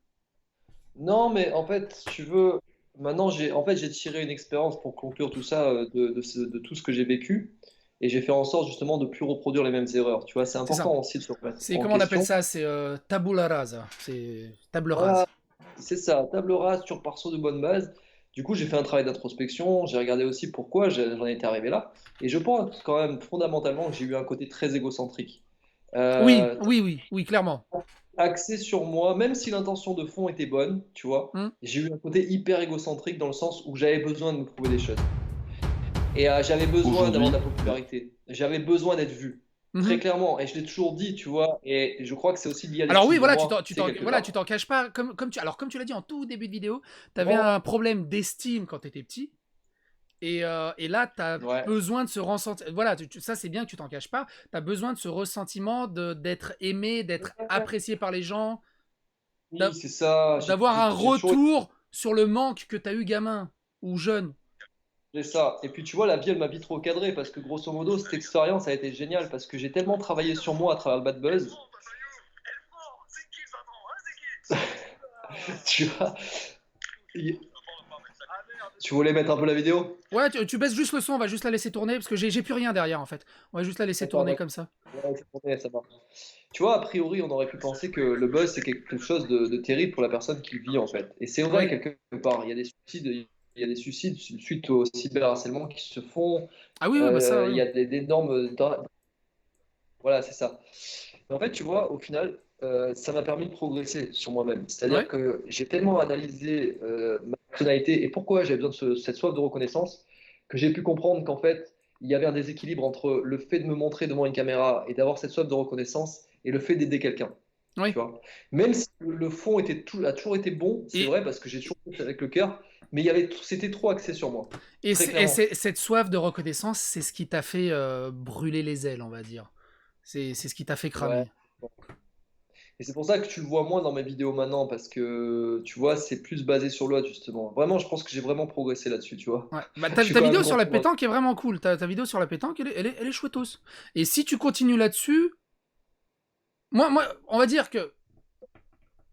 Non, mais en fait, si tu veux, maintenant j'ai tiré une expérience pour conclure tout ça de tout ce que j'ai vécu. Et j'ai fait en sorte justement de plus reproduire les mêmes erreurs. Tu vois, c'est important ça. aussi de se remettre C'est en comment on appelle question. ça? C'est tabula rasa. C'est table Voilà, rase. c'est ça, table rase, tu repars sur de bonnes bases. Du coup, j'ai fait un travail d'introspection, j'ai regardé aussi pourquoi j'en étais arrivé là. Et je pense quand même fondamentalement que j'ai eu un côté très égocentrique. Oui, Euh, oui, clairement. Axé sur moi, même si l'intention de fond était bonne, tu vois, Hmm. j'ai eu un côté hyper égocentrique dans le sens où j'avais besoin de me prouver des choses. Et j'avais besoin Aujourd'hui- d'avoir de la popularité. J'avais besoin d'être vu. Mhm. Très clairement. Et je l'ai toujours dit, tu vois. Et je crois que c'est aussi lié à Alors oui, l'estime de voilà, moi, tu c'est t'en, quelque voilà, part. tu t'en caches pas. Comme tu l'as dit en tout début de vidéo, tu avais Ouais. un problème d'estime quand tu étais petit. Et là, tu as Ouais. besoin de ce ressentiment. Voilà, ça c'est bien que tu t'en caches pas. Tu as besoin de ce ressentiment d'être aimé, d'être apprécié par les gens, Oui, c'est ça. d'avoir un J'ai toujours retour sur le manque que tu as eu gamin ou jeune. C'est ça. Et puis tu vois, la vie, elle m'a vite trop cadré parce que grosso modo, cette expérience a été géniale parce que j'ai tellement travaillé sur moi à travers le bad buzz. Tu vois, tu voulais mettre un peu la vidéo? Ouais, tu baisses juste le son, on va juste la laisser tourner parce que j'ai plus rien derrière en fait. On va juste la laisser D'accord, tourner ouais. comme ça. Ouais, c'est tourné, ça marche. Tu vois, a priori, on aurait pu penser que le buzz, c'est quelque chose de terrible pour la personne qui le vit, en fait. Et c'est vrai, Oui. quelque part. Il y a des suicides suite au cyberharcèlement qui se font. Ah oui, oui, bah ça, Il oui. y a d'énormes. Voilà, c'est ça. En fait, tu vois, au final, ça m'a permis de progresser sur moi-même. C'est-à-dire Ouais. que j'ai tellement analysé ma personnalité et pourquoi j'avais besoin de cette soif de reconnaissance que j'ai pu comprendre qu'en fait, il y avait un déséquilibre entre le fait de me montrer devant une caméra et d'avoir cette soif de reconnaissance et le fait d'aider quelqu'un. Oui. Tu vois. Même si le fond a toujours été bon, c'est Et- vrai, parce que j'ai toujours fait avec le cœur, mais c'était trop axé sur moi. Et, Très c'est- et clairement. c'est- cette soif de reconnaissance, c'est ce qui t'a fait brûler les ailes, on va dire. C'est ce qui t'a fait Ouais. cramer. Et c'est pour ça que tu le vois moins dans mes vidéos maintenant, parce que tu vois, c'est plus basé sur l'autre, justement. Vraiment, je pense que j'ai vraiment progressé là-dessus, tu vois. Ouais. Bah, Je ta suis quand vidéo même sur la content. pétanque est vraiment cool. Ta vidéo sur la pétanque, elle est chouettos. Et si tu continues là-dessus, moi, on va dire que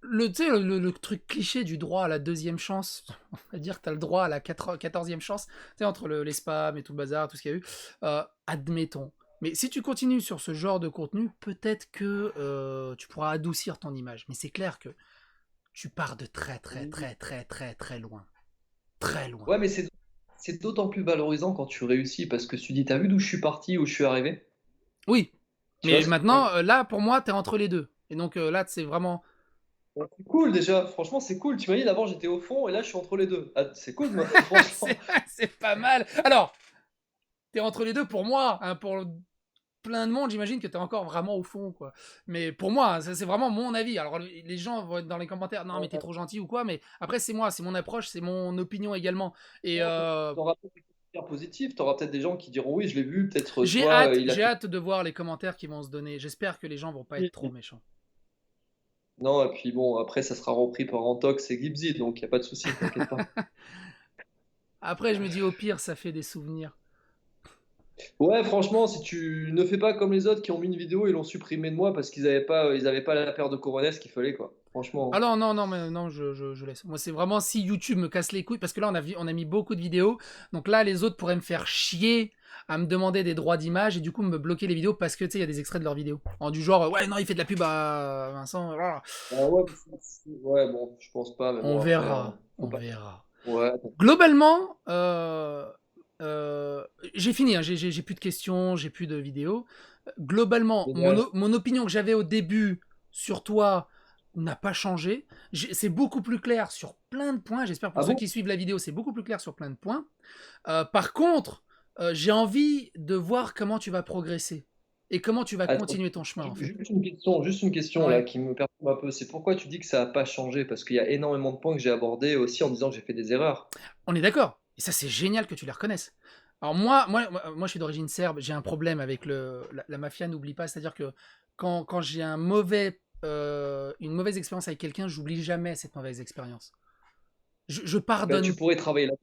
tu sais, le truc cliché du droit à la deuxième chance, on va dire que tu as le droit à la 14e chance, tu sais, entre les spams et tout le bazar, tout ce qu'il y a eu, admettons. Mais si tu continues sur ce genre de contenu, peut-être que tu pourras adoucir ton image. Mais c'est clair que tu pars de très très très très très très loin. Très loin. Ouais, mais c'est d'autant plus valorisant quand tu réussis, parce que tu dis, t'as vu d'où je suis parti, où je suis arrivé? Oui, Tu vois mais ce maintenant, là, pour moi, t'es entre les deux. Et donc là, c'est vraiment... c'est cool déjà, franchement, c'est cool. Tu m'as dit d'abord, j'étais au fond, et là, je suis entre les deux. Ah, c'est cool, moi, franchement. c'est pas mal. Alors, t'es entre les deux pour moi, hein, pour plein de monde, j'imagine que t'es encore vraiment au fond, quoi. Mais pour moi, ça, c'est vraiment mon avis. Alors, les gens vont être dans les commentaires, non, mais t'es trop gentil ou quoi, mais après, c'est moi, c'est mon approche, c'est mon opinion également. Et T'auras peut-être des commentaires positifs, t'auras peut-être des gens qui diront oui, je l'ai vu, peut-être j'ai toi, hâte, il a j'ai fait. hâte de voir les commentaires qui vont se donner. J'espère que les gens vont pas être trop méchants. Non, et puis bon, après, ça sera repris par Antox et Gibsy, donc il n'y a pas de souci, t'inquiète pas. Après, je me dis, au pire, ça fait des souvenirs. Ouais, franchement, si tu ne fais pas comme les autres qui ont mis une vidéo et l'ont supprimé de moi parce ils avaient pas la paire de coronesses qu'il fallait, quoi. Franchement. Ah non, non, non, mais non, je laisse. Moi, c'est vraiment si YouTube me casse les couilles, parce que là, on a mis beaucoup de vidéos. Donc là, les autres pourraient me faire chier à me demander des droits d'image et du coup me bloquer les vidéos parce que tu sais, il y a des extraits de leurs vidéos. Du genre, ouais, non, il fait de la pub à Vincent. Voilà. Ah ouais, ouais, bon, je pense pas, mais On bon, après, verra. faut On pas- verra. Ouais, Globalement, j'ai fini, hein, j'ai plus de questions, j'ai plus de vidéos. Globalement, Génial. mon opinion que j'avais au début sur toi n'a pas changé. C'est beaucoup plus clair sur plein de points. J'espère pour Ah ceux bon? qui suivent la vidéo, c'est beaucoup plus clair sur plein de points. Par contre, j'ai envie de voir comment tu vas progresser et comment tu vas Attends, continuer ton chemin en fait. juste une question Ouais. là qui me perturbe un peu. C'est pourquoi tu dis que ça n'a pas changé? Parce qu'il y a énormément de points que j'ai abordés aussi en disant que j'ai fait des erreurs. On est d'accord. Et ça, c'est génial que tu les reconnaisses. Alors moi je suis d'origine serbe, j'ai un problème avec la mafia, n'oublie pas. C'est-à-dire que quand j'ai une mauvaise expérience avec quelqu'un, j'oublie jamais cette mauvaise expérience. Je Bah, pardonne. tu pourrais travailler là.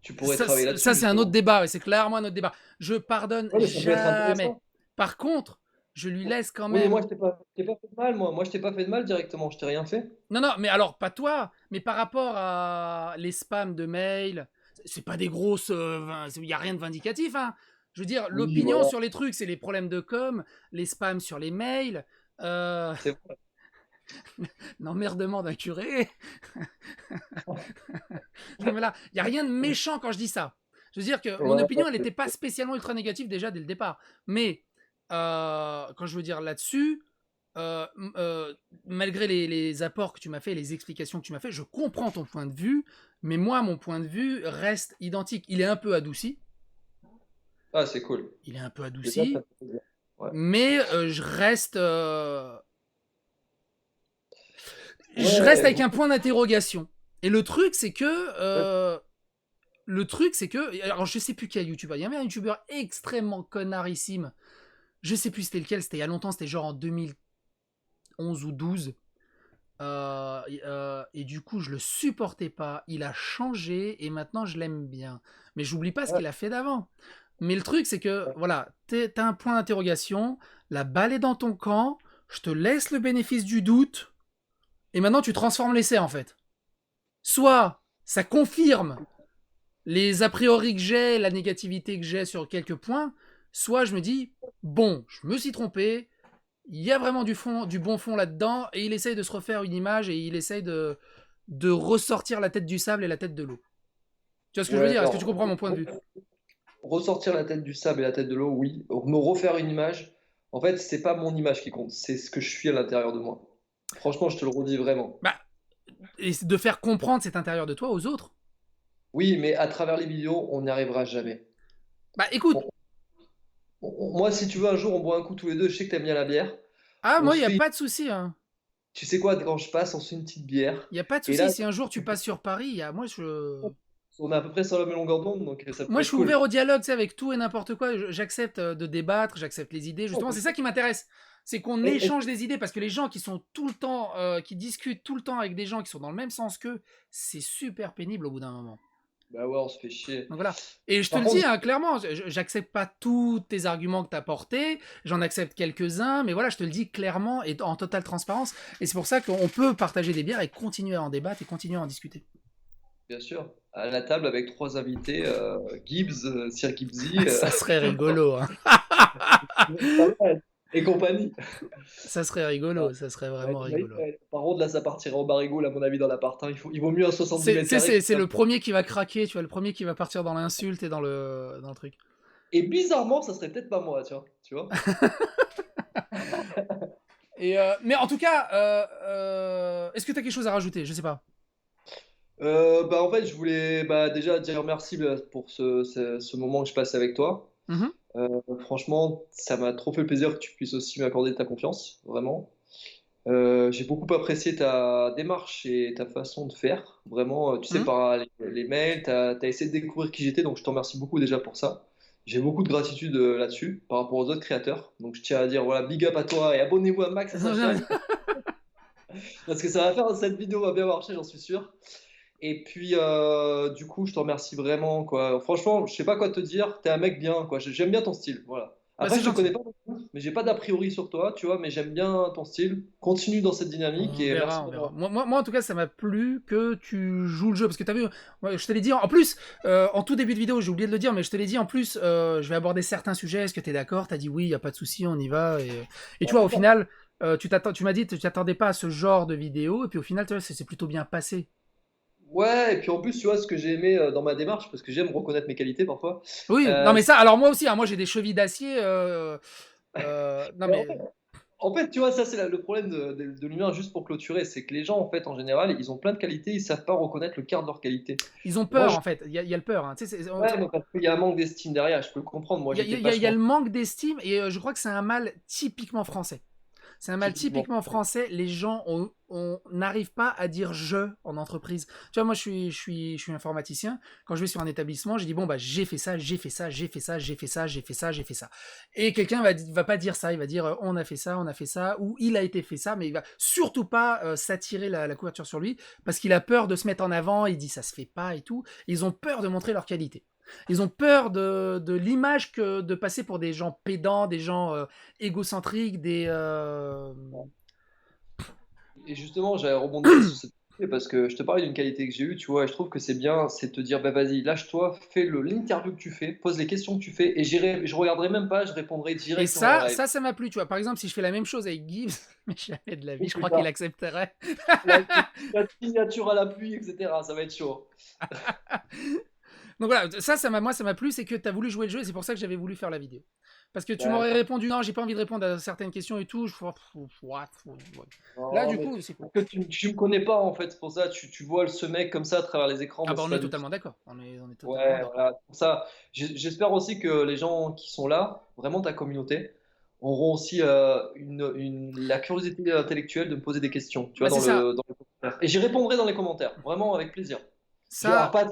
Tu pourrais travailler là-dessus. Ça c'est un justement. autre débat, et c'est clairement un autre débat. Je pardonne Ouais, mais ça peut être jamais. intéressant. Par contre, je lui laisse quand Oui, mais même... moi, je t'ai pas fait de mal, moi. Moi, je t'ai pas fait de mal directement. Je t'ai rien fait. Non, non, mais alors, pas toi, mais par rapport à les spams de mails, c'est pas des grosses... Il n'y a rien de vindicatif, hein. Je veux dire, Oui, l'opinion voilà. sur les trucs, c'est les problèmes de com, les spams sur les mails, C'est vrai. l'emmerdement d'un curé. Non, mais là, il n'y a rien de méchant quand je dis ça. Je veux dire que mon Ouais, opinion, elle n'était pas spécialement ultra négative déjà dès le départ. Mais quand je veux dire là-dessus, malgré les apports que tu m'as fait, les explications que tu m'as fait, je comprends ton point de vue, mais moi, mon point de vue reste identique. Il est un peu adouci. Ah, c'est cool. Il est un peu Déjà, adouci, ça fait plaisir. Ouais. mais je reste Ouais, avec un point d'interrogation. Et le truc, c'est que le truc, c'est que... Alors, je sais plus quel youtubeur. Il y avait un youtubeur extrêmement connarissime. Je sais plus c'était lequel. C'était il y a longtemps. C'était genre en 2011 ou 12. Et du coup, je le supportais pas. Il a changé et maintenant, je l'aime bien. Mais j'oublie pas ce qu'il a fait d'avant. Mais le truc, c'est que, voilà, t'as un point d'interrogation. La balle est dans ton camp. Je te laisse le bénéfice du doute. Et maintenant, tu transformes l'essai, en fait. Soit ça confirme les a priori que j'ai, la négativité que j'ai sur quelques points, soit je me dis, bon, je me suis trompé, il y a vraiment du bon fond là-dedans, et il essaye de se refaire une image, et il essaye de ressortir la tête du sable et la tête de l'eau. Tu vois ce que je veux dire? Est-ce que tu comprends mon point de vue? Ressortir la tête du sable et la tête de l'eau, oui. Me refaire une image, en fait, c'est pas mon image qui compte, c'est ce que je suis à l'intérieur de moi. Franchement, je te le redis vraiment. Bah, et de faire comprendre cet intérieur de toi aux autres. Oui, mais à travers les vidéos, on n'y arrivera jamais. Bah écoute. Moi, si tu veux, un jour, on boit un coup tous les deux, je sais que t'aimes bien la bière. Ah, moi, il n'y a pas de souci. Hein. Tu sais quoi, quand je passe, on se fait une petite bière. Il n'y a pas de souci. Là, si un jour tu passes sur Paris, moi, on est à peu près sur la même longueur d'onde, donc ça peut moi, être je suis cool. ouvert au dialogue, tu sais, avec tout et n'importe quoi. J'accepte de débattre, j'accepte les idées. Justement, c'est ça qui m'intéresse. C'est qu'on échange des idées, parce que les gens qui sont tout le temps, qui discutent tout le temps avec des gens qui sont dans le même sens qu'eux, c'est super pénible au bout d'un moment. Bah ouais, on se fait chier. Donc voilà. Et je te le dis, hein, clairement, j'accepte pas tous tes arguments que tu as portés, j'en accepte quelques-uns, mais voilà, je te le dis clairement et en totale transparence. Et c'est pour ça qu'on peut partager des bières et continuer à en débattre et continuer à en discuter. Bien sûr. À la table avec 3 invités, Gibbs, Sir Gibbsy. Ça serait rigolo. Hein. Et compagnie. Ça serait rigolo, ça serait vraiment rigolo. Par contre, là, ça partirait en barigoule, à mon avis, dans l'appart. Hein. Il vaut mieux un 70 mètres carrés. C'est le premier qui va craquer, tu vois, le premier qui va partir dans l'insulte et dans le truc. Et bizarrement, ça serait peut-être pas moi, tu vois. Mais en tout cas, est-ce que tu as quelque chose à rajouter? Je sais pas. En fait, je voulais déjà dire merci pour ce moment que je passe avec toi. Franchement, ça m'a trop fait plaisir que tu puisses aussi m'accorder ta confiance, vraiment. J'ai beaucoup apprécié ta démarche et ta façon de faire, vraiment. Tu sais, par les mails, tu as essayé de découvrir qui j'étais, donc je te remercie beaucoup déjà pour ça. J'ai beaucoup de gratitude là-dessus par rapport aux autres créateurs. Donc je tiens à dire, voilà, big up à toi et abonnez-vous à Max et Sacha. Parce que ça va faire, cette vidéo va bien marcher, j'en suis sûr. Et puis, du coup, je te remercie vraiment, quoi. Franchement, je sais pas quoi te dire. T'es un mec bien, quoi. J'aime bien ton style, voilà. Après, je te connais pas beaucoup, mais j'ai pas d'a priori sur toi, tu vois. Mais j'aime bien ton style. Continue dans cette dynamique. On verra. Moi, en tout cas, ça m'a plu que tu joues le jeu. Parce que t'as vu, je te l'ai dit. En plus, en tout début de vidéo, j'ai oublié de le dire, mais je te l'ai dit. En plus, je vais aborder certains sujets. Est-ce que t'es d'accord? T'as dit oui, y a pas de souci, on y va. Et tu vois, au final, tu m'as dit que tu t'attendais pas à ce genre de vidéo. Et puis au final, tu vois, c'est plutôt bien passé. Ouais, et puis en plus, tu vois, ce que j'ai aimé dans ma démarche, parce que j'aime reconnaître mes qualités parfois. Oui, non mais ça, alors moi aussi, hein, moi j'ai des chevilles d'acier. Non mais... En fait, tu vois, ça c'est le problème de l'humain, juste pour clôturer, c'est que les gens, en fait, en général, ils ont plein de qualités, ils savent pas reconnaître le quart de leurs qualités. Ils ont peur, en fait, il y a le peur. Hein. Tu sais, ouais, mais parce qu'il y a un manque d'estime derrière, je peux le comprendre. Moi, il y a le manque d'estime, et je crois que c'est un mal typiquement français. C'est un mal typiquement français. Les gens, on n'arrive pas à dire je en entreprise. Tu vois, moi, je suis informaticien. Quand je vais sur un établissement, je dis bon, bah, j'ai fait ça, j'ai fait ça, j'ai fait ça, j'ai fait ça, j'ai fait ça, j'ai fait ça. Et quelqu'un va pas dire ça. Il va dire on a fait ça, ou il a été fait ça, mais il va surtout pas s'attirer la couverture sur lui parce qu'il a peur de se mettre en avant. Il dit ça se fait pas et tout. Ils ont peur de montrer leur qualité. Ils ont peur de l'image que de passer pour des gens pédants, des gens égocentriques, des... Et justement, j'avais rebondi sur cette qualité parce que je te parlais d'une qualité que j'ai eue, tu vois, et je trouve que c'est bien, c'est de te dire, bah vas-y, lâche-toi, fais l'interview que tu fais, pose les questions que tu fais, et je regarderai même pas, je répondrai directement. Et ça m'a plu, tu vois. Par exemple, si je fais la même chose avec Gibbs, mais jamais de la vie, je crois qu'il accepterait. La signature à l'appui, etc., ça va être chaud. Donc voilà, ça m'a plu, c'est que tu as voulu jouer le jeu et c'est pour ça que j'avais voulu faire la vidéo. Parce que tu m'aurais répondu non, j'ai pas envie de répondre à certaines questions et tout. Là, du coup, c'est cool. Tu me connais pas en fait, c'est pour ça, tu vois ce mec comme ça à travers les écrans. Ah bah on est totalement d'accord. On est totalement d'accord. Voilà, pour ça, j'espère aussi que les gens qui sont là, vraiment ta communauté, auront aussi la curiosité intellectuelle de me poser des questions, tu vois, dans les commentaires. Et j'y répondrai dans les commentaires, vraiment avec plaisir. Ça, Pas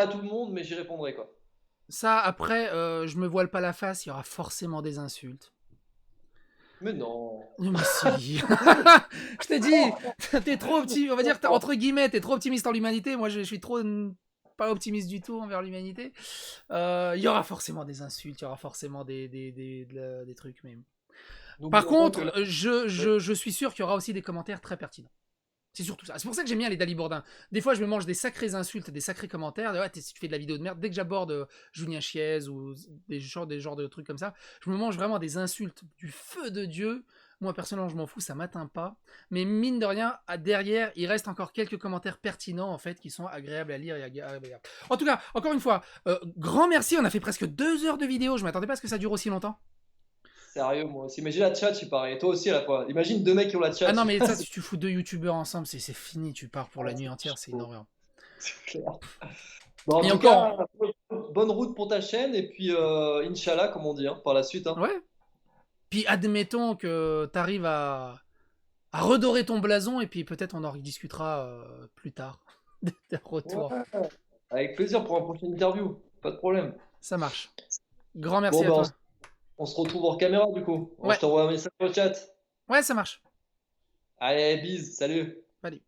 à tout le monde, mais j'y répondrai, quoi. ça après, je me voile pas la face, il y aura forcément des insultes. Mais non. Mais si. Je t'ai dit, t'es trop optimiste. On va dire, entre guillemets, t'es trop optimiste en l'humanité. Moi, je suis trop pas optimiste du tout envers l'humanité. Il y aura forcément des insultes, il y aura forcément des trucs. Mais... Par contre, je suis sûr qu'il y aura aussi des commentaires très pertinents. C'est surtout ça. C'est pour ça que j'aime bien les Dalibourdins. Des fois, je me mange des sacrées insultes, des sacrés commentaires. Ouais, si tu fais de la vidéo de merde, dès que j'aborde Julien Chiez ou des genres de trucs comme ça, je me mange vraiment des insultes du feu de Dieu. Moi, personnellement, je m'en fous, ça m'atteint pas. Mais mine de rien, derrière, il reste encore quelques commentaires pertinents, en fait, qui sont agréables à lire et agréables. En tout cas, encore une fois, grand merci. On a fait presque 2 heures de vidéo. Je m'attendais pas à ce que ça dure aussi longtemps. Sérieux, moi aussi. Mais j'ai la chat, il paraît. Et toi aussi, à la fois. Imagine 2 mecs qui ont la chat. Ah non, mais ça, si tu fous 2 youtubeurs ensemble, c'est fini. Tu pars pour la nuit entière, c'est une horreur. C'est clair. Bon, en Et tout encore. cas, bonne route pour ta chaîne. Et puis, Inch'Allah, comme on dit, hein, par la suite. Hein. Ouais. Puis admettons que tu arrives à redorer ton blason et puis peut-être on en rediscutera plus tard. De retour. Ouais. Avec plaisir pour une prochaine interview. Pas de problème. Ça marche. Grand merci à Bon, toi. on se retrouve hors caméra du coup. Ouais. Je t'envoie un message au chat. Ouais, ça marche. Allez, bise, salut. Allez.